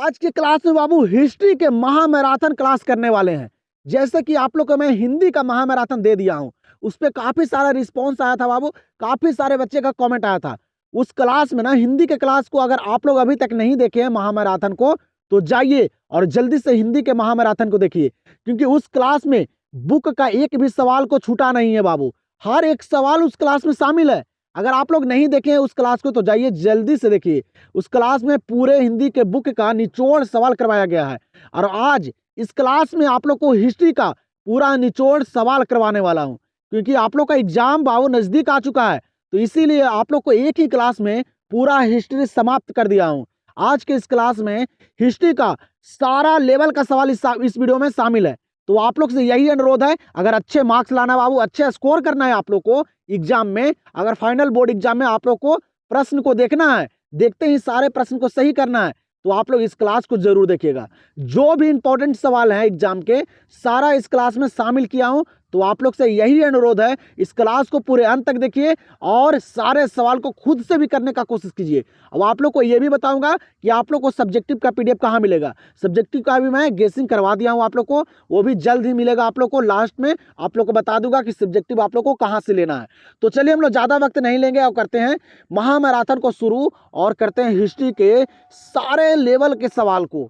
आज की क्लास में बाबू हिस्ट्री के महामैराथन क्लास करने वाले हैं। जैसे कि आप लोग को मैं हिंदी का महामैराथन दे दिया हूं, उस पर काफी सारा रिस्पॉन्स आया था बाबू, काफी सारे बच्चे का कमेंट आया था। उस क्लास में ना, हिंदी के क्लास को अगर आप लोग अभी तक नहीं देखे हैं महामैराथन को, तो जाइए और जल्दी से हिंदी के महामैराथन को देखिए, क्योंकि उस क्लास में बुक का एक भी सवाल को छूटा नहीं है बाबू। हर एक सवाल उस क्लास में शामिल है। अगर आप लोग नहीं देखे हैं उस क्लास को, तो जाइए जल्दी से देखिए। उस क्लास में पूरे हिंदी के बुक का निचोड़ सवाल करवाया गया है, और आज इस क्लास में आप लोग को हिस्ट्री का पूरा निचोड़ सवाल करवाने वाला हूं, क्योंकि आप लोग का एग्जाम बाबू नजदीक आ चुका है। तो इसीलिए आप लोग को एक ही क्लास में पूरा हिस्ट्री समाप्त कर दिया हूं। आज के इस क्लास में हिस्ट्री का सारा लेवल का सवाल इस वीडियो में शामिल है। तो आप लोग से यही अनुरोध है, अगर अच्छे मार्क्स लाना है बाबू, अच्छे स्कोर करना है आप लोग को एग्जाम में, अगर फाइनल बोर्ड एग्जाम में आप लोग को प्रश्न को देखना है, देखते ही सारे प्रश्न को सही करना है, तो आप लोग इस क्लास को जरूर देखिएगा। जो भी इंपॉर्टेंट सवाल है एग्जाम के, सारा इस क्लास में शामिल किया हूं। तो आप लोग से यही अनुरोध है, इस क्लास को पूरे अंत तक देखिए और सारे सवाल को खुद से भी करने का कोशिश कीजिए। अब आप लोग को यह भी बताऊंगा कि आप लोग को सब्जेक्टिव का पीडीएफ कहाँ मिलेगा। सब्जेक्टिव का भी मैं गेसिंग करवा दिया हूं आप लोग को, वो भी जल्द ही मिलेगा आप लोग को। लास्ट में आप लोग को बता दूंगा कि सब्जेक्टिव आप लोग को कहाँ से लेना है। तो चलिए हम लोग ज्यादा वक्त नहीं लेंगे और करते हैं महामैराथन को शुरू, और करते हैं हिस्ट्री के सारे लेवल के सवाल को।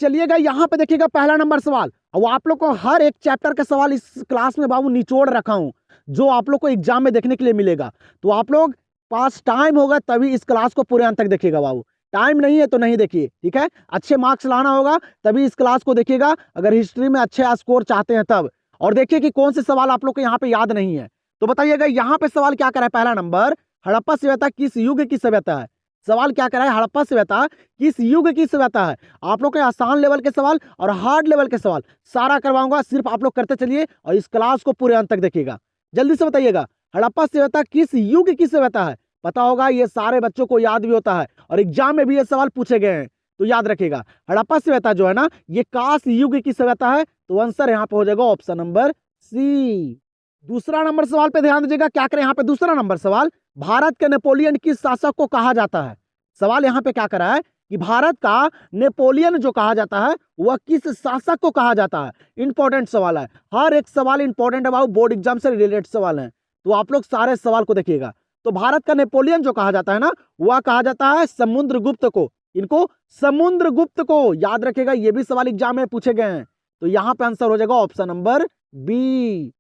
चलिएगा यहाँ पे देखिएगा पहला नंबर सवाल। और आप लोग को हर एक चैप्टर का सवाल इस क्लास में बाबू निचोड़ रखा हूं, जो आप लोग को एग्जाम में देखने के लिए मिलेगा। तो आप लोग पास टाइम होगा तभी इस क्लास को पूरे अंत तक देखिएगा बाबू, टाइम नहीं है तो नहीं देखिए, ठीक है। अच्छे मार्क्स लाना होगा तभी इस क्लास को देखिएगा, अगर हिस्ट्री में अच्छे स्कोर चाहते हैं तब। और देखिए कि कौन से सवाल आप लोग को यहाँ पे याद नहीं है। तो बताइएगा यहाँ पे सवाल क्या करा है। पहला नंबर, हड़प्पा सभ्यता किस युग की सभ्यता है। सवाल क्या करा है, हड़प्पा सभ्यता किस युग की सभ्यता है। आप लोग के आसान लेवल के सवाल और हार्ड लेवल के सवाल सारा करवाऊंगा, सिर्फ आप लोग करते चलिए और इस क्लास को पूरे अंत तक देखिएगा। जल्दी से बताइएगा, हड़प्पा सभ्यता किस युग की सभ्यता है। पता होगा, ये सारे बच्चों को याद भी होता है और एग्जाम में भी ये सवाल पूछे गए हैं, तो याद रखिएगा। हड़प्पा सभ्यता जो है ना, ये कांस्य युग की सभ्यता है। तो आंसर यहाँ पे हो जाएगा ऑप्शन नंबर सी। दूसरा नंबर सवाल पे ध्यान दीजिएगा, क्या करें यहाँ पे। दूसरा नंबर सवाल, भारत के नेपोलियन किस शासक को कहा जाता है। सवाल यहाँ पे क्या करा है कि भारत का नेपोलियन जो कहा जाता है वह किस शासक को कहा जाता है। इंपॉर्टेंट सवाल है, हर एक सवाल इंपॉर्टेंट है बाबू, बोर्ड एग्जाम से रिलेटेड सवाल है। तो आप लोग सारे सवाल को देखिएगा। तो भारत का नेपोलियन जो कहा जाता है ना, वह कहा जाता है समुद्रगुप्त को। इनको समुद्रगुप्त को याद रखिएगा, ये भी सवाल एग्जाम में पूछे गए हैं। तो यहाँ पे आंसर हो जाएगा ऑप्शन नंबर बी।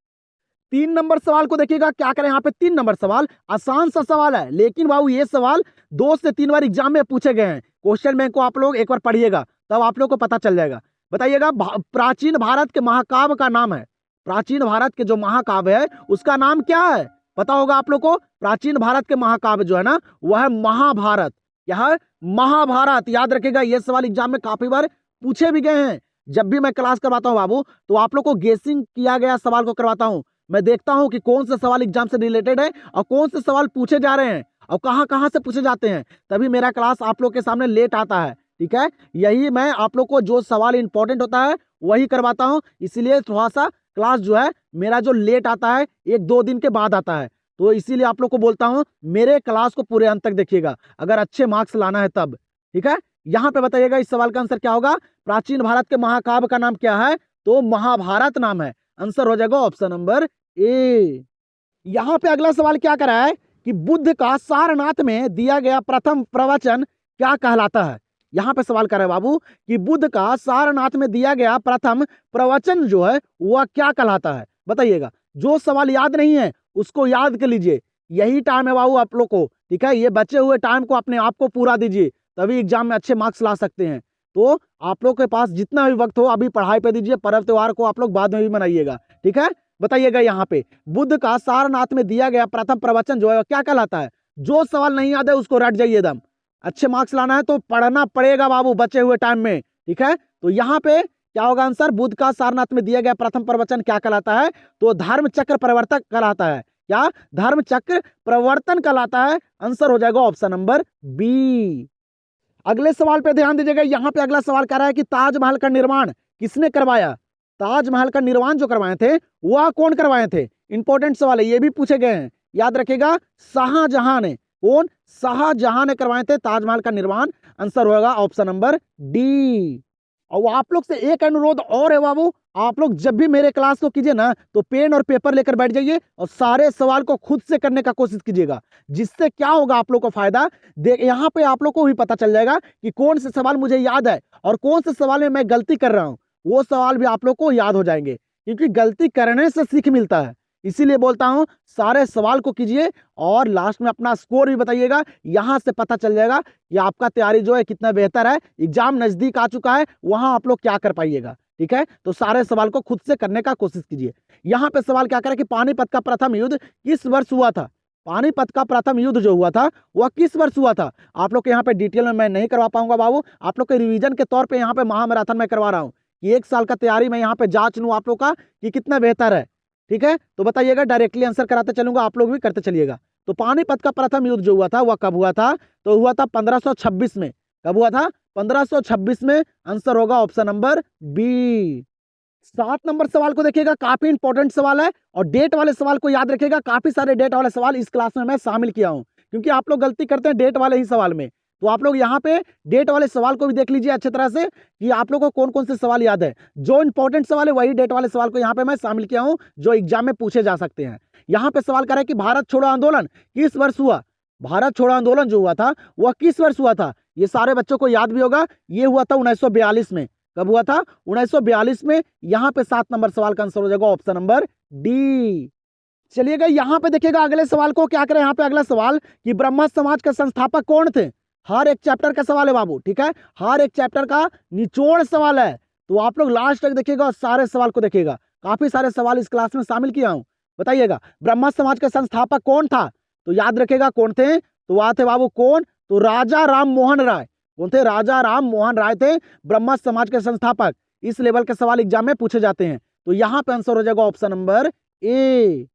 3 नंबर सवाल को देखिएगा, क्या करें यहाँ पे। 3 नंबर सवाल आसान सा सवाल है, लेकिन बाबू ये सवाल 2 से 3 बार एग्जाम में पूछे गए हैं। क्वेश्चन बैंक को आप लोग एक बार पढ़िएगा, तब आप लोग को पता चल जाएगा। बताइएगा, प्राचीन भारत के महाकाव्य का नाम है। प्राचीन भारत के जो महाकाव्य है उसका नाम क्या है, पता होगा आप लोग को। प्राचीन भारत के महाकाव्य जो है ना, वह है महाभारत। क्या है, महाभारत। याद रखिएगा, ये सवाल एग्जाम में काफी बार पूछे भी गए हैं। जब भी मैं क्लास करवाता हूँ बाबू, तो आप लोग को गेसिंग किया गया सवाल को करवाता हूँ। मैं देखता हूं कि कौन सा सवाल एग्जाम से रिलेटेड है और कौन से सवाल पूछे जा रहे हैं और कहां कहां से पूछे जाते हैं, तभी मेरा क्लास आप लोग के सामने लेट आता है, ठीक है। यही मैं आप लोग को जो सवाल इंपॉर्टेंट होता है वही करवाता हूं, इसीलिए थोड़ा सा क्लास जो है मेरा जो लेट आता है, 1-2 दिन के बाद आता है। तो इसीलिए आप लोग को बोलता हूं, मेरे क्लास को पूरे अंत तक देखिएगा, अगर अच्छे मार्क्स लाना है तब, ठीक है। यहाँ पे बताइएगा इस सवाल का आंसर क्या होगा। प्राचीन भारत के महाकाव्य का नाम क्या है, तो महाभारत नाम है। आंसर हो जाएगा ऑप्शन नंबर ए। यहां पे अगला सवाल क्या करा है कि बुद्ध का सारनाथ में दिया गया प्रथम प्रवचन क्या कहलाता है। यहां पे सवाल कर रहे हैं बाबू कि बुद्ध का सारनाथ में दिया गया प्रथम प्रवचन जो है वह क्या कहलाता है। बताइएगा, जो सवाल याद नहीं है उसको याद कर लीजिए, यही टाइम है बाबू आप लोग को, ठीक है। ये बचे हुए टाइम को अपने आप को पूरा दीजिए, तभी एग्जाम में अच्छे मार्क्स ला सकते हैं। तो आप लोग के पास जितना भी वक्त हो अभी पढ़ाई पे दीजिए, पर्व त्योहार को आप लोग बाद में भी मनाइएगा, ठीक है। बताइएगा यहाँ पे, बुद्ध का सारनाथ में दिया गया प्रथम प्रवचन जो है क्या कहलाता है। जो सवाल नहीं याद है उसको रट जाइए एकदम। अच्छे मार्क्स लाना है तो पढ़ना पड़ेगा बाबू बचे हुए टाइम में, ठीक है। तो यहाँ पे क्या होगा आंसर, बुद्ध का सारनाथ में दिया गया प्रथम प्रवचन क्या कहलाता है, तो धर्म चक्र प्रवर्तक कहलाता है। क्या, धर्म चक्र प्रवर्तन कहलाता है। आंसर हो जाएगा ऑप्शन नंबर बी। अगले सवाल पे ध्यान दीजिएगा, यहाँ पे अगला सवाल कह रहा है कि ताजमहल का निर्माण किसने करवाया। ताजमहल का निर्माण जो करवाए थे वह कौन करवाए थे। इंपॉर्टेंट सवाल है, ये भी पूछे गए हैं, याद रखिएगा। शाहजहां ने, कौन, शाहजहां ने करवाए थे ताजमहल का निर्माण। आंसर होगा ऑप्शन नंबर डी। और आप लोग से एक अनुरोध और है बाबू, आप लोग जब भी मेरे क्लास को कीजिए ना तो पेन और पेपर लेकर बैठ जाइए और सारे सवाल को खुद से करने का कोशिश कीजिएगा। जिससे क्या होगा आप लोग को फायदा, देख यहाँ पे आप लोग को भी पता चल जाएगा कि कौन से सवाल मुझे याद है और कौन से सवाल में मैं गलती कर रहा हूँ, वो सवाल भी आप लोग को याद हो जाएंगे, क्योंकि गलती करने से सीख मिलता है। इसीलिए बोलता हूं सारे सवाल को कीजिए और लास्ट में अपना स्कोर भी बताइएगा। यहां से पता चल जाएगा कि आपका तैयारी जो है कितना बेहतर है, एग्जाम नजदीक आ चुका है, वहां आप लोग क्या कर पाइएगा। ठीक है, तो सारे सवाल को खुद से करने का कोशिश कीजिए। यहाँ पे सवाल क्या करे कि पानीपत का प्रथम युद्ध किस वर्ष हुआ था। पानीपत का प्रथम युद्ध जो हुआ था वह किस वर्ष हुआ था। आप लोग के यहाँ पे डिटेल में मैं नहीं करवा पाऊंगा बाबू, आप लोग के रिवीजन के तौर पे यहाँ पे महामैराथन में करवा रहा हूँ कि 1 साल का तैयारी में यहाँ पे जांच लूँ आप लोग का कि कितना बेहतर है। ठीक है, तो बताइएगा, डायरेक्टली आंसर कराते चलूंगा, आप लोग भी करते चलिएगा। तो पानीपत का प्रथम युद्ध जो हुआ था वह कब हुआ था, तो हुआ था 1526 में। कब हुआ था, 1526 में। आंसर होगा ऑप्शन नंबर बी। 7 नंबर सवाल को देखिएगा, काफी इंपॉर्टेंट सवाल है और डेट वाले सवाल को याद रखिएगा। काफी सारे डेट वाले सवाल इस क्लास में मैं शामिल किया हूं, क्योंकि आप लोग गलती करते हैं डेट वाले ही सवाल में। तो आप लोग यहाँ पे डेट वाले सवाल को भी देख लीजिए अच्छी तरह से कि आप लोग को कौन कौन से सवाल याद है। जो इंपॉर्टेंट सवाल है वही डेट वाले सवाल को यहाँ पे मैं शामिल किया हूँ, जो एग्जाम में पूछे जा सकते हैं। यहाँ पे सवाल कर रहा है कि भारत छोड़ो आंदोलन किस वर्ष हुआ। भारत छोड़ो आंदोलन जो हुआ था वह किस वर्ष हुआ था, ये सारे बच्चों को याद भी होगा। ये हुआ था 1942 में। कब हुआ था, 1942 में। यहाँ पे 7 नंबर सवाल का आंसर हो जाएगा ऑप्शन नंबर डी। चलिएगा यहाँ पे देखिएगा अगले सवाल को क्या करें। यहाँ पे अगला सवाल कि ब्रह्म समाज के संस्थापक कौन थे। हर एक चैप्टर का सवाल है बाबू, ठीक है, हर एक चैप्टर का निचोड़ सवाल है। तो आप लोग लास्ट तक देखिएगा और सारे सवाल को देखिएगा। काफी सारे सवाल इस क्लास में शामिल किया हूं। बताइएगा ब्रह्म समाज के संस्थापक कौन था, तो याद रखेगा कौन थे, तो वह थे बाबू कौन, तो राजा राम मोहन राय। कौन थे, राजा राम मोहन राय थे ब्रह्म समाज के संस्थापक। इस लेवल के सवाल एग्जाम में पूछे जाते हैं। तो यहाँ पे आंसर हो जाएगा ऑप्शन नंबर ए।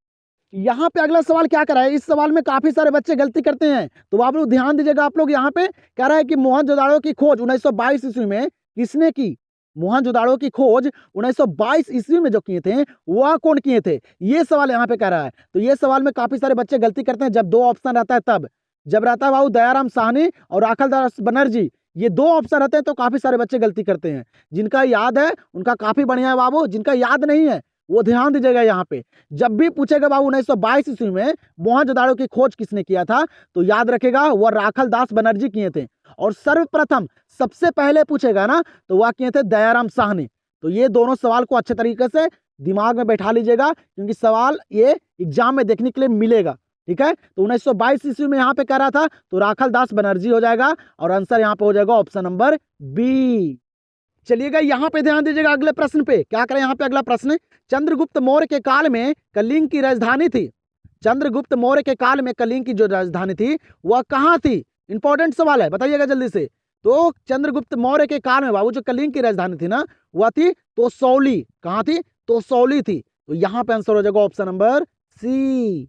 यहाँ पे अगला सवाल क्या करा है, इस सवाल में काफी सारे बच्चे गलती करते हैं, तो आप लोग ध्यान दीजिएगा। आप लोग यहाँ पे कह रहा है कि मोहनजोदाड़ो की खोज 1922 ईस्वी में किसने की। मोहनजोदाड़ो की खोज 1922 ईस्वी में जो किए थे वह कौन किए थे, ये सवाल यहाँ पे कह रहा है। तो ये सवाल में काफी सारे बच्चे गलती करते हैं जब 2 ऑप्शन रहता है तब। जब रहता है बाबू दयाराम साहनी और राखालदास बनर्जी, ये 2 ऑप्शन रहते हैं तो काफी सारे बच्चे गलती करते हैं। जिनका याद है उनका काफी बढ़िया है बाबू, जिनका याद नहीं है वो ध्यान दीजिएगा। यहाँ पे जब भी पूछेगा बाबू 1922 ईस्वी में मोहनजोदाड़ो की खोज किसने किया था, तो याद रखेगा वह राखालदास बनर्जी किए थे। और सर्वप्रथम सबसे पहले पूछेगा ना तो वह किए थे दयाराम साहनी। तो ये दोनों सवाल को अच्छे तरीके से दिमाग में बैठा लीजिएगा, क्योंकि सवाल ये एग्जाम में देखने के लिए मिलेगा। ठीक है, तो 1922 ईस्वी में यहाँ पे कह रहा था तो राखालदास बनर्जी हो जाएगा और आंसर यहाँ पे हो जाएगा ऑप्शन नंबर बी। चलिएगा यहाँ पे ध्यान दीजिएगा अगले प्रश्न पे। क्या करें, यहाँ पे अगला प्रश्न, चंद्रगुप्त मौर्य के काल में कलिंग की राजधानी थी। चंद्रगुप्त मौर्य के काल में कलिंग की जो राजधानी थी वह कहाँ थी। इंपॉर्टेंट सवाल है, बताइएगा जल्दी से। तो चंद्रगुप्त मौर्य के काल में बाबू जो कलिंग की राजधानी थी ना वह थी तोसौली। कहाँ थी, तोसौली थी। तो यहाँ पे आंसर हो जाएगा ऑप्शन नंबर सी।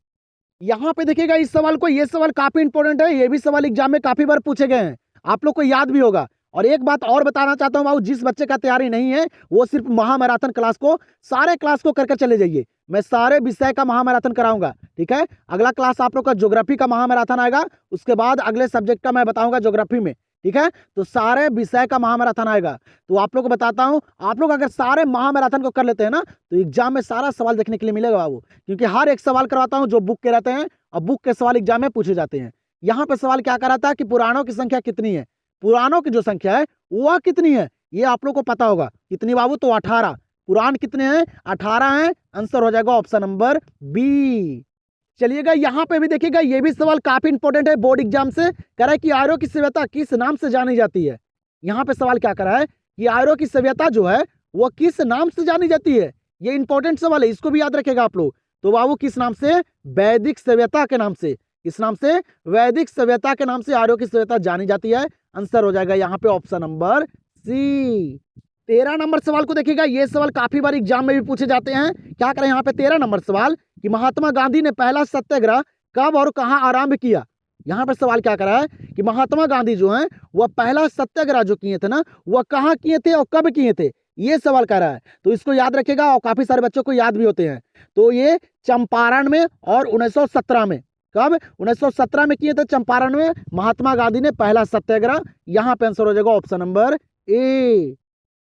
यहाँ पे देखिएगा इस सवाल को, ये सवाल काफी इंपॉर्टेंट है, ये भी सवाल एग्जाम में काफी बार पूछे गए हैं, आप लोग को याद भी होगा। और एक बात और बताना चाहता हूँ बाबू, जिस बच्चे का तैयारी नहीं है वो सिर्फ महामैराथन क्लास को, सारे क्लास को करके चले जाइए। मैं सारे विषय का महामैराथन कराऊंगा। ठीक है, अगला क्लास आप लोग का ज्योग्राफी का महामैराथन आएगा, उसके बाद अगले सब्जेक्ट का मैं बताऊंगा ज्योग्राफी में। ठीक है, तो सारे विषय का महामैराथन आएगा। तो आप लोग को बताता हूं, आप लोग अगर सारे महामैराथन को कर लेते हैं ना तो एग्जाम में सारा सवाल देखने के लिए मिलेगा बाबू, क्योंकि हर एक सवाल करवाता हूं जो बुक के रहते हैं और बुक के सवाल एग्जाम में पूछे जाते हैं। यहाँ पे सवाल क्या कराता है कि पुराणों की संख्या कितनी है। पुराणों की जो संख्या है वह कितनी है, ये आप लोग को पता होगा। कितनी बाबू, तो 18। पुराण कितने हैं, 18 हैं। आंसर हो जाएगा ऑप्शन नंबर बी। चलिएगा यहाँ पे भी देखिएगा, ये भी सवाल काफी इंपॉर्टेंट है, बोर्ड एग्जाम से। कह रहा है कि आर्यों की सभ्यता किस नाम से जानी जाती है। यहाँ पे सवाल क्या कर रहा है कि आर्यों की सभ्यता जो है वह किस नाम से जानी जाती है। ये इंपॉर्टेंट सवाल है, इसको भी याद रखेगा आप लोग। तो बाबू किस नाम से, वैदिक सभ्यता के नाम से। किस नाम से, वैदिक सभ्यता के नाम से आर्यों की सभ्यता जानी जाती है। आंसर हो जाएगा यहाँ पे ऑप्शन नंबर सी। 13 नंबर सवाल को देखिएगा, ये सवाल काफी बार एग्जाम में भी पूछे जाते हैं। क्या करें यहाँ पे 13 नंबर सवाल कि महात्मा गांधी ने पहला सत्याग्रह कब और कहां आरंभ किया। यहाँ पर सवाल क्या करा है कि महात्मा गांधी जो है वह पहला सत्याग्रह जो किए थे ना वह कहाँ किए थे और कब किए थे, ये सवाल कर रहा है। तो इसको याद रखेगा और काफी सारे बच्चों को याद भी होते हैं। तो ये चंपारण में और 1917 में। कब? 1917 में किए थे चंपारण में महात्मा गांधी ने पहला सत्याग्रह। यहाँ पे आंसर हो जाएगा ऑप्शन नंबर ए।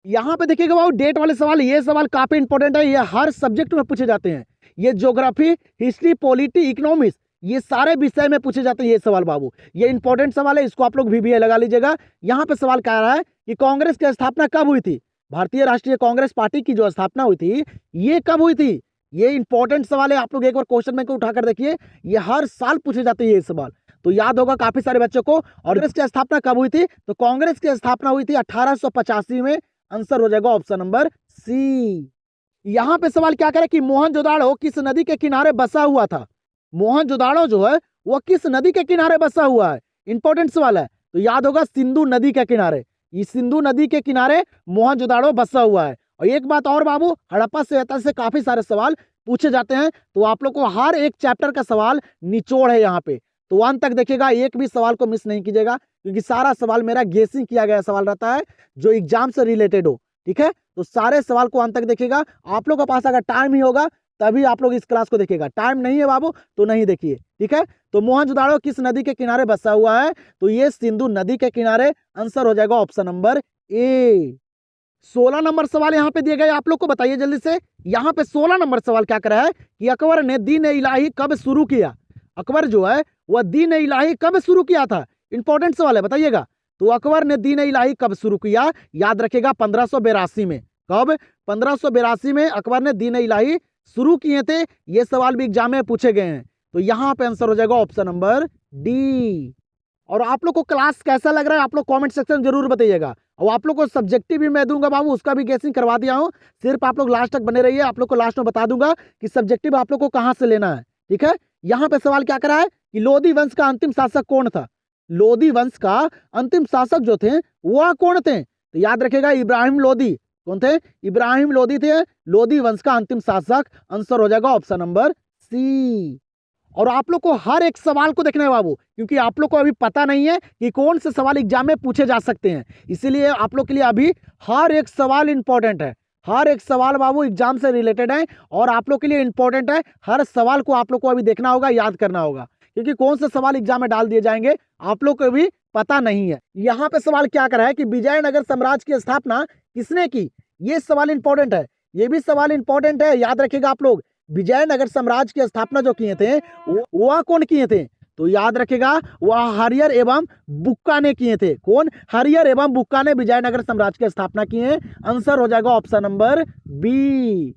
यहाँ पे देखिएगा बाबू डेट वाले सवाल, ये सवाल काफी इंपॉर्टेंट है, ये हर सब्जेक्ट में पूछे जाते हैं। ये ज्योग्राफी, हिस्ट्री, पॉलिटी, इकोनॉमिक्स, ये सारे विषय में पूछे जाते हैं ये सवाल बाबू। ये इंपॉर्टेंट सवाल है, इसको आप लोग VBA लगा लीजिएगा। यहाँ पे सवाल कह रहा है कि कांग्रेस की स्थापना कब हुई थी? भारतीय राष्ट्रीय कांग्रेस पार्टी की जो स्थापना हुई थी ये कब हुई थी? ये इंपॉर्टेंट सवाल है, आप लोग एक बार क्वेश्चन बैंक को उठाकर देखिए, ये हर साल पूछे जाते हैं ये सवाल, तो याद होगा काफी सारे बच्चों को। और कांग्रेस की स्थापना कब हुई थी? तो कांग्रेस की स्थापना हुई थी 1885 में। आंसर हो जाएगा ऑप्शन नंबर सी। यहाँ पे सवाल क्या करे कि मोहनजोदाड़ो किस नदी के किनारे बसा हुआ था? मोहनजोदाड़ो जो है वो किस नदी के किनारे बसा हुआ है? इंपॉर्टेंट सवाल है, तो याद होगा सिंधु नदी के किनारे। इस सिंधु नदी के किनारे मोहनजोदाड़ो बसा हुआ है। और एक बात और बाबू, हड़प्पा सभ्यता से काफी सारे सवाल पूछे जाते हैं, तो आप लोग को हर एक चैप्टर का सवाल निचोड़ है यहाँ पे, तो अंत तक देखिएगा, एक भी सवाल को मिस नहीं कीजिएगा, क्योंकि सारा सवाल मेरा गेसिंग किया गया सवाल रहता है जो एग्जाम से रिलेटेड हो। ठीक है, तो सारे सवाल को अंत तक देखिएगा। आप लोग के पास अगर टाइम ही होगा तभी आप लोग इस क्लास को देखिएगा, टाइम नहीं है बाबू तो नहीं देखिए। ठीक है, तो मोहनजोदाड़ो किस नदी के किनारे बसा हुआ है? तो ये सिंधु नदी के किनारे। आंसर हो जाएगा ऑप्शन नंबर ए। 16 नंबर सवाल यहाँ पे दिए गए, आप लोग को बताइए जल्दी से। यहाँ पे 16 नंबर सवाल क्या कर रहा है कि अकबर ने दीन इलाही कब शुरू किया? अकबर जो है वह दीन इलाही कब शुरू किया था? इंपॉर्टेंट सवाल है, बताइएगा। तो अकबर ने दीन इलाही कब शुरू किया? याद रखेगा 1582 में। कब? 1582 में अकबर ने दीन इलाही शुरू किए थे। ये सवाल भी एग्जाम में पूछे गए हैं, तो यहाँ पे आंसर हो जाएगा ऑप्शन नंबर डी। और आप लोग को क्लास कैसा लग रहा है आप लोग कमेंट सेक्शन जरूर बताइएगा। और आप लोग को सब्जेक्टिव भी मैं दूंगा बाबू, उसका भी गेसिंग करवा दिया हूँ, सिर्फ आप लोग लास्ट तक बने रहिए। आप लोग को लास्ट में बता दूंगा कि सब्जेक्टिव आप लोग को कहाँ से लेना है। ठीक है, यहाँ पे सवाल क्या करा है कि लोधी वंश का अंतिम शासक कौन था? लोधी वंश का अंतिम शासक जो थे वह कौन थे? तो याद रखेगा इब्राहिम लोधी। कौन थे? इब्राहिम लोधी थे लोधी वंश का अंतिम शासक। आंसर हो जाएगा ऑप्शन नंबर सी। और आप लोग को हर एक सवाल को देखना है बाबू, क्योंकि आप लोग को अभी पता नहीं है कि कौन से सवाल एग्जाम में पूछे जा सकते हैं, इसीलिए आप लोग के लिए अभी हर एक सवाल इंपॉर्टेंट है। हर एक सवाल बाबू एग्जाम से रिलेटेड है और आप लोग के लिए इंपॉर्टेंट है। हर सवाल को आप लोग को अभी देखना होगा, याद करना होगा, क्योंकि कौन से सवाल एग्जाम में डाल दिए जाएंगे आप लोग को भी पता नहीं है। यहाँ पे सवाल क्या करा है कि विजयनगर साम्राज्य की स्थापना किसने की? ये सवाल इंपॉर्टेंट है, ये भी सवाल इंपॉर्टेंट है, याद रखिएगा आप लोग। विजयनगर साम्राज्य की स्थापना जो किए थे वह कौन किए थे? तो याद रखेगा वह हरियर एवं बुक्का ने किए थे। कौन? हरियर एवं बुक्का ने विजयनगर साम्राज्य की स्थापना की है। आंसर हो जाएगा ऑप्शन नंबर बी।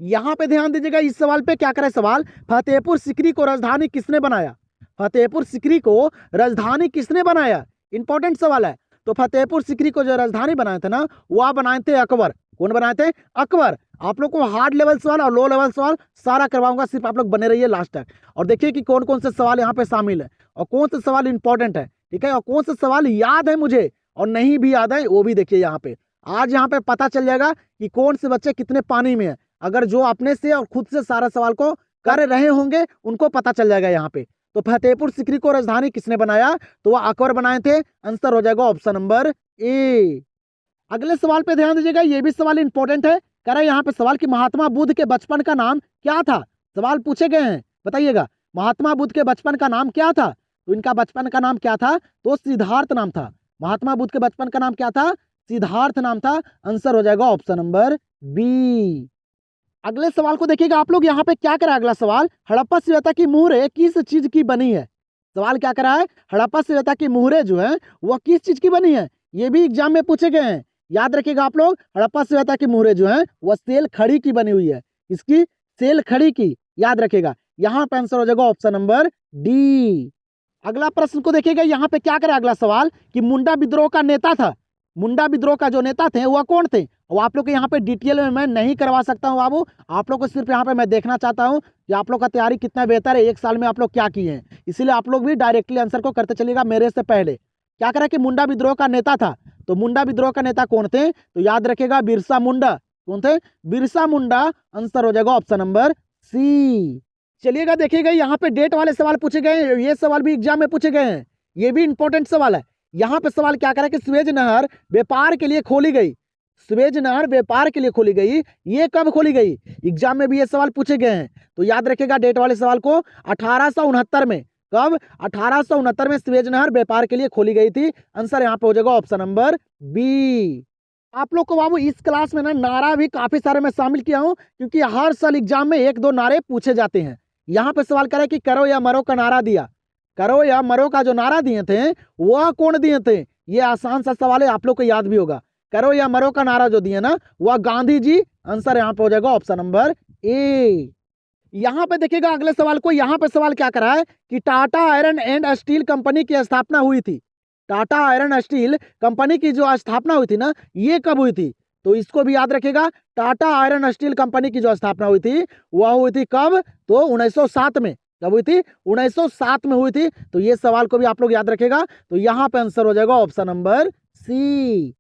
यहाँ पे ध्यान दीजिएगा, इस सवाल पे क्या करे सवाल, फतेहपुर सीकरी को राजधानी किसने बनाया? फतेहपुर सीकरी को राजधानी किसने बनाया? इंपॉर्टेंट सवाल है। तो फतेहपुर सीकरी को जो राजधानी बनाए थे ना, वह बनाए थे अकबर। कौन बनाए थे? अकबर। आप लोग को हार्ड लेवल सवाल और लो लेवल सवाल सारा करवाऊंगा, सिर्फ आप लोग बने रहिए लास्ट तक और देखिए कि कौन कौन से सवाल यहाँ पे शामिल है और कौन से सवाल इंपॉर्टेंट है। ठीक है, और कौन से सवाल याद है मुझे और नहीं भी याद है वो भी देखिए यहाँ पे। आज यहाँ पे पता चल जाएगा कि कौन से बच्चे कितने पानी में है। अगर जो अपने से और खुद से सारा सवाल को कर रहे होंगे उनको पता चल जाएगा यहाँ पे। तो फतेहपुर सीकरी को राजधानी किसने बनाया? तो वह अकबर बनाए थे। आंसर हो जाएगा ऑप्शन नंबर ए। अगले सवाल पे ध्यान दीजिएगा, ये भी सवाल इंपॉर्टेंट है। कह रहा है यहाँ पे सवाल कि महात्मा बुद्ध के बचपन का नाम क्या था? सवाल पूछे गए हैं, बताइएगा महात्मा बुद्ध के बचपन का नाम क्या था? तो इनका बचपन का नाम क्या था? तो सिद्धार्थ नाम था। महात्मा बुद्ध के बचपन का नाम क्या था? सिद्धार्थ नाम था। आंसर हो जाएगा ऑप्शन नंबर बी। अगले सवाल को देखिएगा आप लोग, यहाँ पे क्या करा अगला सवाल, हड़प्पा सभ्यता की मुहरें किस चीज की बनी है? सवाल क्या करा है, हड़प्पा सभ्यता की मुहरें जो है वह किस चीज की बनी है? ये भी एग्जाम में पूछे गए हैं, याद रखिएगा आप लोग। हड़प्पा सभ्यता की मुहरें जो है वह सेल खड़ी की बनी हुई है। इसकी सेल खड़ी की, याद रखिएगा। यहाँ पे आंसर हो जाएगा ऑप्शन नंबर डी। अगला प्रश्न को देखिएगा, यहाँ पे क्या करा अगला सवाल कि मुंडा विद्रोह का नेता था। मुंडा विद्रोह का जो नेता थे वह कौन थे? और आप लोग को यहाँ पे डिटेल में मैं नहीं करवा सकता हूँ बाबू, आप लोग को सिर्फ यहाँ पे मैं देखना चाहता हूँ कि आप लोग का तैयारी कितना बेहतर है, एक साल में आप लोग क्या किए हैं। इसीलिए आप लोग भी डायरेक्टली आंसर को करते चलिएगा मेरे से पहले। क्या करा कि मुंडा विद्रोह का नेता था, तो मुंडा विद्रोह का नेता कौन थे? तो याद रखेगा बिरसा मुंडा। कौन थे? बिरसा मुंडा। आंसर हो जाएगा ऑप्शन नंबर सी। चलिएगा देखिएगा, यहाँ पे डेट वाले सवाल पूछे गए हैं, ये सवाल भी एग्जाम में पूछे गए हैं, ये भी इंपॉर्टेंट सवाल है। यहाँ पे सवाल क्या करा कि स्वेज नहर व्यापार के लिए खोली गई। सुएज नहर व्यापार के लिए खोली गई, ये कब खोली गई? एग्जाम में भी ये सवाल पूछे गए हैं, तो याद रखेगा डेट वाले सवाल को। 1869 में। कब? 1869 में सुएज नहर व्यापार के लिए खोली गई थी। आंसर यहाँ पे हो जाएगा ऑप्शन नंबर बी। आप लोग को बाबू इस क्लास में ना नारा भी काफी सारे मैं शामिल किया हूँ, क्योंकि हर साल एग्जाम में एक दो नारे पूछे जाते हैं। यहाँ पे सवाल करे कि करो या मरो का नारा दिया, करो या मरो का जो नारा दिए थे वह कौन दिए थे? ये आसान सा सवाल है, आप लोग को याद भी होगा। करो या मरो का नारा जो दिया ना वह गांधी जी। आंसर यहाँ पे हो जाएगा ऑप्शन नंबर ए। यहाँ पे देखिएगा अगले सवाल को, यहाँ पे सवाल क्या करा है कि Tata iron and steel company की स्थापना हुई थी। टाटा आयरन स्टील कंपनी की जो स्थापना हुई थी ना, ये कब हुई थी? तो इसको भी याद रखेगा। टाटा आयरन स्टील कंपनी की जो स्थापना हुई थी वह हुई थी कब? तो 1907 में। कब हुई थी? 1907 में हुई थी। तो ये सवाल को भी आप लोग याद रखेगा। तो यहाँ पे आंसर हो जाएगा ऑप्शन नंबर सी।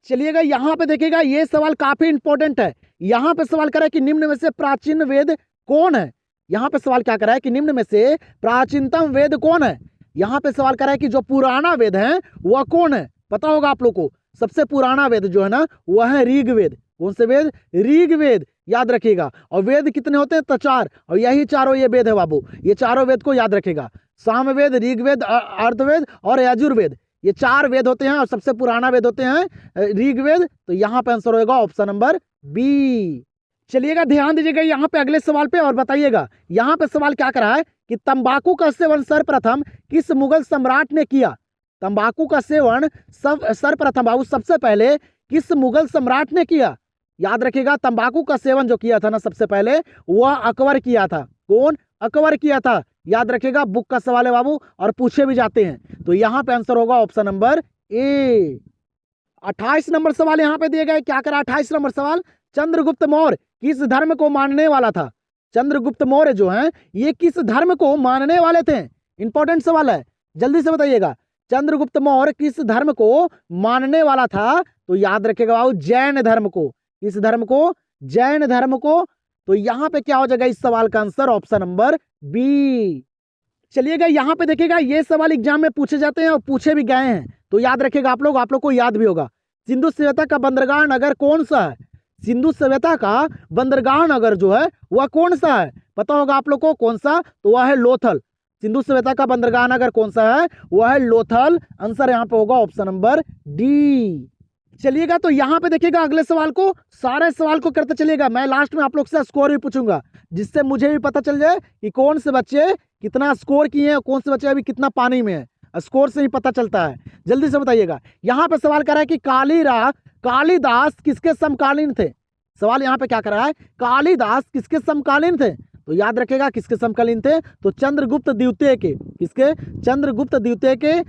चलिएगा यहाँ पे देखिएगा, ये सवाल काफी इंपॉर्टेंट है। यहाँ पे सवाल करा है कि निम्न में से प्राचीन वेद कौन है? यहाँ पे सवाल क्या करा है कि निम्न में से प्राचीनतम वेद कौन है? यहाँ पे सवाल करा है कि जो पुराना वेद है वह कौन है? पता होगा आप लोग को, सबसे पुराना वेद जो है ना वह है ऋग्वेद। कौन से वेद? ऋग्वेद। याद रखिएगा। और वेद कितने होते हैं? तो 4। और यही चारों ये वेद है बाबू, ये चारों वेद को याद रखेगा। सामवेद, ऋग्वेद, अर्थवेद और यजुर्वेद, ये 4 वेद होते हैं और सबसे पुराना वेद होते हैं ऋग्वेद। तो यहाँ पे आंसर होगा ऑप्शन नंबर बी। चलिएगा ध्यान दीजिएगा यहाँ पे अगले सवाल पे और बताइएगा। यहाँ पे सवाल क्या करा है कि तंबाकू का सेवन सर्वप्रथम किस मुगल सम्राट ने किया? तंबाकू का सेवन सर्वप्रथम बाबू सबसे पहले किस मुगल सम्राट ने किया? याद रखिएगा, तंबाकू का सेवन जो किया था ना सबसे पहले वह अकबर किया था। कौन? अकबर किया था। याद रखिएगा, बुक का सवाल है बाबू और पूछे भी जाते हैं। तो यहाँ पे आंसर होगा ऑप्शन नंबर ए। 28 नंबर सवाल यहाँ पे दिए गए। क्या करा 28 नंबर सवाल? चंद्रगुप्त मौर्य किस धर्म को मानने वाला था? चंद्रगुप्त मौर्य जो है ये किस धर्म को मानने वाले थे? इंपॉर्टेंट सवाल है, जल्दी से बताइएगा। चंद्रगुप्त मौर्य किस धर्म को मानने वाला था? तो याद रखिएगा बाबू जैन धर्म को। किस धर्म को? जैन धर्म को। तो यहाँ पे क्या हो जाएगा इस सवाल का आंसर? Option number B. चलिएगा यहाँ पे देखिएगा, ये सवाल एग्जाम में पूछे जाते हैं और पूछे भी गए हैं। तो याद रखिएगा आप लोग को याद भी होगा। सिंधु सभ्यता का बंदरगाह नगर कौन सा है? सिंधु सभ्यता का बंदरगाह नगर जो है वह कौन सा है? पता होगा आप लोग को कौन सा? तो वह है लोथल। सिंधु सभ्यता का बंदरगाह नगर कौन सा है? वह है लोथल। आंसर यहाँ पे होगा ऑप्शन नंबर डी। चलिएगा तो यहाँ पे देखिएगा अगले सवाल को, सारे सवाल को करते चलिएगा। मैं लास्ट में आप लोग से स्कोर भी पूछूंगा, जिससे मुझे भी पता चल जाए कि कौन से बच्चे कितना स्कोर किए हैं और कौन से बच्चे अभी कितना पानी में है। स्कोर से ही पता चलता है। जल्दी से बताइएगा। यहाँ पे सवाल कर रहा है कि कालिदास किसके समकालीन थे? सवाल यहाँ पे क्या कर रहा है? कालिदास किसके समकालीन थे? तो याद रखेगा किसके समकालीन थे? तो चंद्रगुप्त द्वितीय के। किसके? चंद्रगुप्त द्वितीय के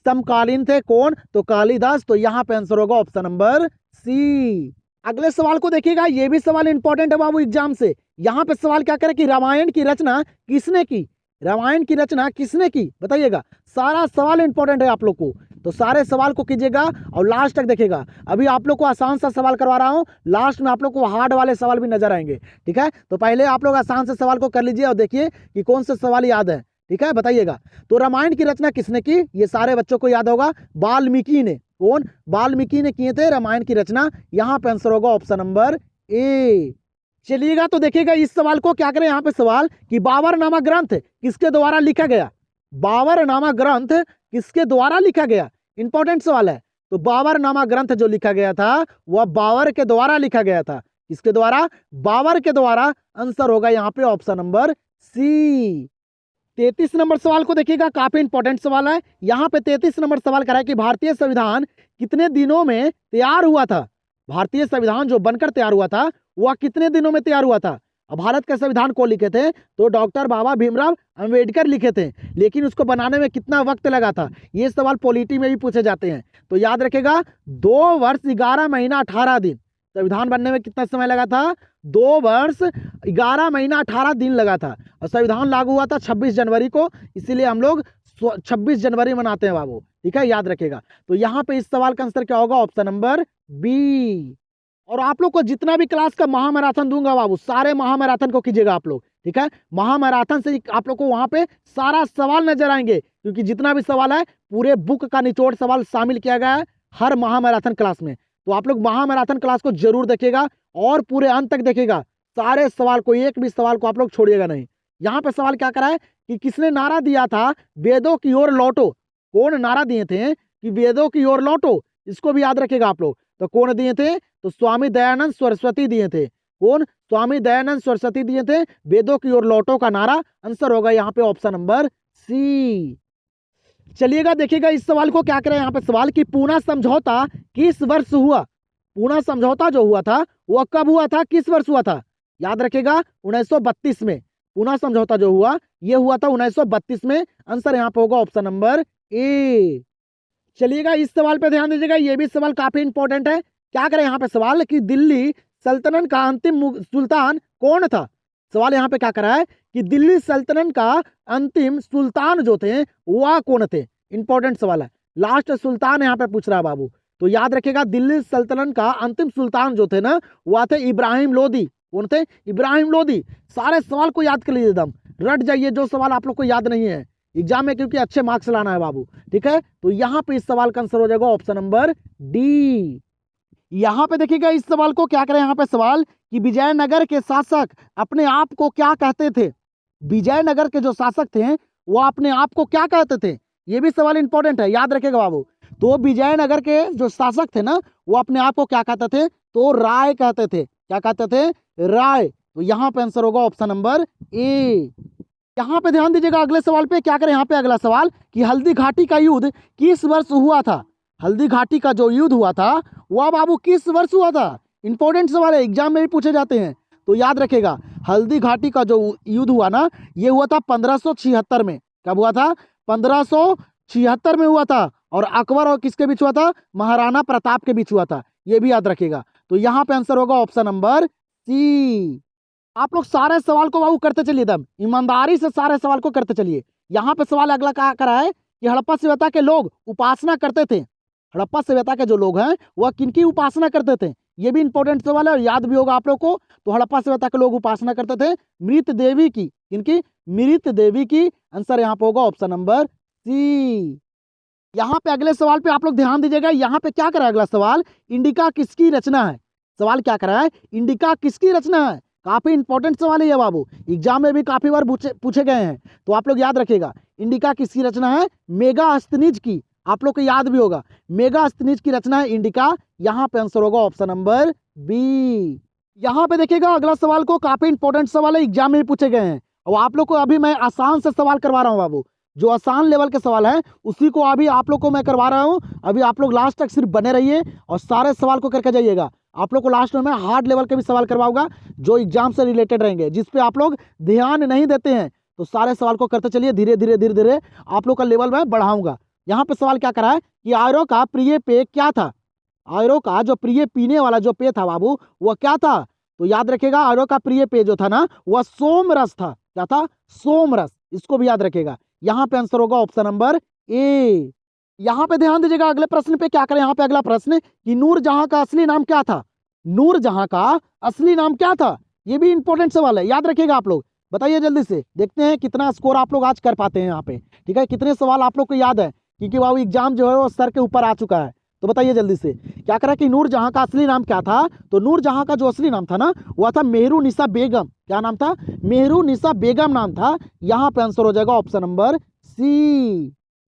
समकालीन थे। कौन? तो कालिदास। तो यहाँ पे आंसर होगा ऑप्शन नंबर सी। अगले सवाल को देखिएगा, ये भी सवाल इंपॉर्टेंट है बाबू एग्जाम से। यहाँ पे सवाल क्या करे कि रामायण की रचना किसने की? रामायण की रचना किसने की? बताइएगा। सारा सवाल इंपॉर्टेंट है आप लोग को, तो सारे सवाल को कीजिएगा और लास्ट तक देखिएगा। अभी आप लोग को आसान सा सवाल करवा रहा हूं, लास्ट में आप लोग को हार्ड वाले सवाल भी नजर आएंगे। ठीक है, तो पहले आप लोग आसान से सवाल को कर लीजिए और देखिए कि कौन से सवाल याद है। ठीक है, बताइएगा। तो रामायण की रचना किसने की? ये सारे बच्चों को याद होगा, वाल्मीकि ने। कौन? वाल्मीकि ने किए थे रामायण की रचना। यहाँ पे आंसर होगा ऑप्शन नंबर ए। चलिएगा तो देखिएगा इस सवाल को क्या करें। यहाँ पे सवाल कि बाबरनामा ग्रंथ किसके द्वारा लिखा गया? बाबरनामा ग्रंथ किसके द्वारा लिखा गया? इंपॉर्टेंट सवाल है। तो बाबरनामा ग्रंथ जो लिखा गया था वह बाबर के द्वारा लिखा गया था। किसके द्वारा? बाबर के द्वारा। आंसर होगा यहाँ पे ऑप्शन नंबर सी। 33 नंबर सवाल को देखिएगा, काफी इंपॉर्टेंट सवाल है। यहाँ पे 33 नंबर सवाल करा है कि भारतीय संविधान कितने दिनों में तैयार हुआ था? भारतीय संविधान जो बनकर तैयार हुआ था वह कितने दिनों में तैयार हुआ था? अब भारत के संविधान को लिखे थे तो डॉक्टर बाबा भीमराव अंबेडकर लिखे थे, लेकिन उसको बनाने में कितना वक्त लगा था? ये सवाल पॉलिटी में भी पूछे जाते हैं। तो याद रखेगा 2 वर्ष 11 महीना 18 दिन। संविधान बनने में कितना समय लगा था? 2 वर्ष 11 महीना 18 दिन लगा था। और संविधान लागू हुआ था 26 जनवरी को, इसीलिए हम लोग 26 जनवरी मनाते हैं बाबू। ठीक है, याद रखेगा। तो यहाँ पे इस सवाल का आंसर क्या होगा? Option number B. और आप लोग को जितना भी क्लास का महामैराथन दूंगा बाबू, सारे महामैराथन को कीजिएगा आप लोग। ठीक है, महामैराथन से आप लोग को वहां पे सारा सवाल नजर आएंगे, क्योंकि जितना भी सवाल है पूरे बुक का निचोड़ सवाल शामिल किया गया है हर महामैराथन क्लास में। तो आप लोग महामैराथन क्लास को जरूर देखिएगा और पूरे अंत तक देखिएगा। सारे सवाल को, एक भी सवाल को आप लोग छोड़िएगा नहीं। यहाँ पे सवाल क्या करा है कि किसने नारा दिया था वेदों की ओर लौटो। कौन नारा दिए थे कि वेदों की ओर लौटो, इसको भी याद रखिएगा आप लोग। तो कौन दिए थे? तो स्वामी दयानंद सरस्वती दिए थे। कौन? स्वामी दयानंद सरस्वती दिए थे वेदों की ओर लौटो का नारा। आंसर होगा यहाँ पे ऑप्शन नंबर सी। चलिएगा देखिएगा इस सवाल को क्या करें। यहाँ पे सवाल की पूना समझौता किस वर्ष हुआ? पूना समझौता जो हुआ था वह कब हुआ था, किस वर्ष हुआ था? याद रखिएगा 1932 में। पूना समझौता जो हुआ यह हुआ था 1932 में। आंसर यहाँ पे होगा ऑप्शन नंबर ए। चलिएगा इस सवाल पे ध्यान दीजिएगा, ये भी सवाल काफी इंपॉर्टेंट है। क्या करें यहाँ पे सवाल कि दिल्ली सल्तनत का अंतिम सुल्तान कौन था? सवाल यहाँ पे क्या करा है कि दिल्ली सल्तनत का अंतिम सुल्तान जो थे वह कौन थे? इंपॉर्टेंट सवाल है, लास्ट सुल्तान यहाँ पे पूछ रहा है बाबू। तो याद रखिएगा दिल्ली सल्तनत का अंतिम सुल्तान जो थे ना वह थे इब्राहिम लोदी। कौन थे? इब्राहिम लोदी। सारे सवाल को याद कर लीजिए, एकदम रट जाइए जो सवाल आप लोग को याद नहीं है एग्जाम में, क्योंकि अच्छे मार्क्स लाना है बाबू। ठीक है, तो यहाँ पे इस सवाल का आंसर हो जाएगा ऑप्शन नंबर डी। यहाँ पे देखिएगा इस सवाल को क्या करें। यहाँ पे सवाल कि विजयनगर के शासक अपने आप को क्या कहते थे? विजयनगर के जो शासक थे वो अपने आप को क्या कहते थे? ये भी सवाल इंपॉर्टेंट है, याद रखेगा बाबू। तो विजयनगर के जो शासक थे ना वो अपने आप को क्या कहते थे? तो राय कहते थे। क्या कहते थे? राय। तो यहाँ पे आंसर होगा ऑप्शन नंबर ए। यहाँ पे ध्यान दीजिएगा अगले सवाल पे। क्या करें यहाँ पे अगला सवाल कि हल्दी घाटी का युद्ध किस वर्ष हुआ था? हल्दी घाटी का जो युद्ध हुआ था वह बाबू किस वर्ष हुआ था? इंपॉर्टेंट सवाल है, एग्जाम में भी पूछे जाते हैं। तो याद रखेगा हल्दी घाटी का जो युद्ध हुआ ना ये हुआ था 1576 में। कब हुआ था? 1576 में हुआ था। और अकबर और किसके बीच हुआ था? महाराणा प्रताप के बीच हुआ था। ये भी याद रखेगा। तो यहाँ पे आंसर होगा ऑप्शन नंबर सी। आप लोग सारे सवाल को बाबू करते चलिए, एकदम ईमानदारी से सारे सवाल को करते चलिए। यहाँ पे सवाल अगला क्या करा है कि हड़प्पा सभ्यता के लोग उपासना करते थे। हड़प्पा सभ्यता के जो लोग हैं वह किनकी उपासना करते थे? ये भी इंपॉर्टेंट सवाल है, याद भी होगा आप लोग को। तो हड़प्पा सभ्यता के लोग उपासना करते थे मृत देवी की। किनकी? मृत देवी की। आंसर यहाँ पे होगा ऑप्शन नंबर सी। यहाँ पे अगले सवाल पे आप लोग ध्यान दीजिएगा। यहाँ पे क्या करा अगला सवाल, इंडिका किसकी रचना है? सवाल क्या करा है, इंडिका किसकी रचना है? काफी इंपॉर्टेंट सवाल है ये बाबू, एग्जाम में भी काफी बार पूछे गए हैं। तो आप लोग याद रखिएगा इंडिका किसकी रचना है? मेगास्थनीज की। आप लोग को याद भी होगा मेगास्थनीज की रचना है इंडिका। यहाँ पे आंसर होगा ऑप्शन नंबर बी। यहाँ पे देखिएगा अगला सवाल को, काफी इंपॉर्टेंट सवाल है, एग्जाम में भी पूछे गए हैं। और आप लोग को अभी मैं आसान से सवाल करवा रहा हूँ बाबू। जो आसान लेवल के सवाल है उसी को अभी आप लोग को मैं करवा रहा हूँ। अभी आप लोग लास्ट तक सिर्फ बने रहिए और सारे सवाल को करके जाइएगा। आप लोग को लास्ट में मैं हार्ड लेवल के भी सवाल करवाऊंगा जो एग्जाम से रिलेटेड रहेंगे, जिस पे आप लोग ध्यान नहीं देते हैं। तो सारे सवाल को करते चलिए, धीरे धीरे धीरे धीरे आप लोग का लेवल मैं बढ़ाऊंगा। यहाँ पे सवाल क्या करा है कि आयरो का प्रिय पेय क्या था? आयरो का जो प्रिय पीने वाला जो पेय था बाबू वह क्या था? तो याद रखिएगा आयरो का प्रिय पेय जो था ना वह सोमरस था। क्या था? सोमरस। इसको भी याद रखिएगा। यहाँ पे आंसर होगा ऑप्शन नंबर ए। यहाँ पे ध्यान दीजिएगा अगले प्रश्न पे। क्या करें यहाँ पे अगला प्रश्न कि नूरजहां का असली नाम क्या था? नूरजहां का असली नाम क्या था? ये भी इंपॉर्टेंट सवाल है, याद रखिएगा आप लोग। बताइए जल्दी से, देखते हैं कितना स्कोर आप लोग आज कर पाते हैं यहाँ पे। ठीक है, कितने सवाल आप लोग को याद है, क्योंकि बाबू एग्जाम जो है वो सर के ऊपर आ चुका है। तो बताइए जल्दी से, क्या करा कि नूरजहां का असली नाम क्या था? तो नूरजहां का जो असली नाम था ना वह था मेहरुनिसा बेगम। क्या नाम था? मेहरुनिसा बेगम नाम था। यहाँ पे आंसर हो जाएगा ऑप्शन नंबर सी।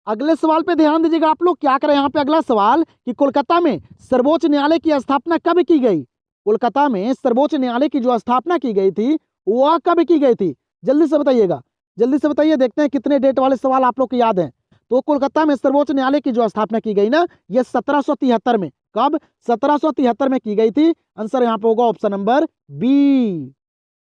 अगले सवाल पे ध्यान दीजिएगा आप लोग। क्या करें यहाँ पे अगला सवाल कि कोलकाता में सर्वोच्च न्यायालय की स्थापना कब की गई? कोलकाता में सर्वोच्च न्यायालय की जो स्थापना की गई थी वह कब की गई थी? जल्दी से बताइएगा, जल्दी से बताइए, देखते हैं कितने डेट वाले सवाल आप लोग को याद हैं। तो कोलकाता में सर्वोच्च न्यायालय की जो स्थापना की गई ना ये 1773 में। कब? 1773 में की गई थी। आंसर यहाँ पे होगा ऑप्शन नंबर बी।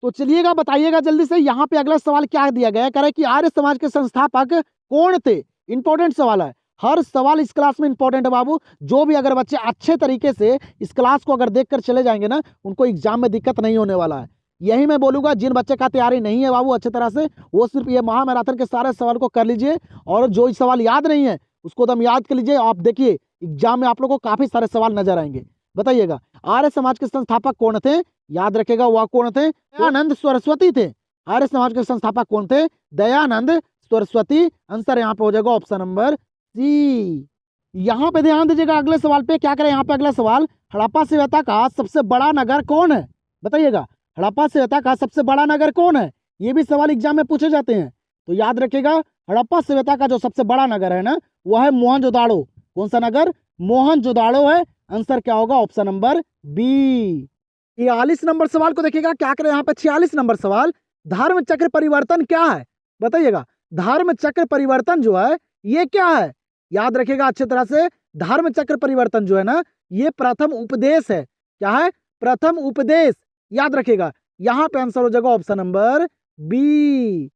तो चलिएगा बताइएगा जल्दी से, यहाँ पे अगला सवाल क्या दिया गया है, कह रहा है कि आर्य समाज के संस्थापक कौन थे? इंपॉर्टेंट सवाल है, हर सवाल इस क्लास में इंपॉर्टेंट है बाबू। जो भी अगर बच्चे अच्छे तरीके से इस क्लास को अगर देखकर चले जाएंगे ना उनको एग्जाम में दिक्कत नहीं होने वाला है। यही मैं बोलूंगा, जिन बच्चे का तैयारी नहीं है बाबू अच्छे तरह से वो सिर्फ ये महामैराथन के सारे सवाल को कर लीजिए, और जो सवाल याद नहीं है उसको एकदम याद कर लीजिए। आप देखिए एग्जाम में आप लोग को काफी सारे सवाल नजर आएंगे। बताइएगा आर्य समाज के संस्थापक कौन थे? याद रखेगा वह कौन थे? दयानंद सरस्वती थे। आर्य समाज के संस्थापक कौन थे? दयानंद सरस्वती। आंसर यहाँ पे हो जाएगा ऑप्शन नंबर सी। यहाँ पे ध्यान दीजिएगा अगले सवाल पे, क्या करें यहाँ पे अगला सवाल, हड़प्पा सभ्यता का सबसे बड़ा नगर कौन है? बताइएगा, हड़प्पा सभ्यता का सबसे बड़ा नगर कौन है? ये भी सवाल एग्जाम में पूछे जाते हैं, तो याद रखिएगा हड़प्पा सभ्यता का जो सबसे बड़ा नगर है ना, वह है मोहनजोदाड़ो। कौन सा नगर? मोहनजोदाड़ो है। आंसर क्या होगा? Option number B. 46 नंबर सवाल को देखिएगा, क्या करें यहाँ पे 46 नंबर सवाल, धर्म चक्र परिवर्तन क्या है? बताइएगा, धर्म चक्र परिवर्तन जो है ये क्या है? याद रखिएगा अच्छी तरह से, धर्म चक्र परिवर्तन जो है ना, ये प्रथम उपदेश है। क्या है? प्रथम उपदेश। याद रखिएगा, यहाँ पे आंसर हो जाएगा ऑप्शन नंबर बी।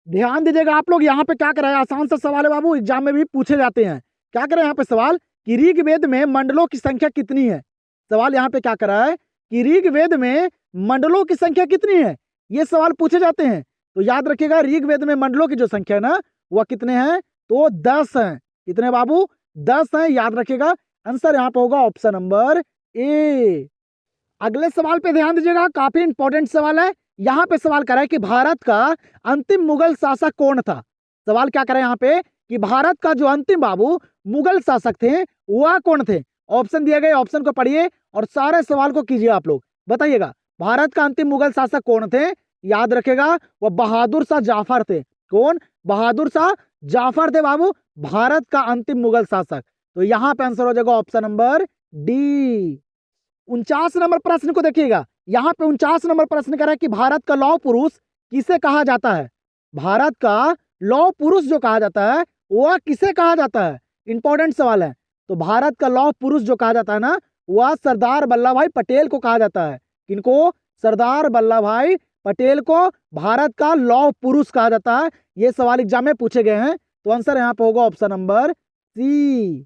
ध्यान दीजिएगा आप लोग, यहाँ पे क्या करें, आसान सा सवाल है बाबू, एग्जाम में भी पूछे जाते हैं। क्या करें यहाँ पे सवाल कि ऋग्वेद में मंडलों की संख्या कितनी है? सवाल यहाँ पे क्या करा है कि ऋग्वेद में मंडलों की संख्या कितनी है, ये सवाल पूछे जाते हैं। तो याद रखिएगा ऋग्वेद में मंडलों की जो संख्या है ना, वह कितने हैं? तो 10 हैं। कितने बाबू? 10 हैं। याद रखिएगा आंसर यहाँ पे होगा ऑप्शन नंबर ए। अगले सवाल पे ध्यान दीजिएगा, काफी इंपॉर्टेंट सवाल है। यहाँ पे सवाल करा है कि भारत का अंतिम मुगल शासक कौन था? सवाल क्या करा है यहाँ पे कि भारत का जो अंतिम बाबू मुगल शासक थे वह कौन थे? ऑप्शन दिए गए, ऑप्शन को पढ़िए और सारे सवाल को कीजिए आप लोग। बताइएगा, भारत का अंतिम मुगल शासक कौन थे? याद रखेगा वह बहादुर शाह जाफर थे। कौन? बहादुर शाह जाफर थे बाबू, भारत का अंतिम मुगल शासक। तो यहाँ पे आंसर हो जाएगा ऑप्शन नंबर डी। 49 नंबर प्रश्न को देखिएगा, यहाँ पे 49 नंबर प्रश्न कर रहा है कि भारत का लौह पुरुष किसे कहा जाता है? भारत का लौह पुरुष जो कहा जाता है वह किसे कहा जाता है? इंपॉर्टेंट सवाल है। तो भारत का लौह पुरुष जो कहा जाता है ना, वह सरदार वल्लभ भाई पटेल को कहा जाता है। किनको? सरदार वल्लभ भाई पटेल को भारत का लौह पुरुष कहा जाता है। ये सवाल एग्जाम में पूछे गए हैं, तो आंसर यहाँ पे होगा ऑप्शन नंबर सी।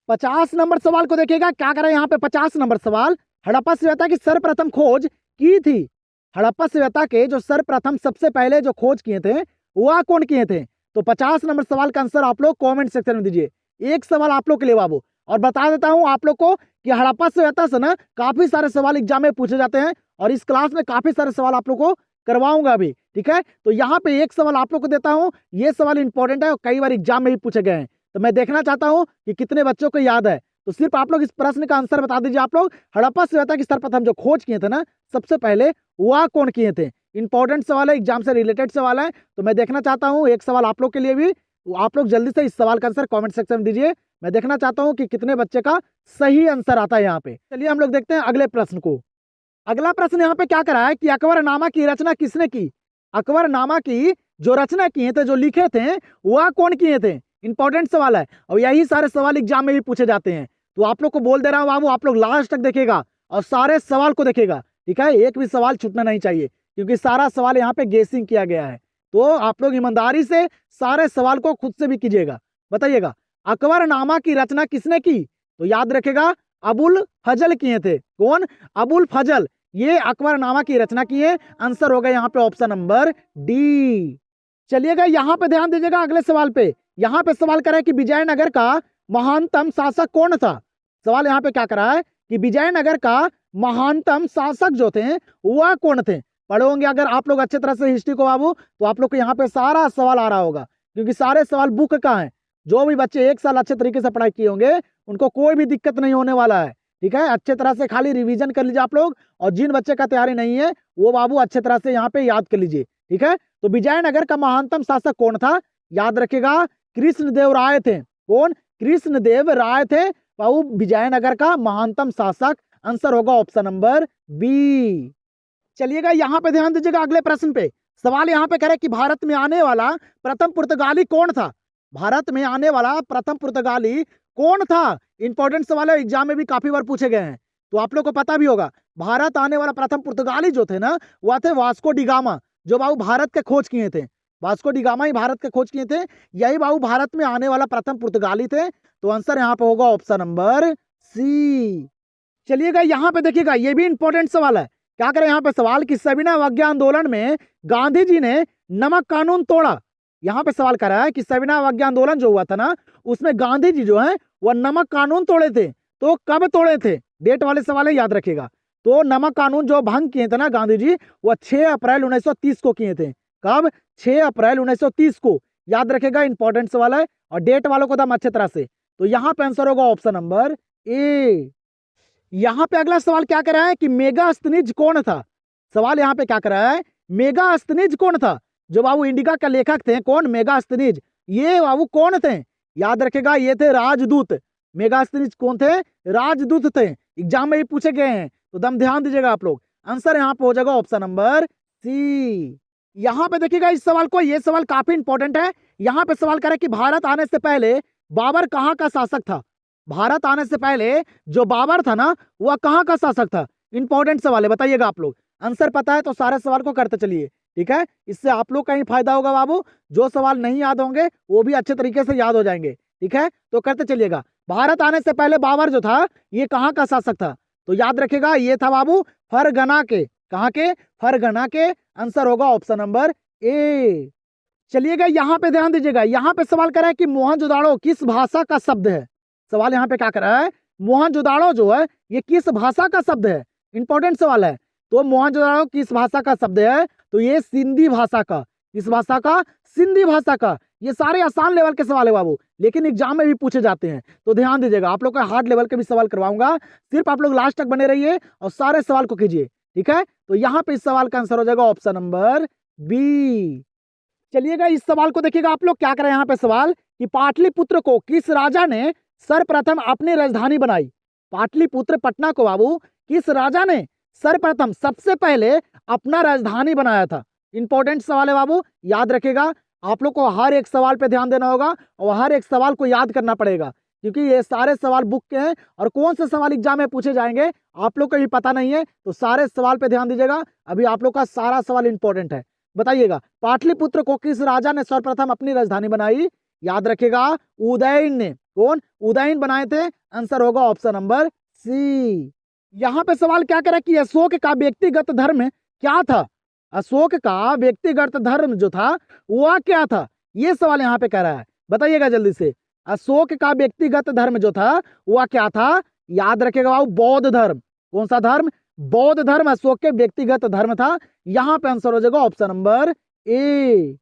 50 नंबर सवाल को देखिएगा, क्या करें यहाँ पे 50 नंबर सवाल, हड़प्पा सभ्यता की सर्वप्रथम खोज की थी। हड़प्पा सभ्यता के जो सर्वप्रथम सबसे पहले जो खोज किए थे वह कौन किए थे? तो 50 नंबर सवाल का आंसर आप लोग कमेंट सेक्शन में दीजिए। एक सवाल आप लोग के लिए बाबू, और बता देता हूं आप लोग को कि हड़प्पा सभ्यता से ना काफी सारे सवाल एग्जाम में पूछे जाते हैं, और इस क्लास में काफी सारे सवाल आप लोग को करवाऊंगा अभी, ठीक है। तो यहाँ पे एक सवाल आप लोग को देता हूँ, ये सवाल इंपॉर्टेंट है और कई बार एग्जाम में भी पूछे गए हैं, तो मैं देखना चाहता हूँ कि कितने बच्चों को याद है। तो सिर्फ आप लोग इस प्रश्न का आंसर बता दीजिए। आप लोग हड़प्पा सभ्यता की सर्वप्रथम जो खोज किए थे ना सबसे पहले, वह कौन किए थे? इंपॉर्टेंट सवाल है, एग्जाम से रिलेटेड सवाल है, तो मैं देखना चाहता हूँ एक सवाल आप लोग के लिए भी। आप लोग जल्दी से इस सवाल का आंसर कमेंट सेक्शन में दीजिए। मैं देखना चाहता हूँ कि कितने बच्चे का सही आंसर आता है यहाँ पे। चलिए हम लोग देखते हैं अगले प्रश्न को। अगला प्रश्न यहाँ पे क्या करा है कि अकबरनामा की रचना किसने की? अकबरनामा की जो रचना किए थे, जो लिखे थे, वह कौन किए थे? इंपॉर्टेंट सवाल है, और यही सारे सवाल एग्जाम में भी पूछे जाते हैं। तो आप लोग को बोल दे रहा हूँ बाबू, आप लोग लास्ट तक देखिएगा और सारे सवाल को देखिएगा, ठीक है। एक भी सवाल छूटना नहीं चाहिए, क्योंकि सारा सवाल यहाँ पे गेसिंग किया गया है। तो आप लोग ईमानदारी से सारे सवाल को खुद से भी कीजिएगा। बताइएगा, अकबरनामा की रचना किसने की? तो याद रखेगा अबुल फजल किए थे। कौन? अबुल फजल, ये अकबरनामा की रचना की है। आंसर होगा यहाँ पे ऑप्शन नंबर डी। चलिएगा यहाँ पे ध्यान दीजिएगा अगले सवाल पे। यहाँ पे सवाल करा है कि विजयनगर का महानतम शासक कौन था? सवाल यहाँ पे क्या करा है कि विजयनगर का महानतम शासक जो थे वह कौन थे? पढ़े होंगे अगर आप लोग अच्छे तरह से हिस्ट्री को बाबू, तो आप लोग को यहाँ पे सारा सवाल आ रहा होगा, क्योंकि सारे सवाल बुक का है। जो भी बच्चे एक साल अच्छे तरीके से पढ़ाई किए होंगे उनको कोई भी दिक्कत नहीं होने वाला है, ठीक है। अच्छे तरह से खाली रिवीजन कर लीजिए आप लोग, और जिन बच्चे का तैयारी नहीं है वो बाबू अच्छे तरह से यहाँ पे याद कर लीजिए, ठीक है। तो विजयनगर का महानतम शासक कौन था? याद रखेगा कृष्णदेव राय थे। कौन? कृष्णदेव राय थे बाबू विजयनगर का महानतम शासक। आंसर होगा ऑप्शन नंबर बी। चलिएगा यहाँ पे ध्यान दीजिएगा अगले प्रश्न पे। सवाल यहाँ पे करे कि भारत में आने वाला प्रथम पुर्तगाली कौन था? भारत में आने वाला प्रथम पुर्तगाली कौन था? इंपॉर्टेंट सवाल है, एग्जाम में भी काफी बार पूछे गए हैं, तो आप लोग को पता भी होगा। भारत आने वाला प्रथम पुर्तगाली जो थे ना, वह थे वास्को डी गामा, जो बाबू भारत के खोज किए थे। वास्को डी गामा ही भारत के खोज किए थे, यही बाबू भारत में आने वाला प्रथम पुर्तगाली थे। तो आंसर यहाँ पे होगा ऑप्शन नंबर सी। चलिएगा यहाँ पे देखिएगा, ये भी इंपॉर्टेंट सवाल है। क्या करें यहाँ पे सवाल कि सविनय अवज्ञा आंदोलन में गांधी जी ने नमक कानून तोड़ा। यहाँ पे सवाल कर रहा है कि सविनय अवज्ञा आंदोलन जो हुआ था ना, उसमें गांधी जी जो है वह नमक कानून तोड़े थे। तो कब तोड़े थे? डेट वाले सवाल है, याद रखिएगा। तो नमक कानून जो भंग किए थे ना गांधी जी, वह 6 अप्रैल 1930 को किए थे। कब? 6 अप्रैल 1930 को। याद रखेगा, इंपॉर्टेंट सवाल है, और डेट वालों को दम अच्छे तरह से। तो यहाँ पे आंसर होगा ऑप्शन नंबर ए। यहाँ पे अगला सवाल क्या कर रहा है कि मेगास्थनीज कौन था। सवाल यहाँ पे क्या कर रहा है, मेगास्थनीज कौन था। जो बाबू इंडिका का लेखक थे कौन, मेगास्थनीज, ये बाबू कौन थे, याद रखेगा ये थे राजदूत। मेगास्थनीज कौन थे, राजदूत थे, एग्जाम में भी पूछे गए हैं, तो दम ध्यान दीजिएगा आप लोग। आंसर यहाँ पे हो जाएगा ऑप्शन नंबर सी। यहाँ पे देखिएगा इस सवाल को, ये सवाल काफी इंपॉर्टेंट है। यहाँ पे सवाल करे कि भारत आने से पहले बाबर कहाँ का शासक था। भारत आने से पहले जो बाबर था ना, वह कहाँ का शासक था। इंपॉर्टेंट सवाल है, बताइएगा आप लोग। आंसर पता है तो सारे सवाल को करते चलिए, ठीक है। इससे आप लोग का ही फायदा होगा बाबू, जो सवाल नहीं याद होंगे वो भी अच्छे तरीके से याद हो जाएंगे, ठीक है। तो करते चलिएगा। भारत आने से पहले बाबर जो था ये कहाँ का शासक था, तो याद रखेगा ये था बाबू फरगना के। कहाँ के, फरगना के। आंसर होगा ऑप्शन नंबर ए। चलिएगा यहाँ पे ध्यान दीजिएगा, यहाँ पे सवाल कर रहा है कि मोहनजोदाड़ो किस भाषा का शब्द है। सवाल यहाँ पे क्या कर रहा है, मोहनजोदाड़ो जो है ये किस भाषा का शब्द है। इंपॉर्टेंट सवाल है। तो मोहनजोदाड़ो किस भाषा का शब्द है, तो ये सिंधी भाषा का। किस भाषा का, सिंधी भाषा का। ये सारे आसान लेवल के सवाल है बाबू, लेकिन एग्जाम में भी पूछे जाते हैं, तो ध्यान दीजिएगा। आप लोग का हार्ड लेवल के भी सवाल करवाऊंगा, सिर्फ आप लोग लास्ट तक बने रहिए और सारे सवाल को कीजिए, ठीक है। तो यहाँ पे इस सवाल का आंसर हो जाएगा ऑप्शन नंबर बी। चलिएगा इस सवाल को देखिएगा आप लोग, क्या करें यहाँ पे सवाल कि पाटलिपुत्र को किस राजा ने सर्वप्रथम अपनी राजधानी बनाई। पाटलिपुत्र पटना को बाबू किस राजा ने सर्वप्रथम सबसे पहले अपना राजधानी बनाया था। इंपॉर्टेंट सवाल है बाबू, याद रखेगा। आप लोग को हर एक सवाल पे ध्यान देना होगा और हर एक सवाल को याद करना पड़ेगा, क्योंकि ये सारे सवाल बुक के हैं और कौन से सवाल एग्जाम में पूछे जाएंगे आप लोग को भी पता नहीं है, तो सारे सवाल पे ध्यान दीजिएगा। अभी आप लोग का सारा सवाल इंपॉर्टेंट है। बताइएगा पाटलिपुत्र को किस राजा ने सर्वप्रथम अपनी राजधानी बनाई, याद रखेगा उदयन ने। कौन, उदयन बनाए थे। आंसर होगा ऑप्शन नंबर सी। यहाँ पे सवाल क्या करे कि अशोक का व्यक्तिगत धर्म क्या था। अशोक का व्यक्तिगत धर्म जो था वह क्या था, ये सवाल यहाँ पे कह रहा है। बताइएगा जल्दी से, अशोक का व्यक्तिगत धर्म जो था वह क्या था। याद रखेगा बाबू बौद्ध धर्म। कौन सा धर्म, बौद्ध धर्म अशोक के व्यक्तिगत धर्म था। यहाँ पे आंसर हो जाएगा ऑप्शन नंबर ए।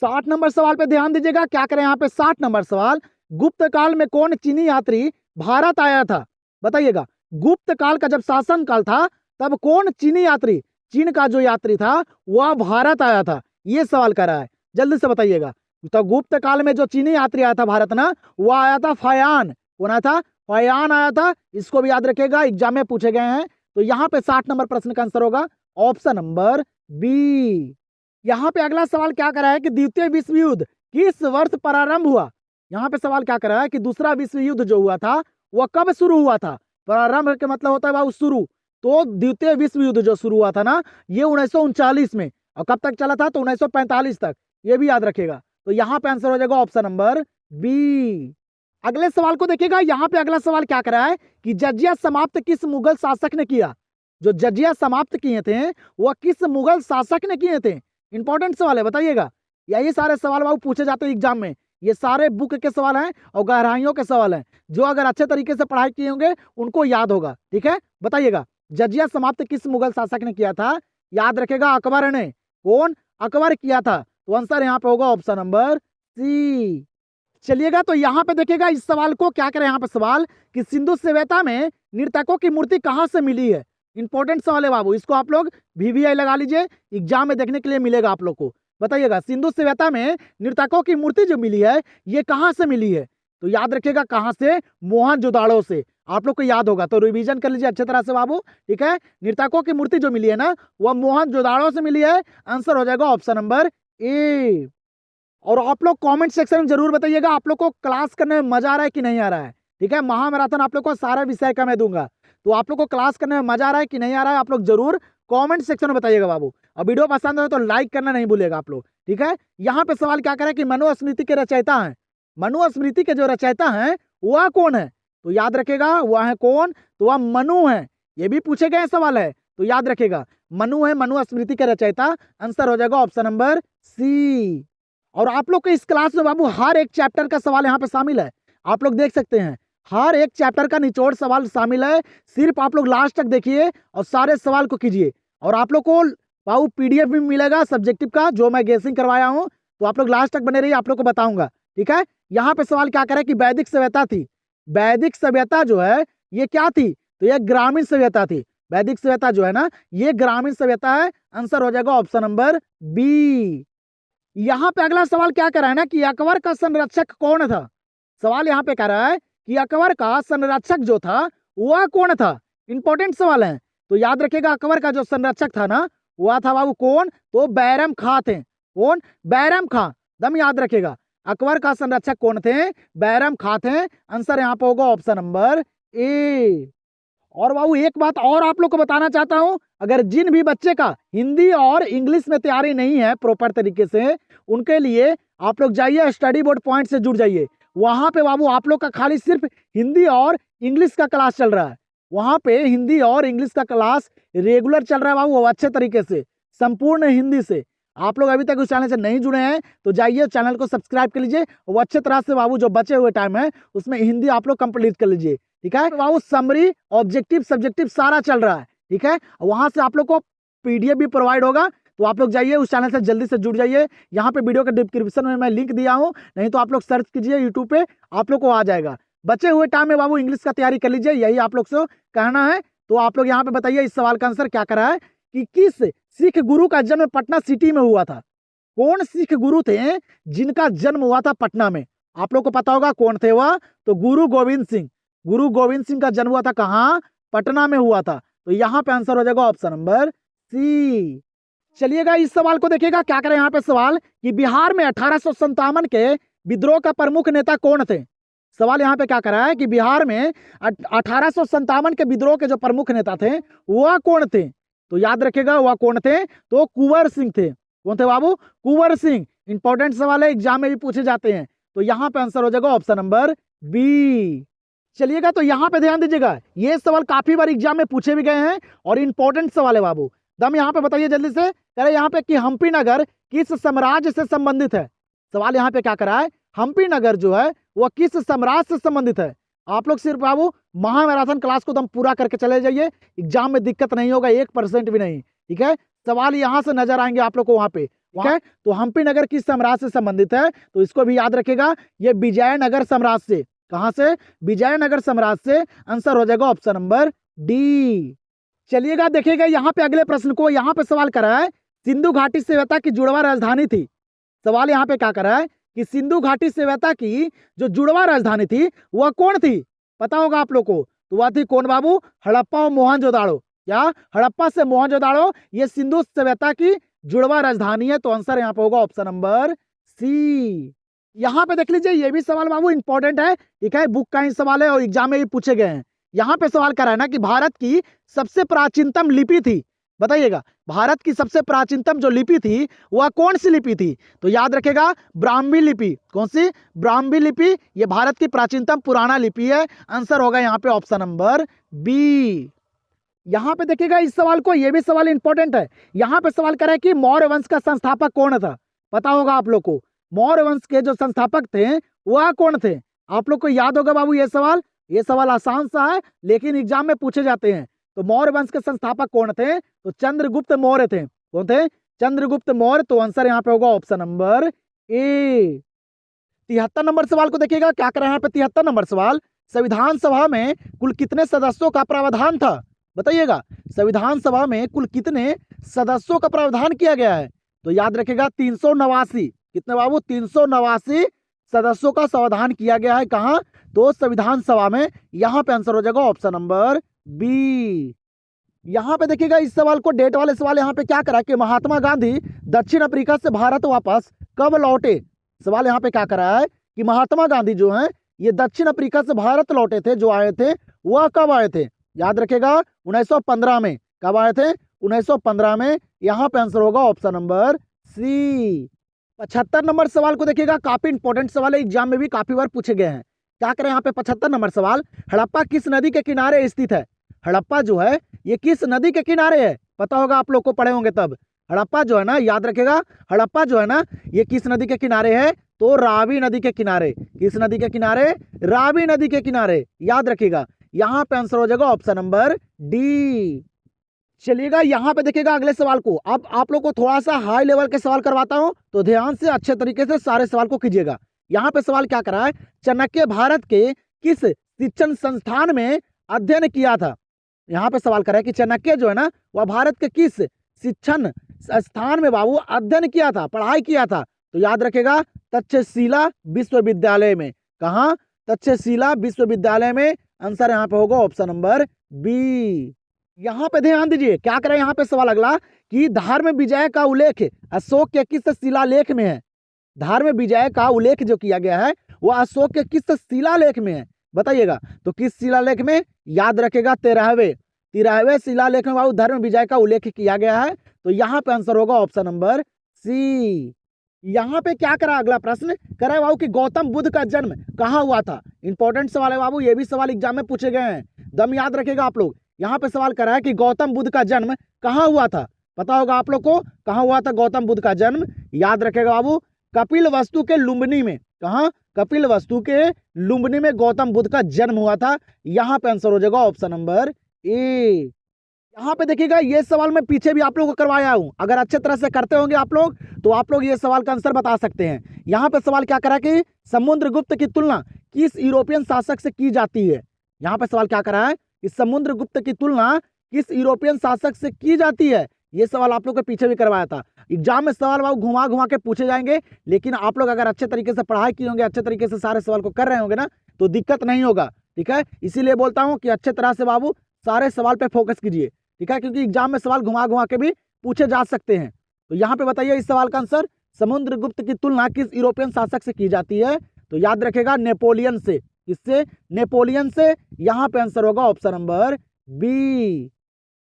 60 नंबर सवाल पे ध्यान दीजिएगा, क्या करें यहाँ पे 60 नंबर सवाल, गुप्त काल में कौन चीनी यात्री भारत आया था। बताइएगा गुप्त काल का जब शासन काल था तब कौन चीनी यात्री, चीन का जो यात्री था वह भारत आया था, ये सवाल कर रहा है। जल्दी से बताइएगा। तो गुप्त काल में जो चीनी यात्री आया था भारत ना, वह आया था फयान। कौन आया था, फयान आया था। इसको भी याद रखेगा, एग्जाम में पूछे गए हैं। तो यहाँ पे 60 नंबर प्रश्न का आंसर होगा ऑप्शन नंबर बी। यहाँ पे अगला सवाल क्या कर रहा है कि द्वितीय विश्व युद्ध किस वर्ष प्रारंभ हुआ। यहाँ पे सवाल क्या कर रहा है कि दूसरा विश्व युद्ध जो हुआ था वह कब शुरू हुआ था। प्रारंभ का मतलब होता है बाबू शुरू। तो द्वितीय विश्व युद्ध जो शुरू हुआ था ना, ये 1939 में, और कब तक चला था तो 1945 तक, ये भी याद रखेगा। तो यहाँ पे आंसर हो जाएगा ऑप्शन नंबर बी। अगले सवाल को देखिएगा, यहाँ पे अगला सवाल क्या कर रहा है कि जजिया समाप्त किस मुगल शासक ने किया। जो जजिया समाप्त किए थे वह किस मुगल शासक ने किए थे। इंपॉर्टेंट सवाल है, बताइएगा। यही सारे सवाल बाबू पूछे जाते हैं एग्जाम में। ये सारे बुक के सवाल हैं और गहराइयों के सवाल हैं, जो अगर अच्छे तरीके से पढ़ाई किए होंगे उनको याद होगा, ठीक है। बताइएगा जजिया समाप्त किस मुगल शासक ने किया था। याद रखेगा अकबर ने। कौन, अकबर किया था। तो आंसर यहाँ पे होगा ऑप्शन नंबर सी। चलिएगा तो यहाँ पे देखिएगा इस सवाल को, क्या करें यहाँ पे सवाल कि सिंधु सभ्यता में नर्तकों की मूर्ति कहाँ से मिली है। इंपॉर्टेंट सवाल है बाबू, इसको आप लोग VVI लगा लीजिए, एग्जाम में देखने के लिए मिलेगा आप लोग को। बताइएगा सिंधु सभ्यता में नर्तकों की मूर्ति जो मिली है ये कहाँ से मिली है। तो याद रखिएगा कहाँ से, मोहनजोदाड़ो से। आप लोग को याद होगा तो रिवीजन कर लीजिए अच्छे तरह से बाबू, ठीक है। नर्तकों की मूर्ति जो मिली है ना, वह मोहनजोदाड़ो से मिली है। आंसर हो जाएगा ऑप्शन नंबर ए। और आप लोग कमेंट सेक्शन में जरूर बताइएगा आप लोग को क्लास करने में मजा आ रहा है कि नहीं आ रहा है, ठीक है। महामैराथन आप लोग को सारा विषय का मैं दूंगा, तो आप लोग को क्लास करने में मजा आ रहा है कि नहीं आ रहा है, आप लोग जरूर कमेंट सेक्शन में बताइएगा बाबू। और वीडियो पसंद हो तो लाइक करना नहीं भूलेगा आप लोग, ठीक है। यहाँ पे सवाल क्या करे कि मनुस्मृति के रचयिता हैं। मनुस्मृति के जो रचयिता हैं वह कौन है। तो याद रखेगा वह है कौन, तो वह मनु है। ये भी पूछे गए सवाल है, तो याद रखेगा मनु है, मनुस्मृति के रचयिता। आंसर हो जाएगा ऑप्शन नंबर सी। और आप लोग के इस क्लास में बाबू हर एक चैप्टर का सवाल यहाँ पे शामिल है, आप लोग देख सकते हैं। हर एक चैप्टर का निचोड़ सवाल शामिल है, सिर्फ आप लोग लास्ट तक देखिए और सारे सवाल को कीजिए। और आप लोग को बाबू PDF भी मिलेगा सब्जेक्टिव का, जो मैं गेसिंग करवाया हूँ, तो आप लोग लास्ट तक बने रहिए, आप लोग को बताऊंगा, ठीक है। यहाँ पे सवाल क्या करे कि वैदिक सभ्यता थी। वैदिक सभ्यता जो है ये क्या थी, तो ये ग्रामीण सभ्यता थी। वैदिक सभ्यता जो है ना ये ग्रामीण सभ्यता है। आंसर हो जाएगा ऑप्शन नंबर बी। यहाँ पे अगला सवाल क्या कर रहा है ना कि अकबर का संरक्षक कौन था। सवाल यहाँ पे कह रहा है कि अकबर का संरक्षक जो था वह कौन था। इंपॉर्टेंट सवाल है, तो याद रखिएगा अकबर का जो संरक्षक था ना वह था बाबू कौन, तो बैरम खां थे। कौन, बैरम खां, दम याद रखिएगा। अकबर का संरक्षक कौन थे, बैरम खां थे। आंसर यहाँ पे होगा ऑप्शन नंबर ए। और बाबू एक बात और आप लोग को बताना चाहता हूं, अगर जिन भी बच्चे का हिंदी और इंग्लिश में तैयारी नहीं है प्रॉपर तरीके से, उनके लिए आप लोग जाइए स्टडी बोर्ड पॉइंट से जुड़ जाइए। वहां पे बाबू आप लोग का खाली सिर्फ हिंदी और इंग्लिश का क्लास चल रहा है। वहां पे हिंदी और इंग्लिश का क्लास रेगुलर चल रहा है बाबू, अच्छे तरीके से, संपूर्ण हिंदी से। आप लोग अभी तक उस चैनल से नहीं जुड़े हैं तो जाइए चैनल को सब्सक्राइब कर लीजिए। वो अच्छे तरह से बाबू जो बचे हुए टाइम है उसमें हिंदी आप लोग कंप्लीट कर लीजिए। ठीक है, बाबू समरी, ऑब्जेक्टिव, सब्जेक्टिव सारा चल रहा है। ठीक है, वहां से आप लोग को पीडीएफ भी प्रोवाइड होगा, तो आप लोग जाइए उस चैनल से जल्दी से जुड़ जाइए। यहाँ पे वीडियो के डिस्क्रिप्शन में मैं लिंक दिया हूँ, नहीं तो आप लोग सर्च कीजिए यूट्यूब पे, आप लोग को आ जाएगा। बचे हुए टाइम में बाबू इंग्लिश का तैयारी कर लीजिए, यही आप लोग से कहना है। तो आप लोग यहाँ पे बताइए इस सवाल का आंसर क्या करा है कि किस सिख गुरु का जन्म पटना सिटी में हुआ था। कौन सिख गुरु थे जिनका जन्म हुआ था पटना में, आप लोग को पता होगा कौन थे वह, तो गुरु गोविंद सिंह। गुरु गोविंद सिंह का जन्म हुआ था कहाँ, पटना में हुआ था। तो यहाँ पे आंसर हो जाएगा ऑप्शन नंबर सी। चलिएगा इस सवाल को देखिएगा क्या करें यहाँ पे सवाल कि बिहार में 1857 के विद्रोह का प्रमुख नेता कौन थे। सवाल यहाँ पे क्या कर रहा है कि बिहार में 1857 के विद्रोह के जो प्रमुख नेता थे वह कौन थे। तो याद रखिएगा वह कौन थे, तो कुंवर सिंह थे। कौन थे बाबू, कुंवर सिंह। इंपॉर्टेंट सवाल है, एग्जाम में भी पूछे जाते हैं। तो यहाँ पे आंसर हो जाएगा ऑप्शन नंबर बी। चलिएगा तो यहाँ पे ध्यान दीजिएगा, ये सवाल काफी बार एग्जाम में पूछे भी गए हैं और इंपॉर्टेंट सवाल है बाबू। दम यहाँ पे बताइए जल्दी से, कह रहे यहाँ पे कि हम्पी नगर किस साम्राज्य से संबंधित है। सवाल यहाँ पे क्या करा है, हम्पी नगर जो है वह किस साम्राज्य से संबंधित है। आप लोग सिर्फ बाबू महामैराथन क्लास को दम पूरा करके चले जाइए, एग्जाम में दिक्कत नहीं होगा 1% भी नहीं। ठीक है, सवाल यहाँ से नजर आएंगे आप लोग को वहां पे। ठीक है, तो हम्पी नगर किस साम्राज्य से संबंधित है, तो इसको भी याद रखेगा, ये विजयनगर साम्राज्य से। कहां से, विजयनगर साम्राज्य से। आंसर हो जाएगा ऑप्शन नंबर डी। चलिएगा देखिएगा यहाँ पे अगले प्रश्न को, यहाँ पे सवाल करा है सिंधु घाटी सभ्यता की जुड़वा राजधानी थी। सवाल यहाँ पे क्या करा है कि सिंधु घाटी सभ्यता की जो जुड़वा राजधानी थी वह कौन थी, पता होगा आप लोग को। तो वह थी कौन बाबू, हड़प्पा और मोहनजोदाड़ो। क्या, हड़प्पा से मोहनजोदाड़ो ये सिंधु सभ्यता की जुड़वा राजधानी है। तो आंसर यहाँ पे होगा ऑप्शन नंबर सी। यहाँ पे देख लीजिए ये भी सवाल बाबू इंपॉर्टेंट है। ठीक है, बुक का ही सवाल है और एग्जाम में भी पूछे गए हैं। यहाँ पे सवाल करा है ना कि भारत की सबसे प्राचीनतम लिपि थी, बताइएगा भारत की सबसे प्राचीनतम जो लिपि थी वह कौन सी लिपि थी। तो याद रखेगा ब्राह्मी लिपि। कौन सी, ब्राह्मी लिपि, ये भारत की प्राचीनतम पुराना लिपि है। आंसर होगा यहाँ पे ऑप्शन नंबर बी। यहाँ पे देखिएगा इस सवाल को, ये भी सवाल इंपॉर्टेंट है। यहाँ पे सवाल करा है कि मौर्य वंश का संस्थापक कौन था, पता होगा आप लोग को। मौर्य वंश के जो संस्थापक थे वह कौन थे, आप लोग को याद होगा बाबू। ये सवाल आसान सा है लेकिन एग्जाम में पूछे जाते हैं। तो मौर्य वंश के संस्थापक कौन थे, तो चंद्रगुप्त मौर्य थे। कौन थे, चंद्रगुप्त मौर्य। तो आंसर यहाँ पे होगा ऑप्शन नंबर ए। 73 नंबर सवाल को देखिएगा क्या कर रहे हैं यहाँ पे। 73 नंबर सवाल, संविधान सभा में कुल कितने सदस्यों का प्रावधान था, बताइएगा संविधान सभा में कुल कितने सदस्यों का प्रावधान किया गया है। तो याद रखेगा 389। कितने बाबू, 389 सदस्यों का संविधान किया गया है। कहाँ, तो संविधान सभा में। यहाँ पे आंसर हो जाएगा ऑप्शन नंबर बी। यहाँ पे देखिएगा इस सवाल को, डेट वाले सवाल यहाँ पे क्या करा कि महात्मा गांधी दक्षिण अफ्रीका से भारत वापस कब लौटे। सवाल यहाँ पे क्या करा है कि महात्मा गांधी जो हैं ये दक्षिण अफ्रीका से भारत लौटे थे, जो आए थे वह कब आए थे। याद रखेगा 1915 में। कब आए थे, 1915 में। यहाँ पे आंसर होगा ऑप्शन नंबर सी। 75 नंबर सवाल को देखिएगा, काफी इंपॉर्टेंट सवाल है, एग्जाम में भी काफी बार पूछे गए हैं। क्या करें यहाँ पे 75 नंबर सवाल, हड़प्पा किस नदी के किनारे स्थित है। हड़प्पा जो है ये किस नदी के किनारे है, पता होगा आप लोग को, पढ़े होंगे तब। हड़प्पा जो है ना, याद रखेगा हड़प्पा जो है ना ये किस नदी के किनारे है, तो रावी नदी के किनारे। किस नदी के किनारे, रावी नदी के किनारे। याद रखिएगा यहाँ पे आंसर हो जाएगा ऑप्शन नंबर डी। चलिएगा यहाँ पे देखिएगा अगले सवाल को। अब आप लोग को थोड़ा सा हाई लेवल के सवाल करवाता हूं, तो ध्यान से अच्छे तरीके से सारे सवाल को कीजिएगा। यहाँ पे सवाल क्या करा है, चाणक्य भारत के किस शिक्षण संस्थान में अध्ययन किया था। यहाँ पे सवाल करा है कि चाणक्य जो है ना वह भारत के किस शिक्षण स्थान में बाबू अध्ययन किया था, पढ़ाई किया था। तो याद रखेगा तक्षशिला विश्वविद्यालय में। कहाँ? तक्षशिला विश्वविद्यालय में। आंसर यहाँ पे होगा ऑप्शन नंबर बी। यहाँ पे ध्यान दीजिए क्या करें, यहाँ पे सवाल अगला कि धर्म विजय का उल्लेख अशोक के किस शिलालेख में है। धर्म विजय का उल्लेख जो किया गया है वह अशोक के किस शिलालेख में है, बताइएगा। तो किस शिलालेख में? याद रखेगा 13वें शिलालेख में बाबू धर्म विजय का उल्लेख किया गया है। तो यहाँ पे आंसर होगा ऑप्शन नंबर सी। यहाँ पे क्या करा, अगला प्रश्न करा बाबू कि गौतम बुद्ध का जन्म कहाँ हुआ था। इंपॉर्टेंट सवाल है बाबू, ये भी सवाल एग्जाम में पूछे गए हैं, दम याद रखेगा आप लोग। यहाँ पे सवाल करा है कि गौतम बुद्ध का जन्म कहाँ हुआ था, पता होगा आप लोग को कहाँ हुआ था गौतम बुद्ध का जन्म। याद रखेगा बाबू कपिलवस्तु के लुम्बिनी में। कहाँ? कपिलवस्तु के लुम्बिनी में गौतम बुद्ध का जन्म हुआ था। यहाँ पे आंसर हो जाएगा ऑप्शन नंबर ए। यहाँ पे देखिएगा ये सवाल मैं पीछे भी आप लोगों को करवाया हूं, अगर अच्छे तरह से करते होंगे आप लोग तो आप लोग ये सवाल का आंसर बता सकते हैं। यहाँ पे सवाल क्या करा कि समुद्रगुप्त की तुलना किस यूरोपियन शासक से की जाती है। यहाँ पे सवाल क्या करा है कि समुद्रगुप्त की तुलना किस यूरोपियन शासक से की जाती है। ये सवाल आप लोग के पीछे भी करवाया था। एग्जाम में सवाल घुमा घुमा के पूछे जाएंगे, लेकिन आप लोग अगर अच्छे तरीके से पढ़ाई किए होंगे, अच्छे तरीके से सारे सवाल को कर रहे होंगे ना, तो दिक्कत नहीं होगा। ठीक है, इसीलिए बोलता हूँ कि अच्छे तरह से बाबू सारे सवाल पे फोकस कीजिए। ठीक है, क्योंकि एग्जाम में सवाल घुमा घुमा के भी पूछे जा सकते हैं। तो यहाँ पे बताइए इस सवाल का आंसर, समुद्रगुप्त की तुलना किस यूरोपियन शासक से की जाती है। तो याद रखेगा नेपोलियन से। किससे? नेपोलियन से। यहाँ पे आंसर होगा ऑप्शन नंबर बी।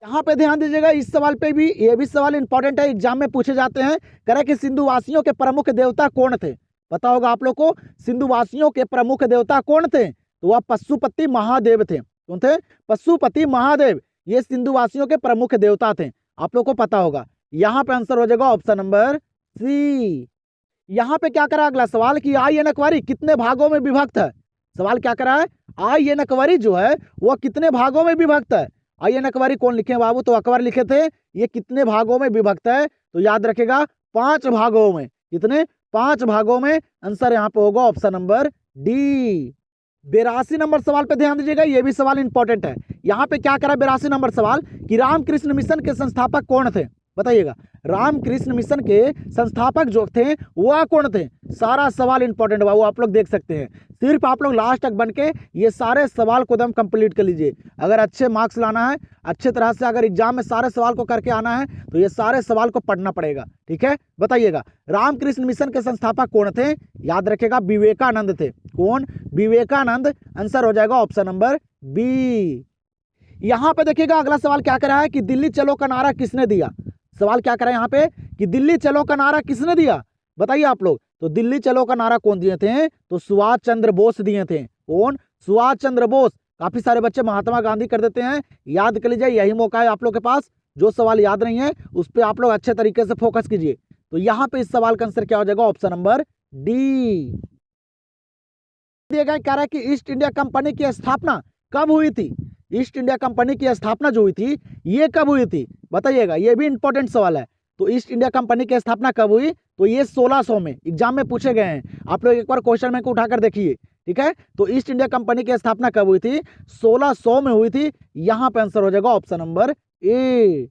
यहाँ पे ध्यान दीजिएगा इस सवाल पे भी, ये भी सवाल इंपॉर्टेंट है, एग्जाम में पूछे जाते हैं। कह रहे कि सिंधुवासियों के प्रमुख देवता कौन थे। पता होगा आप लोग को सिंधुवासियों के प्रमुख देवता कौन थे। तो वह पशुपति महादेव थे। कौन थे? पशुपति महादेव। ये सिंधुवासियों के प्रमुख देवता थे, आप लोग को पता होगा। यहाँ पे आंसर हो जाएगा ऑप्शन नंबर सी। यहाँ पे क्या करा अगला सवाल कि आर्यन अकबरी कितने भागों में विभक्त है। सवाल क्या करा है, आर्यन अकबरी जो है वह कितने भागों में विभक्त है। आर्यन अकबरी कौन लिखे बाबू? तो अकबर लिखे थे। ये कितने भागों में विभक्त है? तो याद रखेगा 5 भागों में। कितने? 5 भागों में। आंसर यहाँ पे होगा ऑप्शन नंबर डी। 82 नंबर सवाल पे ध्यान दीजिएगा, ये भी सवाल इंपॉर्टेंट है। यहाँ पे क्या करा 82 नंबर सवाल कि रामकृष्ण मिशन के संस्थापक कौन थे, बताइएगा। रामकृष्ण मिशन के संस्थापक जो थे वह कौन थे। सारा सवाल इंपॉर्टेंट बाबू, आप लोग देख सकते हैं। सिर्फ आप लोग लास्ट तक बन के ये सारे सवाल को दम कंप्लीट कर लीजिए। अगर अच्छे मार्क्स लाना है, अच्छे तरह से अगर एग्जाम में सारे सवाल को करके आना है, तो ये सारे सवाल को पढ़ना पड़ेगा। ठीक है, बताइएगा रामकृष्ण मिशन के संस्थापक कौन थे। याद रखेगा विवेकानंद थे। कौन? विवेकानंद। आंसर हो जाएगा ऑप्शन नंबर बी। यहाँ पे देखिएगा अगला सवाल क्या करा है कि दिल्ली चलो का नारा किसने दिया। सवाल क्या करा है यहाँ पे कि दिल्ली चलो का नारा किसने दिया, बताइए आप लोग। तो दिल्ली चलो का नारा कौन दिए थे? तो सुभाष चंद्र बोस दिए थे। कौन? सुभाष चंद्र बोस। काफी सारे बच्चे महात्मा गांधी कर देते हैं, याद कर लीजिए, यही मौका है आप लोग के पास। जो सवाल याद नहीं है उस पर आप लोग अच्छे तरीके से फोकस कीजिए। तो यहाँ पे इस सवाल का आंसर क्या हो जाएगा? Option number D. दिए गए कह रहा है कि ईस्ट इंडिया कंपनी की स्थापना कब हुई थी। ईस्ट इंडिया कंपनी की स्थापना जो हुई थी ये कब हुई थी, बताइएगा। ये भी इंपॉर्टेंट सवाल है। तो ईस्ट इंडिया कंपनी की स्थापना कब हुई? तो ये 1600 में एग्जाम में पूछे गए हैं। आप लोग एक बार क्वेश्चन में को उठाकर देखिए। ठीक है, तो ईस्ट इंडिया कंपनी की स्थापना कब हुई थी? 1600 में हुई थी। यहाँ पे आंसर हो जाएगा ऑप्शन नंबर ए।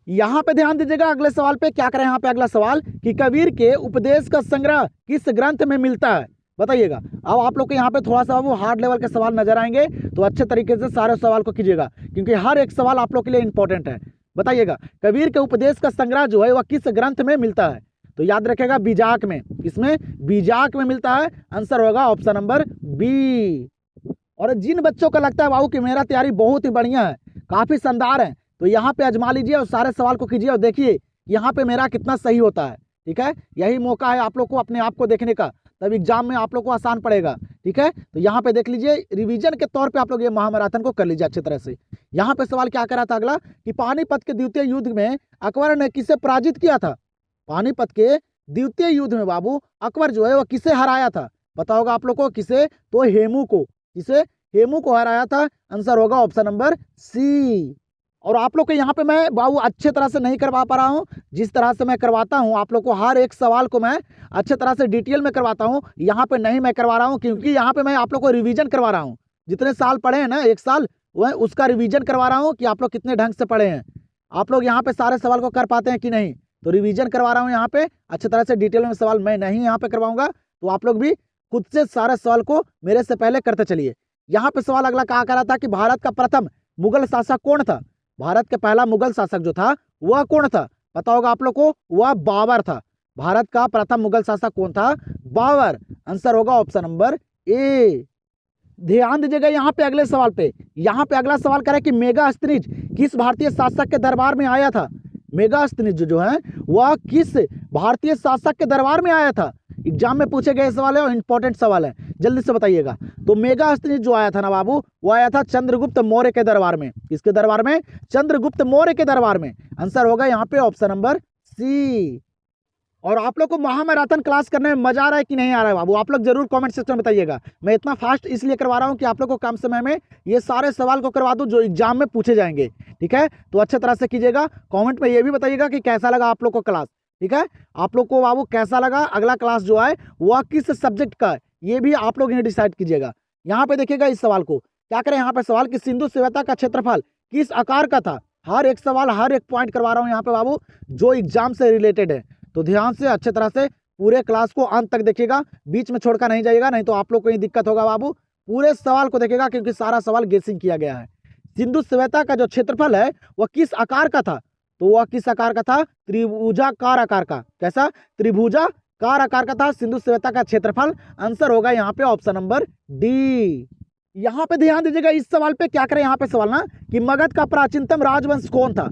यहाँ पे ध्यान दीजिएगा अगले सवाल पे क्या करें। यहाँ पे अगला सवाल कि कबीर के उपदेश का संग्रह किस ग्रंथ में मिलता है, बताइएगा। अब आप लोग को यहाँ पे थोड़ा सा वो हार्ड लेवल के सवाल नजर आएंगे, तो अच्छे तरीके से सारे सवाल को कीजिएगा, क्योंकि हर एक सवाल आप लोग के लिए इंपॉर्टेंट है। बताइएगा कबीर के उपदेश का संग्रह जो है वह किस ग्रंथ में मिलता है। तो याद रखेगा बीजाक में। किसमें? बीजाक में मिलता है। आंसर होगा ऑप्शन नंबर बी। और जिन बच्चों को लगता है बाबू कि मेरा तैयारी बहुत ही बढ़िया है, काफी शानदार है, तो यहाँ पे आजमा लीजिए और सारे सवाल को कीजिए और देखिए यहाँ पे मेरा कितना सही होता है। ठीक है, यही मौका है आप लोग को अपने आप को देखने का, तब एग्जाम में आप लोग को आसान पड़ेगा। ठीक है, तो यहाँ पे देख लीजिए, रिवीजन के तौर पे आप लोग ये महामैराथन को कर लीजिए अच्छी तरह से। यहाँ पे सवाल क्या करा था अगला कि पानीपत के द्वितीय युद्ध में अकबर ने किसे पराजित किया था। पानीपत के द्वितीय युद्ध में बाबू अकबर जो है वह किसे हराया था, पता होगा आप लोग को। किसे? तो हेमू को। किसे? हेमू को हराया था। आंसर होगा ऑप्शन नंबर सी। और आप लोग को यहाँ पे मैं बाबू अच्छे तरह से नहीं करवा पा रहा हूँ। जिस तरह से मैं करवाता हूँ आप लोग को, हर एक सवाल को मैं अच्छे तरह से डिटेल में करवाता हूँ, यहाँ पे नहीं मैं करवा रहा हूँ, क्योंकि यहाँ पे मैं आप लोग को रिवीजन करवा रहा हूँ। जितने साल पढ़े हैं ना, 1 साल, वह उसका रिवीजन करवा रहा हूँ कि आप लोग कितने ढंग से पढ़े हैं, आप लोग यहाँ पे सारे सवाल को कर पाते हैं कि नहीं। तो रिवीजन करवा रहा हूँ यहाँ पे अच्छे तरह से, डिटेल में सवाल मैं नहीं यहाँ पे करवाऊंगा। तो आप लोग भी खुद से सारे सवाल को मेरे से पहले करते चलिए। यहाँ पे सवाल अगला कहा करा था कि भारत का प्रथम मुगल शासक कौन था। भारत के पहला मुगल शासक जो था वह कौन था, पता होगा आप लोग को, वह बाबर था। भारत का प्रथम मुगल शासक कौन था, बाबर। आंसर होगा ऑप्शन नंबर ए। ध्यान दीजिएगा यहाँ पे अगले सवाल पे। यहाँ पे अगला सवाल करे कि मेगास्थनीज किस भारतीय शासक के दरबार में आया था। मेगास्थनीज जो है वह किस भारतीय शासक के दरबार में आया था। एग्जाम में पूछे गए सवाल है और इंपॉर्टेंट सवाल है, जल्दी से बताइएगा। तो मेगास्थनीज जो आया था ना बाबू, वो आया था चंद्रगुप्त मौर्य के दरबार में। किसके दरबार में, चंद्रगुप्त मौर्य के दरबार में। आंसर होगा यहाँ पे ऑप्शन नंबर सी। और आप लोग को महामैराथन क्लास करने में मजा आ रहा है कि नहीं आ रहा है बाबू, आप लोग जरूर कमेंट सेक्शन में बताइएगा। मैं इतना फास्ट इसलिए करवा रहा हूँ कि आप लोग को कम समय में ये सारे सवाल को करवा दूँ जो एग्जाम में पूछे जाएंगे। ठीक है, तो अच्छे तरह से कीजिएगा। कमेंट में ये भी बताइएगा कि कैसा लगा आप लोग को क्लास। ठीक है, आप लोग को बाबू कैसा लगा, अगला क्लास जो है वह किस सब्जेक्ट का है, ये भी आप लोग डिसाइड कीजिएगा। यहाँ पे देखिएगा इस सवाल को, क्या करें यहाँ पे सवाल कि सिंधु सभ्यता का क्षेत्रफल किस आकार का था। हर एक सवाल, हर एक पॉइंट करवा रहा हूँ यहाँ पे बाबू जो एग्जाम से रिलेटेड है। तो ध्यान से अच्छे तरह से पूरे क्लास को अंत तक देखिएगा, बीच में छोड़कर नहीं जाइएगा, नहीं तो आप लोग को ही दिक्कत होगा बाबू। पूरे सवाल को देखिएगा क्योंकि सारा सवाल गेसिंग किया गया है। सिंधु सभ्यता का जो क्षेत्रफल है वह किस आकार का था, तो वह किस आकार का था, त्रिभुजाकार आकार का। कैसा, त्रिभुजाकार आकार का था सिंधु सभ्यता का क्षेत्रफल। आंसर होगा यहाँ पे ऑप्शन नंबर डी। यहाँ पे ध्यान दीजिएगा इस सवाल पे, क्या करें यहाँ पे सवाल ना कि मगध का प्राचीनतम राजवंश कौन था।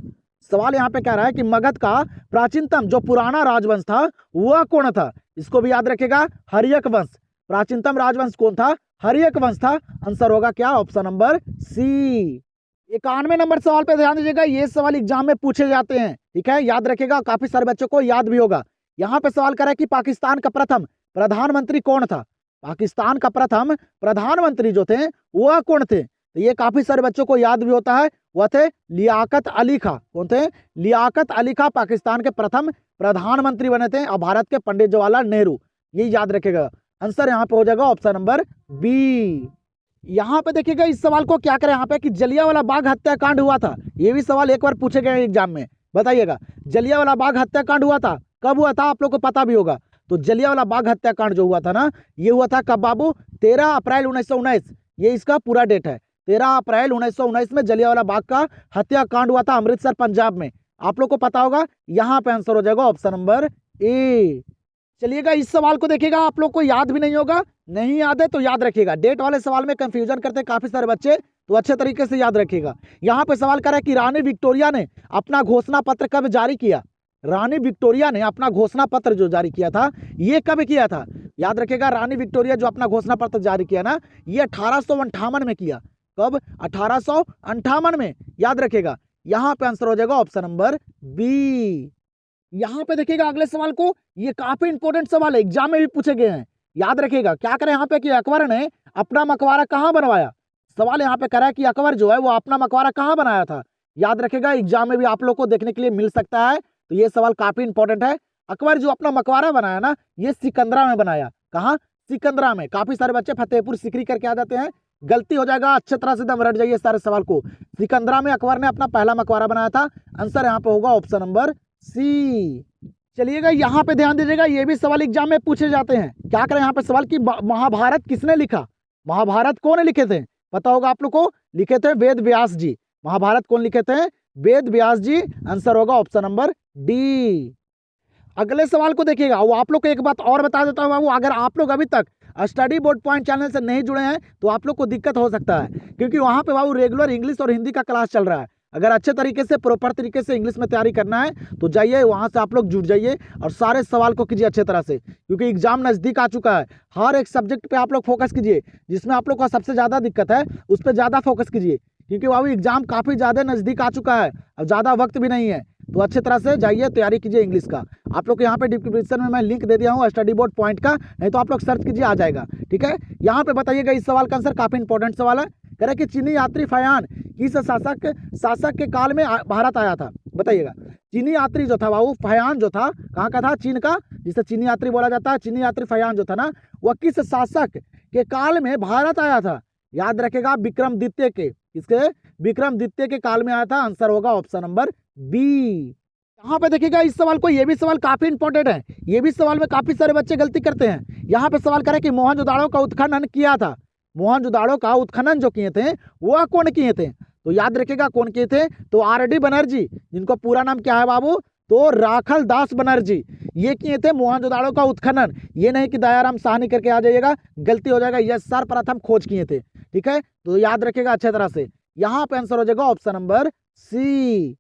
सवाल यहाँ पे कह रहा है कि मगध का प्राचीनतम जो पुराना राजवंश था वह कौन था। इसको भी याद रखेगा, हर्यक वंश। प्राचीनतम राजवंश कौन था, हर्यक वंश था। आंसर होगा क्या, ऑप्शन नंबर सी। 91 नंबर सवाल पे ध्यान दीजिएगा, ये सवाल एग्जाम में पूछे जाते हैं। ठीक है, याद रखेगा, काफी सारे बच्चों को याद भी होगा। यहाँ पे सवाल करा कि पाकिस्तान का प्रथम प्रधानमंत्री कौन था। पाकिस्तान का प्रथम प्रधानमंत्री जो थे वह कौन थे, तो ये काफी सारे बच्चों को याद भी होता है, वह थे लियाकत अली खां। कौन थे, लियाकत अली खां पाकिस्तान के प्रथम प्रधानमंत्री बने थे, और भारत के पंडित जवाहरलाल नेहरू। ये याद रखेगा। आंसर यहाँ पे हो जाएगा ऑप्शन नंबर बी। यहाँ पे देखिएगा इस सवाल को, क्या करें यहाँ पे कि जलियांवाला बाग हत्याकांड हुआ था। ये भी सवाल एक बार पूछे गए एग्जाम में, बताइएगा जलियांवाला बाग हत्याकांड हुआ था, कब हुआ था, आप लोग को पता भी होगा। तो जलियांवाला बाग हत्याकांड जो हुआ था ना, ये हुआ था कब बाबू, 13 अप्रैल 1919। ये इसका पूरा डेट है, 13 अप्रैल 1919 में जलियांवाला बाग का हत्याकांड हुआ था अमृतसर पंजाब में। आप लोग को पता होगा, यहाँ पे आंसर हो जाएगा ऑप्शन नंबर ए। चलिएगा इस सवाल को देखिएगा, आप लोग को याद भी नहीं होगा, नहीं याद है तो याद रखिएगा। डेट वाले सवाल में कंफ्यूजन करते हैं काफी सारे बच्चे, तो अच्छे तरीके से याद रखिएगा। यहाँ पे सवाल कर रहा है कि रानी विक्टोरिया ने अपना घोषणा पत्र कब जारी किया। रानी विक्टोरिया ने अपना घोषणा पत्र जो जारी किया था, ये कब किया था, याद रखिएगा। रानी विक्टोरिया जो अपना घोषणा पत्र जारी किया ना, ये 1858 में किया। कब, 1858 में, याद रखिएगा। यहाँ पे आंसर हो जाएगा ऑप्शन नंबर बी। यहाँ पे देखिएगा अगले सवाल को, ये काफी इंपॉर्टेंट सवाल है, एग्जाम में भी पूछे गए हैं, याद रखिएगा। क्या करें यहाँ पे कि अकबर ने अपना मकबरा कहाँ बनवाया। सवाल यहाँ पे करा है कि अकबर जो है वो अपना मकबरा कहाँ बनाया था। याद रखिएगा, एग्जाम में भी आप लोग को देखने के लिए मिल सकता है, तो ये सवाल काफी इंपॉर्टेंट है। अकबर जो अपना मकबरा बनाया ना, ये सिकंदरा में बनाया। कहाँ, सिकंदरा में। काफी सारे बच्चे फतेहपुर सिकरी करके आ जाते हैं, गलती हो जाएगा, अच्छे तरह से दम रट जाइए सारे सवाल को। सिकंदरा में अकबर ने अपना पहला मकबरा बनाया था। आंसर यहाँ पे होगा ऑप्शन नंबर सी। चलिएगा यहाँ पे ध्यान दीजिएगा, ये भी सवाल एग्जाम में पूछे जाते हैं। क्या करें यहाँ पे सवाल कि महाभारत किसने लिखा। महाभारत कौन लिखे थे, पता होगा आप लोग को, लिखे थे वेद व्यास जी। महाभारत कौन लिखे थे, वेद व्यास जी। आंसर होगा ऑप्शन नंबर डी। अगले सवाल को देखिएगा, वो आप लोग को एक बात और बता देता हूँ बाबू, अगर आप लोग अभी तक स्टडी बोर्ड पॉइंट चैनल से नहीं जुड़े हैं तो आप लोग को दिक्कत हो सकता है, क्योंकि वहाँ पे बाबू रेगुलर इंग्लिश और हिंदी का क्लास चल रहा है। अगर अच्छे तरीके से प्रॉपर तरीके से इंग्लिश में तैयारी करना है तो जाइए वहाँ से, आप लोग जुड़ जाइए और सारे सवाल को कीजिए अच्छे तरह से, क्योंकि एग्जाम नज़दीक आ चुका है। हर एक सब्जेक्ट पे आप लोग फोकस कीजिए, जिसमें आप लोग का सबसे ज़्यादा दिक्कत है उस पर ज़्यादा फोकस कीजिए, क्योंकि बाबू एग्जाम काफ़ी ज़्यादा नज़दीक आ चुका है, अब ज़्यादा वक्त भी नहीं है। तो अच्छे तरह से जाइए, तैयारी कीजिए इंग्लिश का। आप लोग को यहाँ पे डिस्क्रिप्शन में मैं लिंक दे दिया हूँ स्टडी बोर्ड पॉइंट का, नहीं तो आप लोग सर्च कीजिए, आ जाएगा। ठीक है, यहाँ पे बताइएगा, इस सवाल का आंसर काफ़ी इंपॉर्टेंट सवाल है। कह रहे कि चीनी यात्री फयान किस शासक के काल में भारत आया था? बताइएगा। चीनी यात्री जो था बाबू फयान जो था, कहाँ का था? चीन का, जिसे चीनी यात्री बोला जाता है। चीनी यात्री फयान जो था ना, वह किस शासक के काल में भारत आया था? याद रखेगा, विक्रमादित्य के। किसके? विक्रमादित्य के काल में आया था। आंसर होगा ऑप्शन नंबर बी। यहाँ पे देखिएगा, इस सवाल को, ये भी सवाल काफी इंपॉर्टेंट है। ये भी सवाल में काफी सारे बच्चे गलती करते हैं। यहाँ पे सवाल करे कि मोहनजोदाड़ो का उत्खनन किया था। मोहनजोदाड़ो का उत्खनन जो किए थे वह कौन किए थे? तो याद रखिएगा कौन किए थे? तो आर.डी. बनर्जी, जिनको पूरा नाम क्या है बाबू? तो राखल दास बनर्जी, ये किए थे मोहनजोदाड़ो का उत्खनन। ये नहीं कि दयाराम साहनी करके आ जाइएगा, गलती हो जाएगा। ये सर्वप्रथम खोज किए थे। ठीक है, तो याद रखिएगा अच्छे तरह से। यहाँ पे आंसर हो जाएगा ऑप्शन नंबर सी।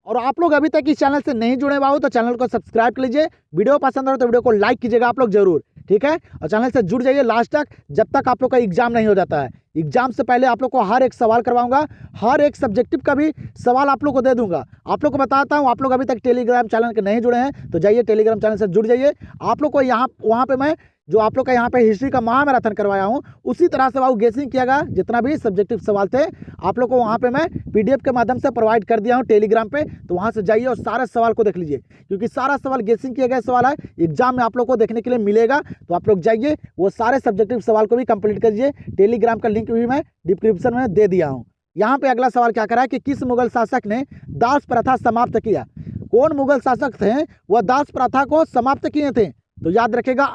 और आप लोग अभी तक इस चैनल से नहीं जुड़े बाबू तो चैनल को सब्सक्राइब कर लीजिए। वीडियो पसंद हो तो वीडियो को लाइक कीजिएगा आप लोग जरूर। ठीक है, और चैनल से जुड़ जाइए लास्ट तक, जब तक आप लोग का एग्जाम नहीं हो जाता है। एग्जाम से पहले आप लोग को हर एक सवाल करवाऊंगा, हर एक सब्जेक्टिव का भी सवाल आप लोग को दे दूंगा। आप लोग को बताता हूं, आप लोग अभी तक टेलीग्राम चैनल के नहीं जुड़े हैं तो जाइए टेलीग्राम चैनल से जुड़ जाइए। आप लोग को वहाँ पे मैं जो आप लोग का यहाँ पे हिस्ट्री का महामैराथन करवाया हूँ, उसी तरह से वो गेसिंग किया गया। जितना भी सब्जेक्टिव सवाल थे आप लोग को वहाँ पे मैं PDF के माध्यम से प्रोवाइड कर दिया हूँ टेलीग्राम पे। तो वहाँ से जाइए और सारे सवाल को देख लीजिए, क्योंकि सारा सवाल गेसिंग किया गया सवाल है, एग्जाम में आप लोग को देखने के लिए मिलेगा। तो आप लोग जाइए, वो सारे सब्जेक्टिव सवाल को भी कंप्लीट करिए। टेलीग्राम का लिंक भी मैं डिस्क्रिप्शन में दे दिया हूँ। यहाँ पे अगला सवाल क्या करा है कि किस मुगल शासक ने दास प्रथा समाप्त किया? कौन मुगल शासक थे वह दास प्रथा को समाप्त किए थे? तो याद रखेगा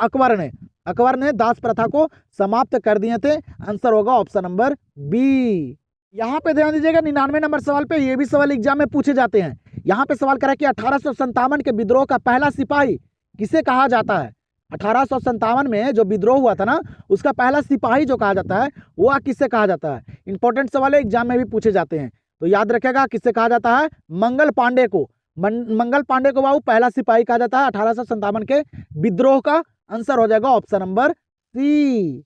अकबर ने दास प्रथा को समाप्त कर दिए थे। आंसर होगा ऑप्शन नंबर बी। यहाँ पे ध्यान दीजिएगा, 99 नंबर सवाल पे, ये भी सवाल एग्जाम में पूछे जाते हैं। यहाँ पे सवाल करा कि 1857 के विद्रोह का पहला सिपाही किसे कहा जाता है? 1857 में जो विद्रोह हुआ था ना, उसका पहला सिपाही जो कहा जाता है वह किससे कहा जाता है? इंपॉर्टेंट सवाल है, एग्जाम में भी पूछे जाते हैं। तो याद रखेगा किससे कहा जाता है? मंगल पांडे को। मंगल पांडे को बाबू पहला सिपाही कहा जाता है 1857 के विद्रोह का। आंसर हो जाएगा ऑप्शन नंबर सी।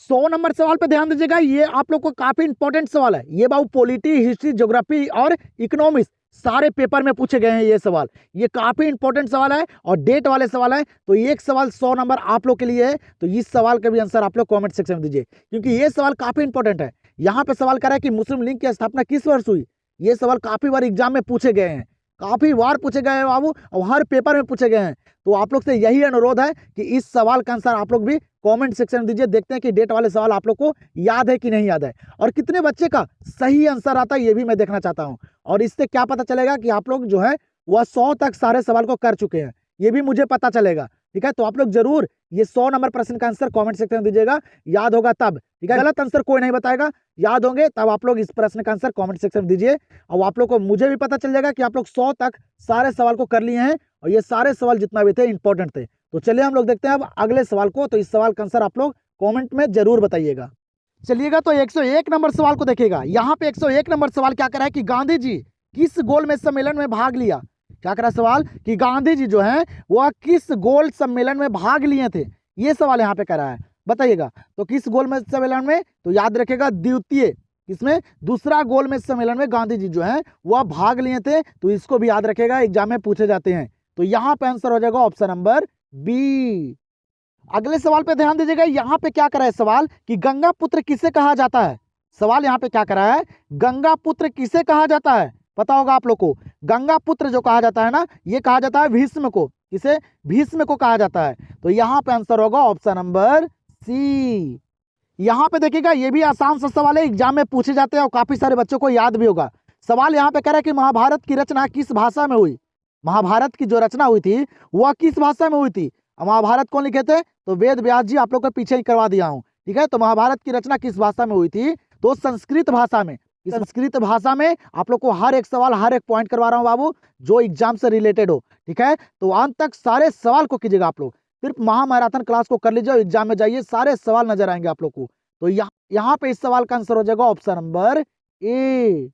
100 नंबर सवाल पे ध्यान दीजिएगा, ये आप लोग को काफी इंपॉर्टेंट सवाल है। ये बाबू पॉलिटी, हिस्ट्री, ज्योग्राफी और इकोनॉमिक्स सारे पेपर में पूछे गए हैं ये सवाल। ये काफी इंपॉर्टेंट सवाल है और डेट वाले सवाल है। तो एक सवाल 100 नंबर आप लोग के लिए है। तो इस सवाल का भी आंसर आप लोग कमेंट सेक्शन में दीजिए, क्योंकि ये सवाल काफी इंपॉर्टेंट है। यहाँ पे सवाल करा है कि मुस्लिम लीग की स्थापना किस वर्ष हुई? ये सवाल काफी बार एग्जाम में पूछे गए हैं, काफी बार पूछे गए हैं बाबू, और हर पेपर में पूछे गए हैं। तो आप लोग से यही अनुरोध है कि इस सवाल का आंसर आप लोग भी कमेंट सेक्शन में दीजिए। देखते हैं कि डेट वाले सवाल आप लोग को याद है कि नहीं याद है, और कितने बच्चे का सही आंसर आता है ये भी मैं देखना चाहता हूं। और इससे क्या पता चलेगा कि आप लोग जो है वह 100 तक सारे सवाल को कर चुके हैं, ये भी मुझे पता चलेगा। ठीक है, तो आप लोग जरूर ये 100 नंबर प्रश्न का आंसर कमेंट सेक्शन में दीजिएगा, याद होगा तब। ठीक है, गलत आंसर कोई नहीं बताएगा, याद होंगे तब आप लोग इस प्रश्न का आंसर कमेंट सेक्शन में दीजिए। और आप लोग को, मुझे भी पता चल जाएगा कि आप लोग 100 तक सारे सवाल को कर लिए हैं, और ये सारे सवाल जितना भी थे इंपॉर्टेंट थे। तो चलिए हम लोग देखते हैं अब अगले सवाल को। तो इस सवाल का आंसर आप लोग कमेंट में जरूर बताइएगा। चलिएगा, तो 101 नंबर सवाल को देखिएगा। यहाँ पे 101 नंबर सवाल क्या करा है कि गांधी जी किस गोलमेज सम्मेलन में भाग लिया? क्या करा सवाल कि गांधी जी जो है वह किस गोल सम्मेलन में भाग लिए थे? ये सवाल यहाँ पे करा है, बताइएगा। तो किस गोलमेज सम्मेलन में? तो याद रखेगा द्वितीय, इसमें दूसरा गोलमेज सम्मेलन में गांधी जी जो है वह भाग लिए थे। तो इसको भी याद रखेगा, एग्जाम में पूछे जाते हैं। तो यहाँ पे आंसर हो जाएगा ऑप्शन नंबर बी। अगले सवाल पे ध्यान दीजिएगा, यहाँ पे क्या करा है सवाल कि गंगा पुत्र किसे कहा जाता है? सवाल यहाँ पे क्या करा है, गंगा पुत्र किसे कहा जाता है? पता होगा आप लोग को, गंगा पुत्र जो कहा जाता है ना, ये कहा जाता है भीष्म को। किसे? भीष्म को कहा जाता है। तो यहाँ पे आंसर होगा ऑप्शन नंबर सी। यहाँ पे देखिएगा, ये भी आसान सा सवाल है, एग्जाम में पूछे जाते हैं और काफी सारे बच्चों को याद भी होगा। सवाल यहाँ पे कह रहा है कि महाभारत की रचना किस भाषा में हुई? महाभारत की जो रचना हुई थी वह किस भाषा में हुई थी? महाभारत कौन लिखे थे? तो वेद व्यास जी, आप लोग को पीछे ही करवा दिया हूँ। ठीक है, तो महाभारत की रचना किस भाषा में हुई थी? तो संस्कृत भाषा में। संस्कृत भाषा में आप लोग को हर एक सवाल, हर एक पॉइंट करवा रहा हूँ बाबू, जो एग्जाम से रिलेटेड हो। ठीक है, तो अंत तक सारे सवाल को कीजिएगा आप लोग। सिर्फ महामैराथन क्लास को कर लीजिए और एग्जाम में जाइए, सारे सवाल नजर आएंगे आप लोग को। तो यहाँ पे इस सवाल का आंसर हो जाएगा ऑप्शन नंबर ए।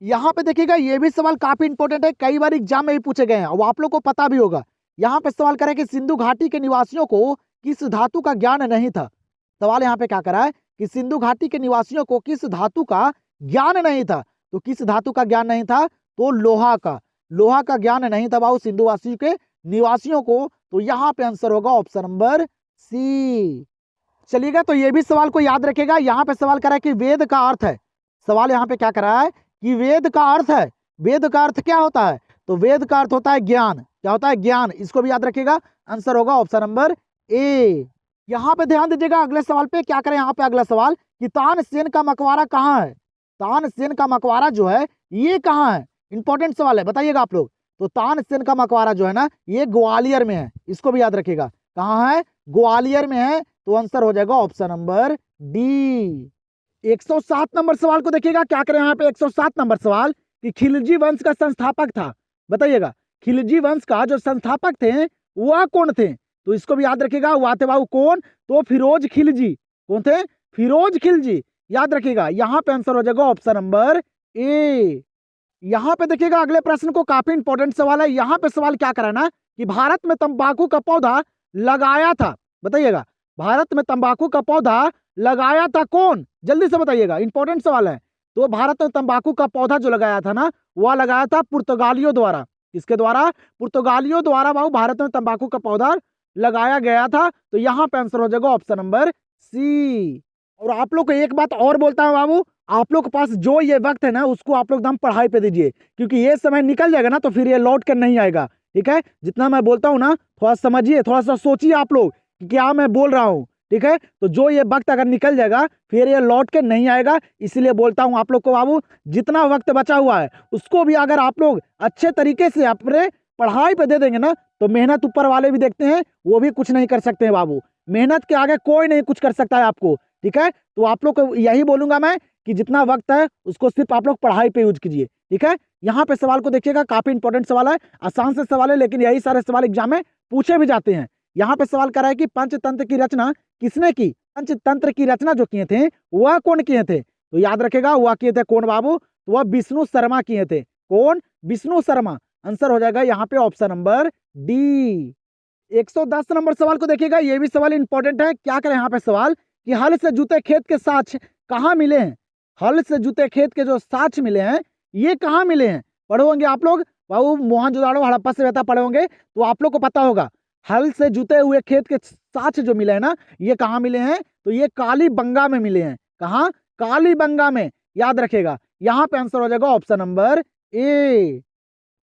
यहाँ पे देखिएगा, ये भी सवाल काफी इंपॉर्टेंट है, कई बार एग्जाम में भी पूछे गए हैं और आप लोग को पता भी होगा। यहाँ पे सवाल करें कि सिंधु घाटी के निवासियों को किस धातु का ज्ञान नहीं था? सवाल यहाँ पे क्या करा है कि सिंधु घाटी के निवासियों को किस धातु का ज्ञान नहीं था? तो किस धातु का ज्ञान नहीं था? तो लोहा का। लोहा का ज्ञान नहीं था बाबू सिंधुवासी के निवासियों को। तो यहाँ पे आंसर होगा ऑप्शन नंबर सी। चलिएगा, तो ये भी सवाल को याद रखेगा। यहाँ पे सवाल करा है कि वेद का अर्थ है। सवाल यहाँ पे क्या करा है कि वेद का अर्थ है, वेद का अर्थ क्या होता है? तो वेद का अर्थ होता है ज्ञान। क्या होता है? ज्ञान। इसको भी याद रखिएगा, आंसर होगा ऑप्शन नंबर ए। यहाँ पे ध्यान दीजिएगा अगले सवाल पे। क्या करें यहाँ पे अगला सवाल कि तानसेन का मकबरा कहाँ है? तानसेन का मकबरा जो है ये कहाँ है? इंपॉर्टेंट सवाल है, बताइएगा आप लोग। तो तानसेन का मकबरा जो है ना ये ग्वालियर में है, इसको भी याद रखिएगा। कहाँ है? ग्वालियर में है। तो आंसर हो जाएगा ऑप्शन नंबर डी। 107 नंबर सवाल को देखिएगा। क्या करें यहाँ पे 107 नंबर सवाल कि खिलजी वंश का संस्थापक था, बताइएगा खिलजी वंश का जो संस्थापक थे वह कौन थे? तो इसको भी याद रखिएगा, वह थे बाबू कौन? तो फिरोज खिलजी। कौन थे? फिरोज खिलजी। याद रखिएगा, यहाँ पे आंसर हो जाएगा ऑप्शन नंबर ए। यहाँ पे देखिएगा अगले प्रश्न को, काफी इंपॉर्टेंट सवाल है। यहाँ पे सवाल क्या करा ना कि भारत में तंबाकू का पौधा लगाया था, बताइएगा भारत में तंबाकू का पौधा लगाया था कौन? जल्दी से बताइएगा, इंपॉर्टेंट सवाल है। तो भारत में तंबाकू का पौधा जो लगाया था ना वह लगाया था पुर्तगालियों द्वारा। किसके द्वारा? पुर्तगालियों द्वारा बाबू भारत में तंबाकू का पौधा लगाया गया था। तो यहाँ पे आंसर हो जाएगा ऑप्शन नंबर सी। और आप लोग को एक बात और बोलता हूँ बाबू, आप लोग के पास जो ये वक्त है ना उसको आप लोग एकदम पढ़ाई पे दीजिए, क्योंकि ये समय निकल जाएगा ना तो फिर ये लौट कर नहीं आएगा। ठीक है, जितना मैं बोलता हूँ ना थोड़ा समझिए, थोड़ा सा सोचिए आप लोग कि क्या मैं बोल रहा हूँ। ठीक है, तो जो ये वक्त अगर निकल जाएगा फिर ये लौट के नहीं आएगा। इसलिए बोलता हूँ आप लोग को बाबू, जितना वक्त बचा हुआ है उसको भी अगर आप लोग अच्छे तरीके से अपने पढ़ाई पे दे देंगे ना तो मेहनत ऊपर वाले भी देखते हैं, वो भी कुछ नहीं कर सकते हैं बाबू। मेहनत के आगे कोई नहीं कुछ कर सकता है आपको। ठीक है, तो आप लोग को यही बोलूंगा मैं कि जितना वक्त है उसको सिर्फ आप लोग पढ़ाई पे यूज कीजिए। ठीक है, यहाँ पे सवाल को देखिएगा, काफी इंपॉर्टेंट सवाल है, आसान से सवाल है, लेकिन यही सारे सवाल एग्जाम में पूछे भी जाते हैं। यहाँ पे सवाल कर रहा है कि पंचतंत्र की रचना किसने की? पंचतंत्र की रचना जो किए थे वह कौन किए थे? तो याद रखेगा वह किए थे कौन बाबू? तो वह विष्णु शर्मा किए थे। कौन? विष्णु शर्मा। आंसर हो जाएगा यहाँ पे ऑप्शन नंबर डी। 110 नंबर सवाल को देखिएगा, ये भी सवाल इंपॉर्टेंट है। क्या करें यहाँ पे सवाल कि हल से जुते खेत के साक्ष्य कहाँ मिले हैं? हल से जुते खेत के जो साक्ष्य मिले हैं ये कहाँ मिले हैं? पढ़े होंगे आप लोग बाबू, मोहनजोदाड़ो हड़प्पा सभ्यता पढ़े होंगे तो आप लोग को पता होगा। हल से जुते हुए खेत के साक्ष्य जो मिले हैं ना ये कहाँ मिले हैं? तो ये कालीबंगा में मिले हैं। कहाँ? कालीबंगा में। याद रखेगा, यहाँ पे आंसर हो जाएगा ऑप्शन नंबर ए।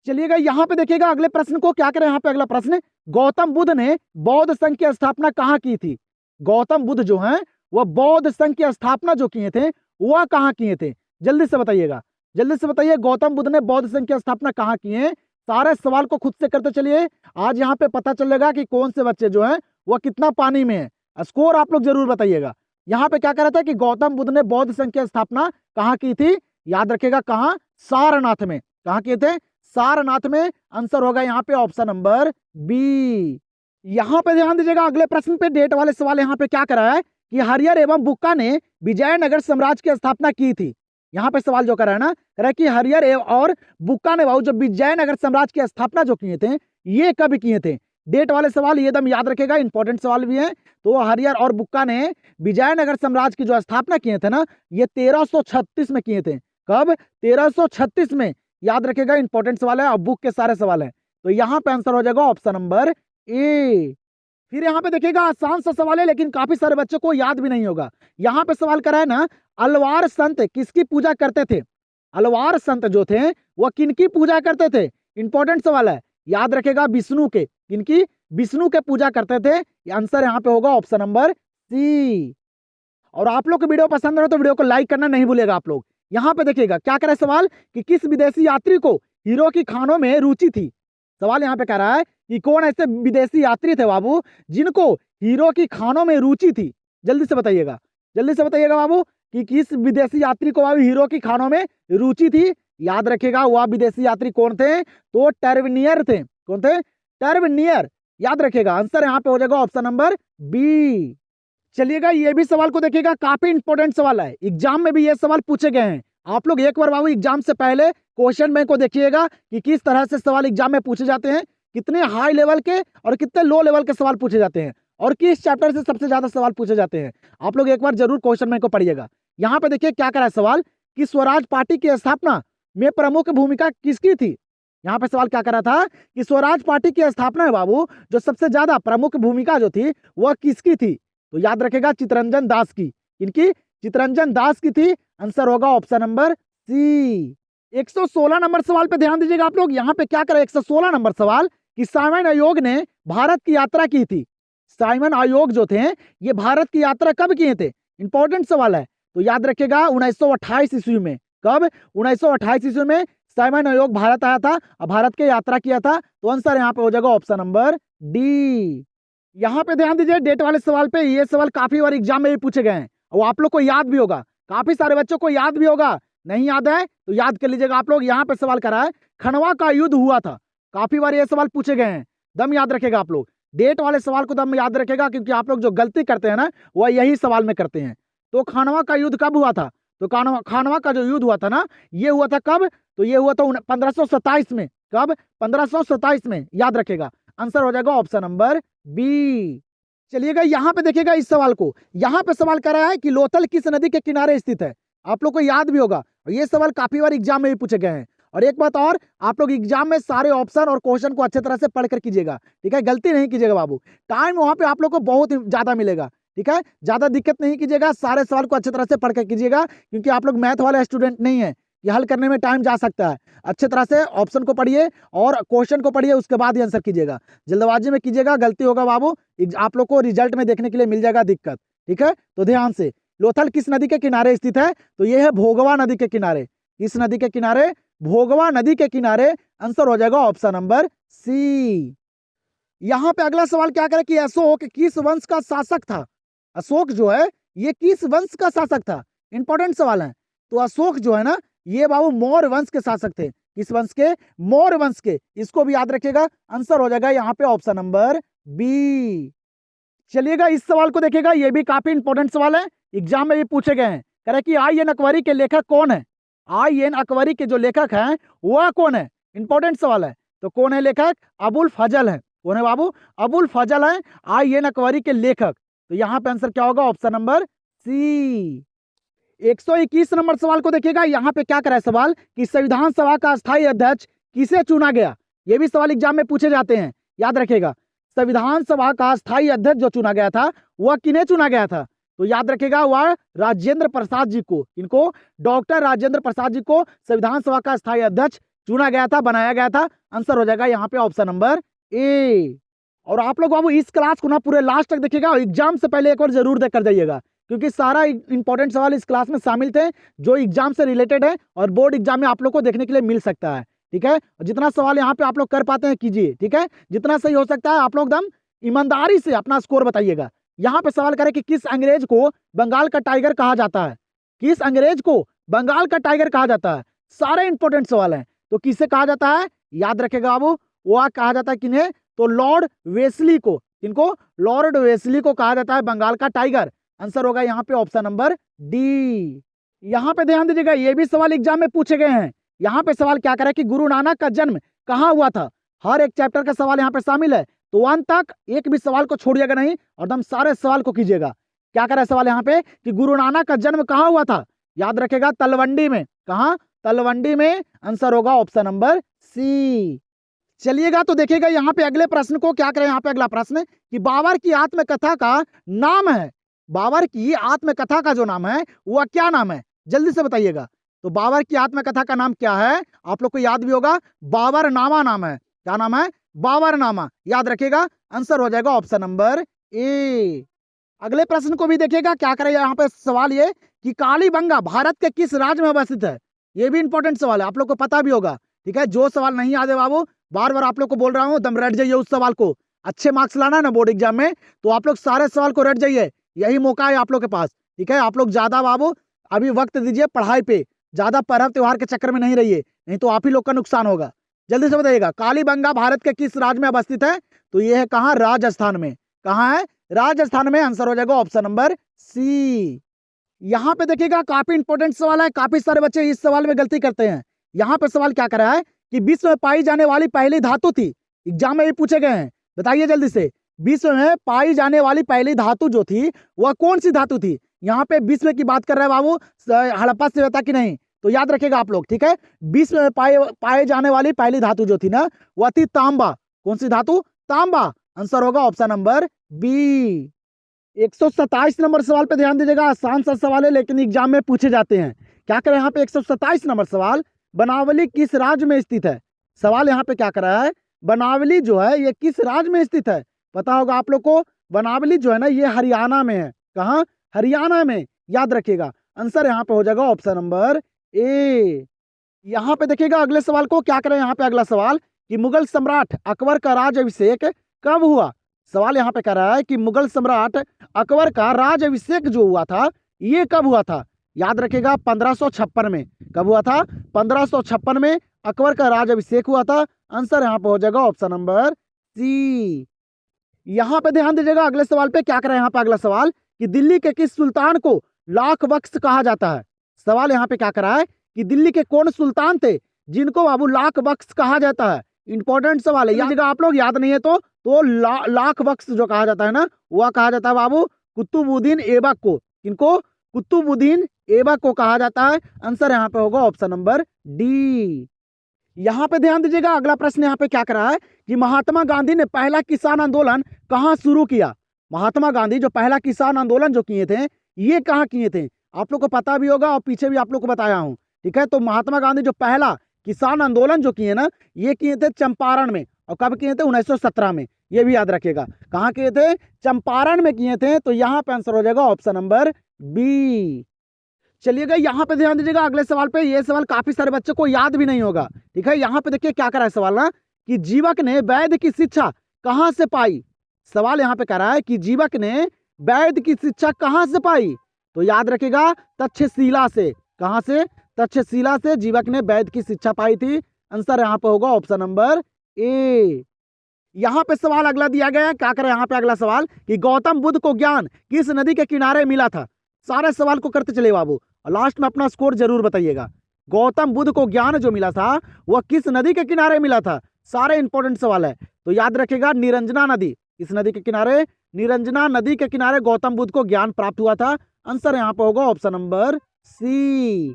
चलिएगा यहाँ पे देखिएगा अगले प्रश्न को। क्या करें यहाँ पे अगला प्रश्न, गौतम बुद्ध ने बौद्ध संघ की स्थापना कहाँ की थी? गौतम बुद्ध जो हैं वह बौद्ध संघ की स्थापना जो किए थे वह कहाँ किए थे? जल्दी से बताइएगा, जल्दी से बताइए, गौतम बुद्ध ने बौद्ध संघ की स्थापना कहाँ की है? सारे सवाल को खुद से करते चलिए, आज यहाँ पे पता चलेगा कि कौन से बच्चे जो हैं वह कितना पानी में है। स्कोर आप लोग जरूर बताइएगा। यहाँ पे क्या कह रहा था कि गौतम बुद्ध ने बौद्ध संघ की स्थापना कहाँ की थी? याद रखेगा कहाँ? सारनाथ में। कहाँ किए थे? सारनाथ में। आंसर होगा यहाँ पे ऑप्शन नंबर बी। यहाँ पे ध्यान दीजिएगा अगले प्रश्न पे, डेट वाले सवाल यहाँ पे क्या करा है कि हरियर एवं बुक्का ने विजयनगर साम्राज्य की स्थापना की थी। यहाँ पे सवाल जो करा है ना, कह रहा है कि हरियर और बुक्का ने जो विजयनगर साम्राज्य की स्थापना जो किए थे ये कब किए थे? डेट वाले सवाल ये एकदम याद रखेगा, इंपॉर्टेंट सवाल भी है। तो हरियर और बुक्का ने विजयनगर साम्राज्य की जो स्थापना किए थे ना ये 1336 में किए थे। कब? 1336 में। याद रखेगा, इंपॉर्टेंट सवाल है और बुक के सारे सवाल है। तो यहाँ पे आंसर हो जाएगा ऑप्शन नंबर ए। फिर यहाँ पे देखिएगा आसान सा सवाल है लेकिन काफी सारे बच्चों को याद भी नहीं होगा। यहाँ पे सवाल करा है ना, अलवार संत किसकी पूजा करते थे? अलवार संत जो थे वह किनकी पूजा करते थे? इंपॉर्टेंट सवाल है, याद रखेगा विष्णु के। किनकी? विष्णु के पूजा करते थे। आंसर यहाँ पे होगा ऑप्शन नंबर सी। और आप लोग को वीडियो पसंद हो तो वीडियो को लाइक करना नहीं भूलेगा आप लोग। यहाँ पे देखिएगा क्या करे सवाल कि किस विदेशी यात्री को हीरो की खानों में रुचि थी? सवाल यहाँ पे कह रहा है कि कौन ऐसे विदेशी यात्री थे बाबू जिनको हीरो की खानों में रुचि थी? जल्दी से बताइएगा, जल्दी से बताइएगा बाबू कि किस विदेशी यात्री को बाबू हीरो की खानों में रुचि थी? याद रखेगा वह विदेशी यात्री कौन थे? तो टर्वनियर थे। कौन थे? टर्वनियर। याद रखेगा, आंसर यहाँ पे हो जाएगा ऑप्शन नंबर बी। चलिएगा ये भी सवाल को देखिएगा, काफी इंपॉर्टेंट सवाल है, एग्जाम में भी ये सवाल पूछे गए हैं। आप लोग एक बार बाबू एग्जाम से पहले क्वेश्चन बैंक को देखिएगा कि किस तरह से सवाल एग्जाम में पूछे जाते हैं, कितने हाई लेवल के और कितने लो लेवल के सवाल पूछे जाते हैं और किस चैप्टर से सबसे ज्यादा सवाल पूछे जाते हैं। आप लोग एक बार जरूर क्वेश्चन बैंक को पढ़िएगा। यहाँ पे देखिए क्या करा है सवाल कि स्वराज पार्टी की स्थापना में प्रमुख भूमिका किसकी थी? यहाँ पे सवाल क्या करा था कि स्वराज पार्टी की स्थापना है बाबू जो सबसे ज्यादा प्रमुख भूमिका जो थी वह किसकी थी? तो याद रखेगा चित्तरंजन दास की। इनकी चित्तरंजन दास की थी। आंसर होगा ऑप्शन नंबर सी। 116 नंबर सवाल पे ध्यान दीजिएगा आप लोग। यहाँ पे क्या करें 116 नंबर सवाल कि साइमन आयोग ने भारत की यात्रा की थी। साइमन आयोग जो थे ये भारत की यात्रा कब किए थे? इंपॉर्टेंट सवाल है, तो याद रखिएगा 1928 ईस्वी में। कब? 1928 ईस्वी में साइमन आयोग भारत आया था और भारत की यात्रा किया था। तो आंसर यहाँ पे हो जाएगा ऑप्शन नंबर डी। यहाँ पे ध्यान दीजिए डेट वाले सवाल पे, ये सवाल काफी बार एग्जाम में भी पूछे गए हैं और आप लोग को याद भी होगा, काफी सारे बच्चों को याद भी होगा। नहीं याद है तो याद कर लीजिएगा आप लोग। यहाँ पे सवाल करा है खनवा का युद्ध हुआ था, काफी बार ये सवाल पूछे गए हैं। दम याद रखेगा आप लोग, डेट वाले सवाल को दम याद रखेगा, क्योंकि आप लोग जो गलती करते हैं ना वह यही सवाल में करते हैं। तो खनवा का युद्ध कब हुआ था? तो खानवा का जो युद्ध हुआ था ना, ये हुआ था कब? तो ये हुआ था 1527 में। कब? 1527 में, याद रखेगा। आंसर हो जाएगा ऑप्शन नंबर बी। चलिएगा यहाँ पे देखिएगा इस सवाल को, यहाँ पे सवाल कर रहा है कि लोथल किस नदी के किनारे स्थित है? आप लोग को याद भी होगा, ये सवाल काफी बार एग्जाम में भी पूछे गए हैं। और एक बात और, आप लोग एग्जाम में सारे ऑप्शन और क्वेश्चन को अच्छे तरह से पढ़ कर कीजिएगा, ठीक है? गलती नहीं कीजिएगा बाबू, टाइम वहां पे आप लोग को बहुत ज्यादा मिलेगा, ठीक है? ज्यादा दिक्कत नहीं कीजिएगा, सारे सवाल को अच्छे तरह से पढ़ कर कीजिएगा, क्योंकि आप लोग मैथ वाले स्टूडेंट नहीं है, ये हल करने में टाइम जा सकता है। अच्छे तरह से ऑप्शन को पढ़िए और क्वेश्चन को पढ़िए, उसके बाद ही आंसर कीजिएगा। जल्दबाजी में कीजिएगा, गलती होगा बाबू, आप लोग को रिजल्ट में देखने के लिए मिल जाएगा दिक्कत, ठीक है? तो ध्यान से, लोथल किस नदी के किनारे स्थित है? तो यह है भोगवा नदी के किनारे। किस नदी के किनारे? भोगवा नदी के किनारे। आंसर हो जाएगा ऑप्शन नंबर सी। यहाँ पे अगला सवाल क्या करे कि अशोक किस वंश का शासक था? अशोक जो है ये किस वंश का शासक था? इंपॉर्टेंट सवाल है। तो अशोक जो है ना, ये बाबू मौर्य वंश के शासक थे। किस वंश के? मौर्य वंश के। इसको भी याद रखिएगा, आंसर हो जाएगा यहाँ पे ऑप्शन नंबर बी। चलिएगा इस सवाल को देखिएगा, ये भी काफी इंपॉर्टेंट सवाल है, एग्जाम में भी पूछे गए हैं। कह रहे कि आई एन अकबरी के लेखक कौन है? आई एन अकबरी के जो लेखक हैं वह कौन है? इंपॉर्टेंट सवाल है। तो कौन है लेखक? अबुल फजल है। कौन है बाबू? अबुल फजल है आई एन अकबरी के लेखक। तो यहाँ पे आंसर क्या होगा? Option number C. 121 नंबर सवाल को देखिएगा, यहाँ पे क्या करा है सवाल कि संविधान सभा का अस्थायी अध्यक्ष किसे चुना गया? ये भी सवाल एग्जाम में पूछे जाते हैं, याद रखिएगा। संविधान सभा का अस्थायी अध्यक्ष जो चुना गया था वह किन्हें चुना गया था? तो याद रखिएगा वह राजेंद्र प्रसाद जी को। इनको डॉक्टर राजेंद्र प्रसाद जी को संविधान सभा का अस्थायी अध्यक्ष चुना गया था, बनाया गया था। आंसर हो जाएगा यहाँ पे ऑप्शन नंबर ए। और आप लोग बाबू इस क्लास को ना पूरे लास्ट तक देखिएगा और एग्जाम से पहले एक बार जरूर देख कर जाइएगा, क्योंकि सारा इंपॉर्टेंट सवाल इस क्लास में शामिल थे जो एग्जाम से रिलेटेड है और बोर्ड एग्जाम में आप लोग को देखने के लिए मिल सकता है, ठीक है? जितना सवाल यहाँ पे आप लोग कर पाते हैं कीजिए, ठीक है? जितना सही हो सकता है आप लोग एकदम ईमानदारी से अपना स्कोर बताइएगा। यहाँ पे सवाल करें कि किस अंग्रेज को बंगाल का टाइगर कहा जाता है? किस अंग्रेज को बंगाल का टाइगर कहा जाता है? सारे इंपॉर्टेंट सवाल हैं। तो किसे कहा जाता है? याद रखेगा बाबू, वह कहा जाता है किन्हें? तो लॉर्ड वेस्ली को। किनको? लॉर्ड वेस्ली को कहा जाता है बंगाल का टाइगर। आंसर होगा यहाँ पे ऑप्शन नंबर डी। यहाँ पे ध्यान दीजिएगा, ये भी सवाल एग्जाम में पूछे गए हैं। यहाँ पे सवाल क्या करे कि गुरु नानक का जन्म कहाँ हुआ था? हर एक चैप्टर का सवाल यहाँ पे शामिल है, तो अंत तक एक भी सवाल को छोड़िएगा नहीं और एकदम सारे सवाल को कीजिएगा। क्या करे सवाल यहाँ पे कि गुरु नानक का जन्म कहाँ हुआ था? याद रखेगा तलवंडी में। कहाँ? तलवंडी में। आंसर होगा ऑप्शन नंबर सी। चलिएगा तो देखिएगा यहाँ पे अगले प्रश्न को क्या करें। यहाँ पे अगला प्रश्न कि बाबर की आत्मकथा का नाम है, बाबर की आत्मकथा का जो नाम है वह क्या नाम है? जल्दी से बताइएगा। तो बाबर की आत्मकथा का नाम क्या है? आप लोग को याद भी होगा, बाबरनामा नाम है। क्या नाम है? बाबरनामा। याद रखिएगा, आंसर हो जाएगा ऑप्शन नंबर ए। अगले प्रश्न को भी देखिएगा, क्या करें यहाँ पे सवाल ये कि कालीबंगा भारत के किस राज्य में अवस्थित है? ये भी इंपॉर्टेंट सवाल है, आप लोग को पता भी होगा, ठीक है? जो सवाल नहीं याद है बाबू, बार बार आप लोग को बोल रहा हूँ, दम रट जाइए उस सवाल को। अच्छे मार्क्स लाना है ना बोर्ड एग्जाम में, तो आप लोग सारे सवाल को रट जाइए, यही मौका है आप लोग के पास, ठीक है? आप लोग ज्यादा बाबू अभी वक्त दीजिए पढ़ाई पे, ज्यादा पर्व त्योहार के चक्कर में नहीं रहिए, नहीं तो आप ही लोग का नुकसान होगा। जल्दी से बताइएगा, कालीबंगा भारत के किस राज्य में अवस्थित है? तो ये है कहाँ? राजस्थान में। कहाँ है? राजस्थान में। आंसर हो जाएगा ऑप्शन नंबर सी। यहाँ पे देखिएगा काफी इंपॉर्टेंट सवाल है, काफी सारे बच्चे इस सवाल में गलती करते हैं। यहाँ पे सवाल क्या कर रहा है कि विश्व में पाई जाने वाली पहली धातु थी, एग्जाम में भी पूछे गए हैं, बताइए जल्दी से। विश्व में पाई जाने वाली पहली धातु जो थी वह कौन सी धातु थी? यहाँ पे विश्व की बात कर रहे हैं बाबू, हड़प्पा सभ्यता की नहीं, तो याद रखिएगा आप लोग, ठीक है? विश्व में पाए जाने वाली पहली धातु जो थी ना वह थी तांबा। कौन सी धातु? तांबा। आंसर होगा ऑप्शन नंबर बी। 127 नंबर सवाल पे ध्यान दीजिएगा, आसान सा सवाल है लेकिन एग्जाम में पूछे जाते हैं। क्या करें यहाँ पे 127 नंबर सवाल, बनावली किस राज्य में स्थित है? सवाल यहाँ पे क्या कर रहा है, बनावली जो है ये किस राज्य में स्थित है? पता होगा आप लोग को, बनावली जो है ना ये हरियाणा में है। कहाँ? हरियाणा में, याद रखिएगा। आंसर यहाँ पे हो जाएगा ऑप्शन नंबर ए। यहाँ पे देखिएगा अगले सवाल को, क्या करें यहाँ पे अगला सवाल कि मुगल सम्राट अकबर का राज्याभिषेक कब हुआ? सवाल यहाँ पे कह रहा है कि मुगल सम्राट अकबर का राज्याभिषेक जो हुआ था ये कब हुआ था? याद रखिएगा 1556 में। कब हुआ था? 1556 में अकबर का राज्याभिषेक हुआ था। आंसर यहाँ पे हो जाएगा ऑप्शन नंबर सी। यहाँ पे ध्यान दीजिएगा अगले सवाल पे, क्या करें यहाँ पे अगला सवाल कि दिल्ली के किस सुल्तान को लाख बख्श कहा जाता है? सवाल यहाँ पे क्या करा है कि दिल्ली के कौन सुल्तान थे जिनको बाबू लाख बख्श कहा जाता है? इंपॉर्टेंट सवाल है, जगह आप लोग याद नहीं है तो लाख बख्श जो कहा जाता है ना वह कहा जाता है बाबू कुतुबुद्दीन ऐबक को। किनको? कुतुबुद्दीन ऐबक को कहा जाता है। आंसर यहाँ पे होगा ऑप्शन नंबर डी। यहाँ पे ध्यान दीजिएगा अगला प्रश्न यहाँ पे क्या करा है कि महात्मा गांधी ने पहला किसान आंदोलन कहाँ शुरू किया? महात्मा गांधी जो पहला किसान आंदोलन जो किए थे ये कहाँ किए थे? आप लोग को पता भी होगा और पीछे भी आप लोग को बताया हूँ, ठीक है। तो महात्मा गांधी जो पहला किसान आंदोलन जो किए ना ये किए थे चंपारण में। और कब किए थे? 1917 में। ये भी याद रखिएगा। कहाँ किए थे? चंपारण में किए थे। तो यहाँ पे आंसर हो जाएगा ऑप्शन नंबर बी। चलिएगा यहाँ पे ध्यान दीजिएगा अगले सवाल पे। ये सवाल काफी सारे बच्चों को याद भी नहीं होगा, ठीक है। यहाँ पे देखिए क्या करा है सवाल ना कि जीवक ने वैद्य की शिक्षा कहाँ से पाई? सवाल यहाँ पे कह रहा है कि जीवक ने वैद्य की शिक्षा कहाँ से पाई? तो याद रखिएगा तक्षशिला से। कहाँ से? तक्षशिला से जीवक ने वैद्य की शिक्षा पाई थी। आंसर यहाँ पे होगा ऑप्शन नंबर ए। यहाँ पे सवाल अगला दिया गया है, क्या करें यहाँ पे अगला सवाल कि गौतम बुद्ध को ज्ञान किस नदी के किनारे मिला था? सारे सवाल को करते चले बाबू और लास्ट में अपना स्कोर जरूर बताइएगा। गौतम बुद्ध को ज्ञान जो मिला था वह किस नदी के किनारे मिला था? सारे इंपॉर्टेंट सवाल है तो याद रखिएगा निरंजना नदी। किस नदी के किनारे? निरंजना नदी के किनारे गौतम बुद्ध को ज्ञान प्राप्त हुआ था। आंसर यहाँ पे होगा ऑप्शन नंबर सी।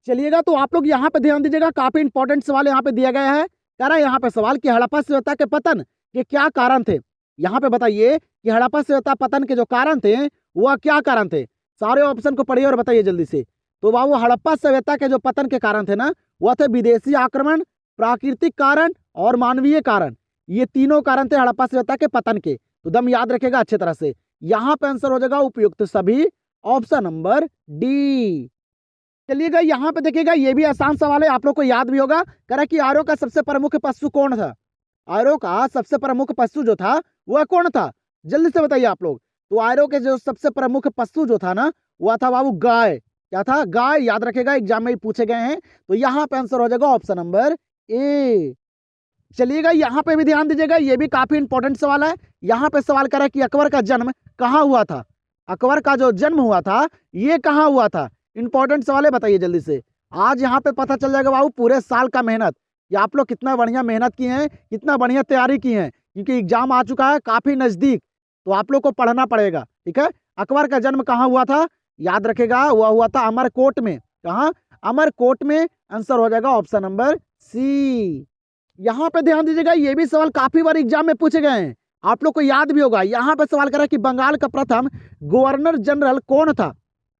चलिएगा तो आप लोग यहाँ पे ध्यान दीजिएगा, काफी इंपॉर्टेंट सवाल यहाँ पे दिया गया है। कह रहा है यहाँ पे सवाल कि हड़प्पा सभ्यता के पतन के क्या कारण थे? यहाँ पे बताइए कि हड़प्पा सभ्यता पतन के जो कारण थे वह क्या कारण थे? सारे ऑप्शन को पढ़िए और बताइए जल्दी से। तो बाबू हड़प्पा सभ्यता के जो पतन के कारण थे ना वह थे विदेशी आक्रमण, प्राकृतिक कारण और मानवीय कारण। ये तीनों कारण थे हड़प्पा सभ्यता के पतन के। तो दम याद रखेगा अच्छे तरह से। यहाँ पे आंसर हो जाएगा उपयुक्त सभी, ऑप्शन नंबर डी। चलिएगा यहाँ पे देखिएगा ये भी आसान सवाल है, आप लोग को याद भी होगा। कह रहा है कि आर्यों का सबसे प्रमुख पशु कौन था? आर्यों का सबसे प्रमुख पशु जो था वह कौन था? जल्दी से बताइए आप लोग। तो आर्यों के जो सबसे प्रमुख पशु जो था ना वह था बाबू गाय। क्या था? गाय। याद रखेगा एग्जाम में पूछे गए हैं। तो यहाँ पे आंसर हो जाएगा ऑप्शन नंबर ए। चलिएगा यहाँ पे भी ध्यान दीजिएगा, ये भी काफी इंपॉर्टेंट सवाल है। यहाँ पे सवाल करा कि अकबर का जन्म कहाँ हुआ था? अकबर का जो जन्म हुआ था ये कहाँ हुआ था? इंपॉर्टेंट सवाल है, बताइए जल्दी से। आज यहाँ पे पता चल जाएगा बाबू पूरे साल का मेहनत कि आप लोग कितना बढ़िया मेहनत किए हैं, कितना बढ़िया तैयारी की है, क्योंकि एग्जाम आ चुका है काफी नजदीक। तो आप लोग को पढ़ना पड़ेगा, ठीक है। अकबर का जन्म कहाँ हुआ था? याद रखेगा वह हुआ था अमरकोट में। कहाँ? अमरकोट में। आंसर हो जाएगा ऑप्शन नंबर सी। यहाँ पे ध्यान दीजिएगा, ये भी सवाल काफी बार एग्जाम में पूछे गए हैं, आप लोग को याद भी होगा। यहाँ पे सवाल करा कि बंगाल का प्रथम गवर्नर जनरल कौन था?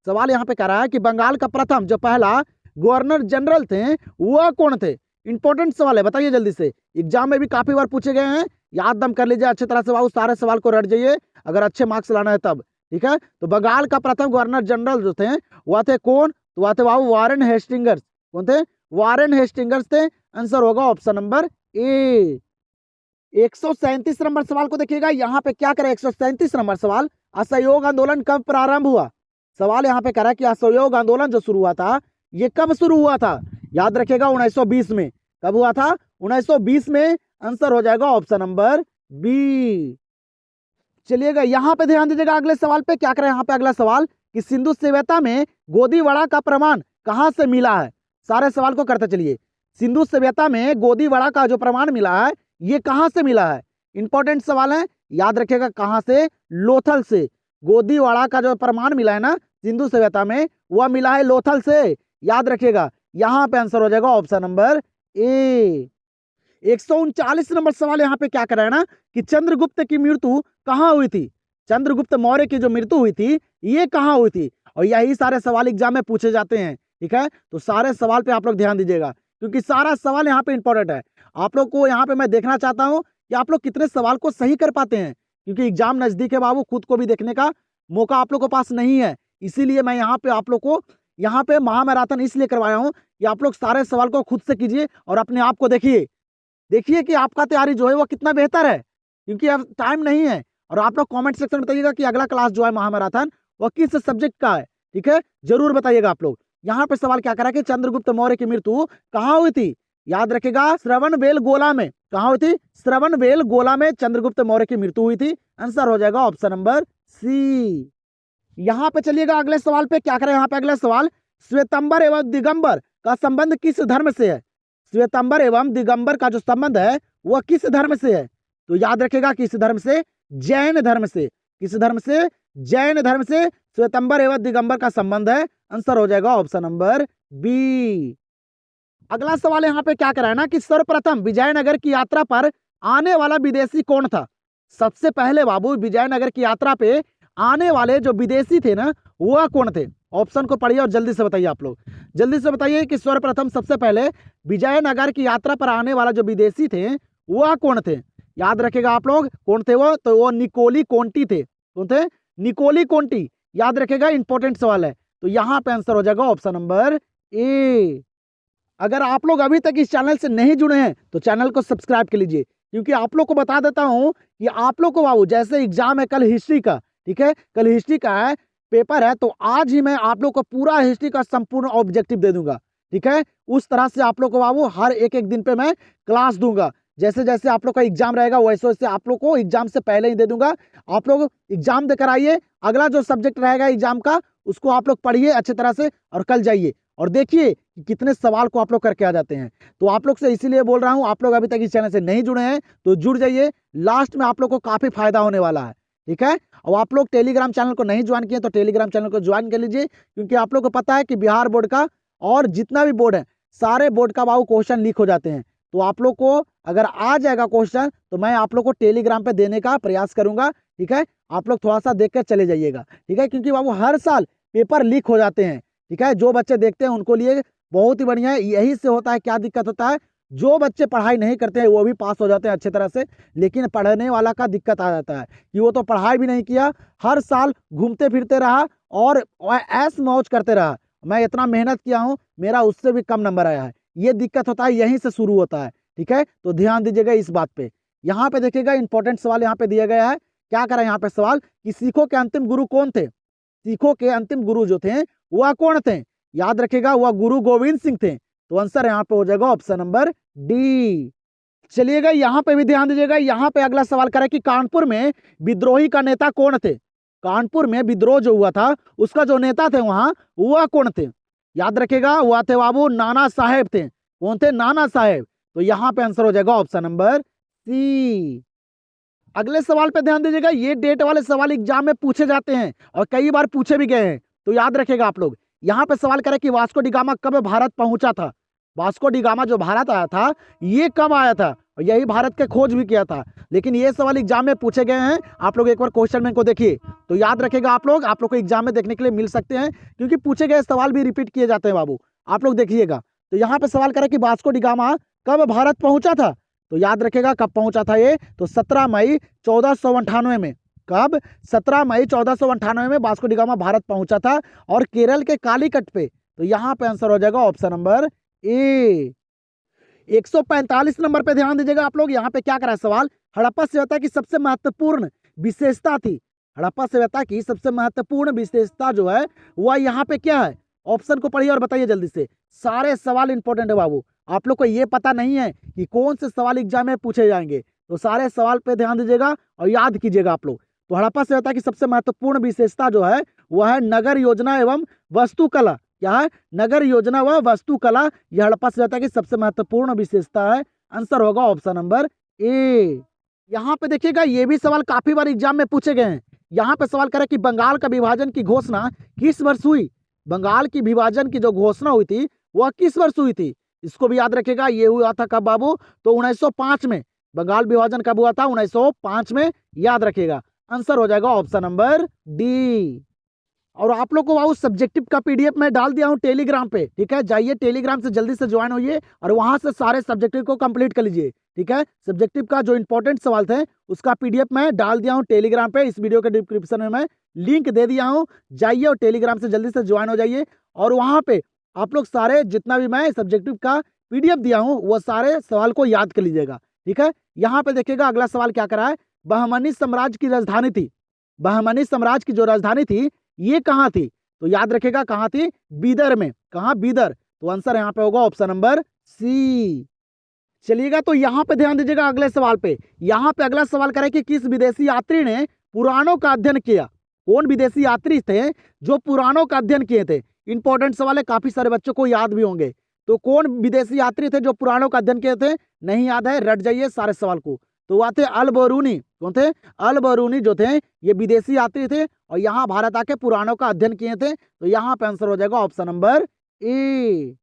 सवाल यहाँ पे कह रहा है कि बंगाल का प्रथम जो पहला गवर्नर जनरल थे वह कौन थे? इंपॉर्टेंट सवाल है, बताइए जल्दी से। एग्जाम में भी काफी बार पूछे गए हैं, याद दम कर लीजिए अच्छे तरह से बाबू, सारे सवाल को रट जाइए अगर अच्छे मार्क्स लाना है तब, ठीक है। तो बंगाल का प्रथम गवर्नर जनरल जो थे वह थे कौन? तो वह थे बाबू वारेन हेस्टिंगर्स। कौन थे? वारेन हेस्टिंगर्स थे। आंसर होगा ऑप्शन नंबर ए। 137 नंबर सवाल को देखिएगा, यहाँ पे क्या करें 137 नंबर सवाल, असहयोग आंदोलन कब प्रारंभ हुआ? सवाल यहाँ पे कह रहा है कि असहयोग आंदोलन जो शुरू हुआ था ये कब शुरू हुआ था? याद रखिएगा 1920 में। कब हुआ था? 1920 में। आंसर हो जाएगा ऑप्शन नंबर बी। चलिएगा यहाँ पे ध्यान दीजिएगा अगले सवाल पे, क्या करें यहाँ पे अगला सवाल कि सिंधु सभ्यता में गोदीवड़ा का प्रमाण कहाँ से मिला है? सारे सवाल को करते चलिए। सिंधु सभ्यता में गोदीवड़ा का जो प्रमाण मिला है ये कहाँ से मिला है? इंपॉर्टेंट सवाल है, याद रखिएगा कहाँ से? लोथल से। गोदीवड़ा का जो प्रमाण मिला है ना सिंधु सभ्यता में वह मिला है लोथल से, याद रखिएगा। यहाँ पे आंसर हो जाएगा ऑप्शन नंबर ए। 139 नंबर सवाल यहाँ पे क्या कर रहा है ना कि चंद्रगुप्त की मृत्यु कहाँ हुई थी? चंद्रगुप्त मौर्य की जो मृत्यु हुई थी ये कहाँ हुई थी? और यही सारे सवाल एग्जाम में पूछे जाते हैं, ठीक है। तो सारे सवाल पे आप लोग ध्यान दीजिएगा। क्योंकि सारा सवाल यहाँ पे इंपॉर्टेंट है। आप लोग को यहाँ पे मैं देखना चाहता हूँ कि आप लोग कितने सवाल को सही कर पाते हैं, क्योंकि एग्जाम नजदीक है बाबू, खुद को भी देखने का मौका आप लोग के पास नहीं है। इसीलिए मैं यहाँ पे आप लोग को यहाँ पे महामैराथन इसलिए करवाया हूँ कि आप लोग सारे सवाल को खुद से कीजिए और अपने आप को देखिए, देखिए कि आपका तैयारी जो है वो कितना बेहतर है, क्योंकि अब टाइम नहीं है। और आप लोग कमेंट सेक्शन में बताइएगा कि अगला क्लास जो है महामैराथन वो किस सब्जेक्ट का है, ठीक है, जरूर बताइएगा आप लोग। यहाँ पे सवाल क्या करा कि चंद्रगुप्त मौर्य की मृत्यु कहाँ हुई थी, याद रखेगा श्रवणबेलगोला में। कहाँ हुई थी? श्रवणबेलगोला में चंद्रगुप्त मौर्य की मृत्यु हुई थी। आंसर हो जाएगा ऑप्शन नंबर सी। यहाँ पे चलिएगा अगले सवाल पे, क्या करें यहाँ पे अगला सवाल, श्वेतंबर एवं दिगंबर का संबंध किस धर्म से है? श्वेतंबर एवं दिगंबर का जो संबंध है वह किस धर्म से है? तो याद रखेगा किस धर्म से? जैन धर्म से। किस धर्म से? जैन धर्म से श्वेतंबर एवं दिगंबर का संबंध है। आंसर हो जाएगा ऑप्शन नंबर बी। अगला सवाल यहाँ पे क्या कराना कि सर्वप्रथम विजयनगर की यात्रा पर आने वाला विदेशी कौन था? सबसे पहले बाबू विजयनगर की यात्रा पे आने वाले जो विदेशी थे ना वह कौन थे? ऑप्शन को पढ़िए और जल्दी से बताइए आप लोग, जल्दी से बताइए कि सर्वप्रथम सबसे पहले विजयनगर की यात्रा पर आने वाला जो विदेशी थे वह कौन थे? याद रखेगा आप लोग कौन थे वो? तो वो निकोली कोंटी थे। कौन थे? निकोली कोंटी। याद रखेगा, इंपॉर्टेंट सवाल है। तो यहाँ पे आंसर हो जाएगा ऑप्शन नंबर ए। अगर आप लोग अभी तक इस चैनल से नहीं जुड़े हैं तो चैनल को सब्सक्राइब कर लीजिए, क्योंकि आप लोग को बता देता हूं कि आप लोग को बाबू जैसे एग्जाम है कल हिस्ट्री का, ठीक है, कल हिस्ट्री का है पेपर है, तो आज ही मैं आप लोग को पूरा हिस्ट्री का संपूर्ण ऑब्जेक्टिव दे दूंगा, ठीक है। उस तरह से आप लोग को बाबू हर एक एक दिन पे मैं क्लास दूंगा। जैसे जैसे आप लोग का एग्जाम रहेगा वैसे वैसे आप लोग को एग्जाम से पहले ही दे दूंगा। आप लोग एग्जाम देकर आइए, अगला जो सब्जेक्ट रहेगा एग्जाम का उसको आप लोग पढ़िए अच्छी तरह से और कल जाइए और देखिए कि कितने सवाल को आप लोग करके आ जाते हैं। तो आप लोग से इसीलिए बोल रहा हूं, आप लोग अभी तक इस चैनल से नहीं जुड़े हैं तो जुड़ जाइए, लास्ट में आप लोग को काफी फायदा होने वाला है, ठीक है। और आप लोग टेलीग्राम चैनल को नहीं ज्वाइन किए तो टेलीग्राम चैनल को ज्वाइन कर लीजिए, क्योंकि आप लोग को पता है कि बिहार बोर्ड का और जितना भी बोर्ड है सारे बोर्ड का बाबू क्वेश्चन लीक हो जाते हैं। तो आप लोग को अगर आ जाएगा क्वेश्चन तो मैं आप लोग को टेलीग्राम पे देने का प्रयास करूंगा, ठीक है। आप लोग थोड़ा सा देख कर चले जाइएगा, ठीक है, क्योंकि बाबू हर साल पेपर लीक हो जाते हैं, ठीक है। जो बच्चे देखते हैं उनको लिए बहुत ही बढ़िया है। यही से होता है, क्या दिक्कत होता है, जो बच्चे पढ़ाई नहीं करते हैं वो भी पास हो जाते हैं अच्छे तरह से, लेकिन पढ़ने वाला का दिक्कत आ जाता है कि वो तो पढ़ाई भी नहीं किया, हर साल घूमते फिरते रहा और ऐश मौज करते रहा। मैं इतना मेहनत किया हूँ, मेरा उससे भी कम नंबर आया है। ये दिक्कत होता है, यहीं से शुरू होता है, ठीक है। तो ध्यान दीजिएगा इस बात पे। यहाँ पे देखिएगा इंपॉर्टेंट सवाल यहाँ पे दिया गया है। क्या करा यहाँ पे सवाल कि सिखों के अंतिम गुरु कौन थे? सिखों के अंतिम गुरु जो थे वह कौन थे? याद रखेगा वह गुरु गोविंद सिंह थे। तो आंसर यहाँ पे हो जाएगा ऑप्शन नंबर डी। चलिएगा यहाँ पे भी ध्यान दीजिएगा। यहाँ पे अगला सवाल करें कि कानपुर में विद्रोही का नेता कौन थे? कानपुर में विद्रोह जो हुआ था उसका जो नेता थे वहां वह कौन थे? याद रखेगा वह थे बाबू नाना साहेब थे। कौन थे? नाना साहेब। तो यहाँ पे आंसर हो जाएगा ऑप्शन नंबर सी। अगले सवाल पे ध्यान दीजिएगा। ये डेट वाले सवाल एग्जाम में पूछे जाते हैं और कई बार पूछे भी गए हैं, तो याद रखेगा आप लोग। यहाँ पे सवाल करें कि वास्को डी गामा कब भारत पहुंचा था? वास्को डी गामा जो भारत आया था ये कब आया था? और यही भारत के खोज भी किया था, लेकिन ये सवाल एग्जाम में पूछे गए हैं। आप लोग एक बार क्वेश्चन बैंक को देखिए तो याद रखेगा आप लोग को एग्जाम में देखने के लिए मिल सकते हैं, क्योंकि पूछे गए सवाल भी रिपीट किए जाते हैं बाबू, आप लोग देखिएगा। तो यहाँ पे सवाल करें कि वास्को डी गामा कब भारत पहुंचा था? तो याद रखेगा कब पहुंचा था ये? तो 17 मई 1498 में। कब? 17 मई 1498 में वास्को डी गामा भारत पहुंचा था और केरल के कालीकट पे। तो यहाँ पे आंसर हो जाएगा ऑप्शन नंबर ए। 145 नंबर पे ध्यान दीजिएगा आप लोग। यहाँ पे क्या करा सवाल, हड़प्पा सभ्यता की सबसे महत्वपूर्ण विशेषता थी। हड़प्पा सभ्यता की सबसे महत्वपूर्ण विशेषता जो है वह यहाँ पे क्या है? ऑप्शन को पढ़िए और बताइए जल्दी से। सारे सवाल इंपॉर्टेंट है बाबू, आप लोग को ये पता नहीं है कि कौन से सवाल एग्जाम में पूछे जाएंगे, तो सारे सवाल पे ध्यान दीजिएगा और याद कीजिएगा आप लोग। तो हड़प्पा सभ्यता की सबसे महत्वपूर्ण विशेषता जो है वह है नगर योजना एवं वास्तुकला। क्या है? नगर योजना व वास्तुकला। यह हड़प्पा सभ्यता की सबसे महत्वपूर्ण विशेषता है। आंसर होगा ऑप्शन नंबर ए। यहाँ पे देखिएगा ये भी सवाल काफी बार एग्जाम में पूछे गए हैं। यहाँ पे सवाल करें कि बंगाल का विभाजन की घोषणा किस वर्ष हुई? बंगाल की विभाजन की जो घोषणा हुई थी वह किस वर्ष हुई थी? इसको भी याद रखेगा। ये हुआ था कब बाबू? तो 1905 में। बंगाल विभाजन कब हुआ था? 1905 में। याद रखिएगा। आंसर हो जाएगा ऑप्शन नंबर डी। और आप लोग को बाबू सब्जेक्टिव का पीडीएफ मैं डाल दिया हूँ टेलीग्राम पे, ठीक है। जाइए टेलीग्राम से जल्दी से ज्वाइन होइए और वहां से सारे सब्जेक्टिव को कंप्लीट कर लीजिए, ठीक है। सब्जेक्टिव का जो इंपॉर्टेंट सवाल थे उसका पीडीएफ मैं डाल दिया हूँ टेलीग्राम पे, इस वीडियो के डिस्क्रिप्शन में मैं लिंक दे दिया हूँ। जाइए और टेलीग्राम से जल्दी से ज्वाइन हो जाइए और वहां पे आप लोग सारे जितना भी मैं सब्जेक्टिव का पीडीएफ दिया हूँ वो सारे सवाल को याद कर लीजिएगा, ठीक है। यहाँ पे देखिएगा अगला सवाल क्या करा है, बहमनी साम्राज्य की राजधानी थी, बहमनी साम्राज्य की जो राजधानी थी ये कहाँ थी, तो याद रखेगा कहाँ थी, बीदर में। कहाँ, बीदर। तो आंसर यहाँ पे होगा ऑप्शन नंबर सी। चलिएगा तो यहाँ पे ध्यान दीजिएगा अगले सवाल पे। यहाँ पे अगला सवाल करे कि किस विदेशी यात्री ने पुराणों का अध्ययन किया। कौन विदेशी यात्री थे जो पुराणों का अध्ययन किए थे। इंपॉर्टेंट सवाल है, काफी सारे बच्चों को याद भी होंगे। तो कौन विदेशी यात्री थे जो पुराणों का अध्ययन किए थे, नहीं याद है रट जाइए सारे सवाल को। तो वह थे अल बरूनी। कौन थे, अल बरूनी जो थे ये विदेशी यात्री थे और यहाँ भारत आके पुराणों का अध्ययन किए थे। तो यहाँ पे आंसर हो जाएगा ऑप्शन नंबर ए।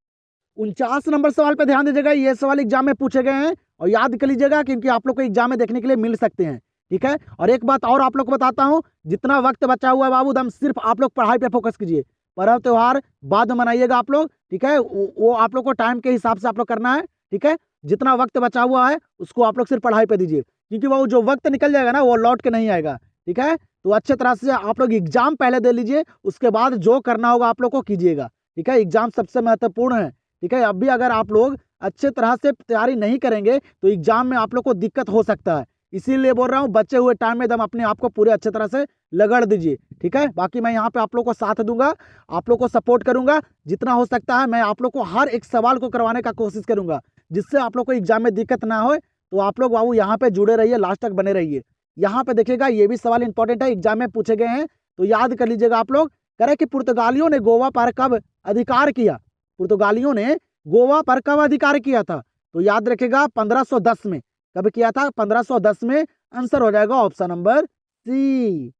49 नंबर सवाल पे ध्यान दीजिएगा, ये सवाल एग्जाम में पूछे गए हैं और याद कर लीजिएगा क्योंकि आप लोग को एग्जाम में देखने के लिए मिल सकते हैं, ठीक है। और एक बात और आप लोग को बताता हूँ, जितना वक्त बचा हुआ है बाबू दम सिर्फ आप लोग पढ़ाई पे फोकस कीजिए। पर्व त्योहार बाद में मनाइएगा आप लोग, ठीक है। वो आप लोग को टाइम के हिसाब से आप लोग करना है, ठीक है। जितना वक्त बचा हुआ है उसको आप लोग सिर्फ पढ़ाई पे दीजिए क्योंकि वो जो वक्त निकल जाएगा ना वो लौट के नहीं आएगा, ठीक है। तो अच्छे तरह से आप लोग एग्जाम पहले दे लीजिए, उसके बाद जो करना होगा आप लोग को कीजिएगा, ठीक है। एग्जाम सबसे महत्वपूर्ण है, ठीक है। अभी अगर आप लोग अच्छे तरह से तैयारी नहीं करेंगे तो एग्जाम में आप लोग को दिक्कत हो सकता है। इसीलिए बोल रहा हूँ बचे हुए टाइम में एकदम अपने आप को पूरे अच्छे तरह से लगड़ दीजिए, ठीक है। बाकी मैं यहाँ पे आप लोग को साथ दूंगा, आप लोग को सपोर्ट करूंगा, जितना हो सकता है मैं आप लोग को हर एक सवाल को करवाने का कोशिश करूंगा जिससे आप लोग को एग्जाम में दिक्कत ना हो। तो आप लोग बाबू यहाँ पे जुड़े रहिए, लास्ट तक बने रहिए। यहाँ पे देखिएगा ये भी सवाल इंपॉर्टेंट है, एग्जाम में पूछे गए हैं तो याद कर लीजिएगा आप लोग। करे कि पुर्तगालियों ने गोवा पर कब अधिकार किया, पुर्तगालियों ने गोवा पर कब अधिकार किया था, तो याद रखेगा 1510 में। कब किया था, 1510 में। आंसर हो जाएगा ऑप्शन नंबर सी।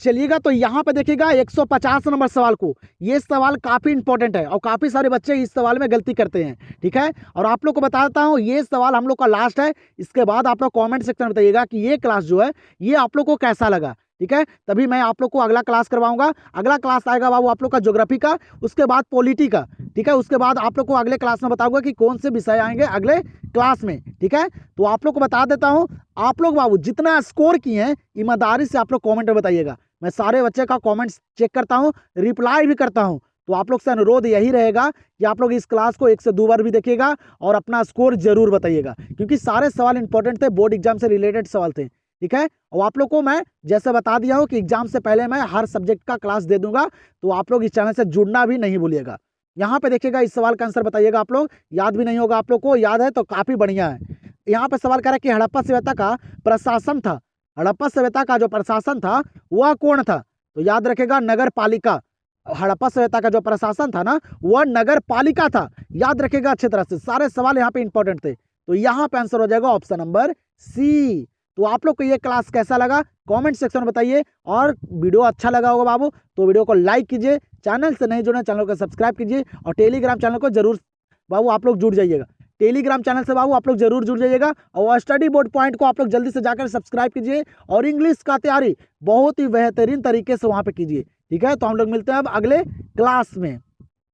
चलिएगा तो यहाँ पे देखिएगा 150 नंबर सवाल को, ये सवाल काफी इंपॉर्टेंट है और काफी सारे बच्चे इस सवाल में गलती करते हैं, ठीक है। और आप लोग को बताता हूँ ये सवाल हम लोग का लास्ट है, इसके बाद आप लोग कमेंट सेक्शन में बताइएगा कि ये क्लास जो है ये आप लोग को कैसा लगा, ठीक है। तभी मैं आप लोग को अगला क्लास करवाऊंगा। अगला क्लास आएगा बाबू आप लोग का ज्योग्राफी का, उसके बाद पॉलिटी का, ठीक है। उसके बाद आप लोग को अगले क्लास में बताऊंगा कि कौन से विषय आएंगे अगले क्लास में, ठीक है। तो आप लोग को बता देता हूँ, आप लोग बाबू जितना स्कोर किए हैं ईमानदारी से आप लोग कॉमेंट में बताइएगा। मैं सारे बच्चे का कमेंट्स चेक करता हूँ, रिप्लाई भी करता हूँ। तो आप लोग से अनुरोध यही रहेगा कि आप लोग इस क्लास को 1 से 2 बार भी देखिएगा और अपना स्कोर जरूर बताइएगा क्योंकि सारे सवाल इंपॉर्टेंट थे, बोर्ड एग्जाम से रिलेटेड सवाल थे, ठीक है। और आप लोग को मैं जैसे बता दिया हूँ कि एग्जाम से पहले मैं हर सब्जेक्ट का क्लास दे दूंगा, तो आप लोग इस चैनल से जुड़ना भी नहीं भूलिएगा। यहाँ पे देखिएगा इस सवाल का आंसर बताइएगा आप लोग, याद भी नहीं होगा आप लोग को, याद है तो काफी बढ़िया है। यहाँ पे सवाल करा कि हड़प्पा सभ्यता का प्रशासन था, हड़प्पा सभ्यता का जो प्रशासन था वह कौन था, तो याद रखेगा नगर पालिका। हड़प्पा सभ्यता का जो प्रशासन था ना वह नगर पालिका था, याद रखेगा अच्छे तरह से। सारे सवाल यहाँ पे इंपॉर्टेंट थे, तो यहाँ पे आंसर हो जाएगा ऑप्शन नंबर सी। तो आप लोग को ये क्लास कैसा लगा कमेंट सेक्शन में बताइए, और वीडियो अच्छा लगा होगा बाबू तो वीडियो को लाइक कीजिए, चैनल से नहीं जुड़े चैनल को सब्सक्राइब कीजिए और टेलीग्राम चैनल को जरूर बाबू आप लोग जुड़ जाइएगा। टेलीग्राम चैनल से बाबू आप लोग जरूर जुड़ जाइएगा और स्टडी बोर्ड पॉइंट को आप लोग जल्दी से जाकर सब्सक्राइब कीजिए और इंग्लिश का तैयारी बहुत ही बेहतरीन तरीके से वहां पे कीजिए, ठीक है। तो हम लोग मिलते हैं अब अगले क्लास में।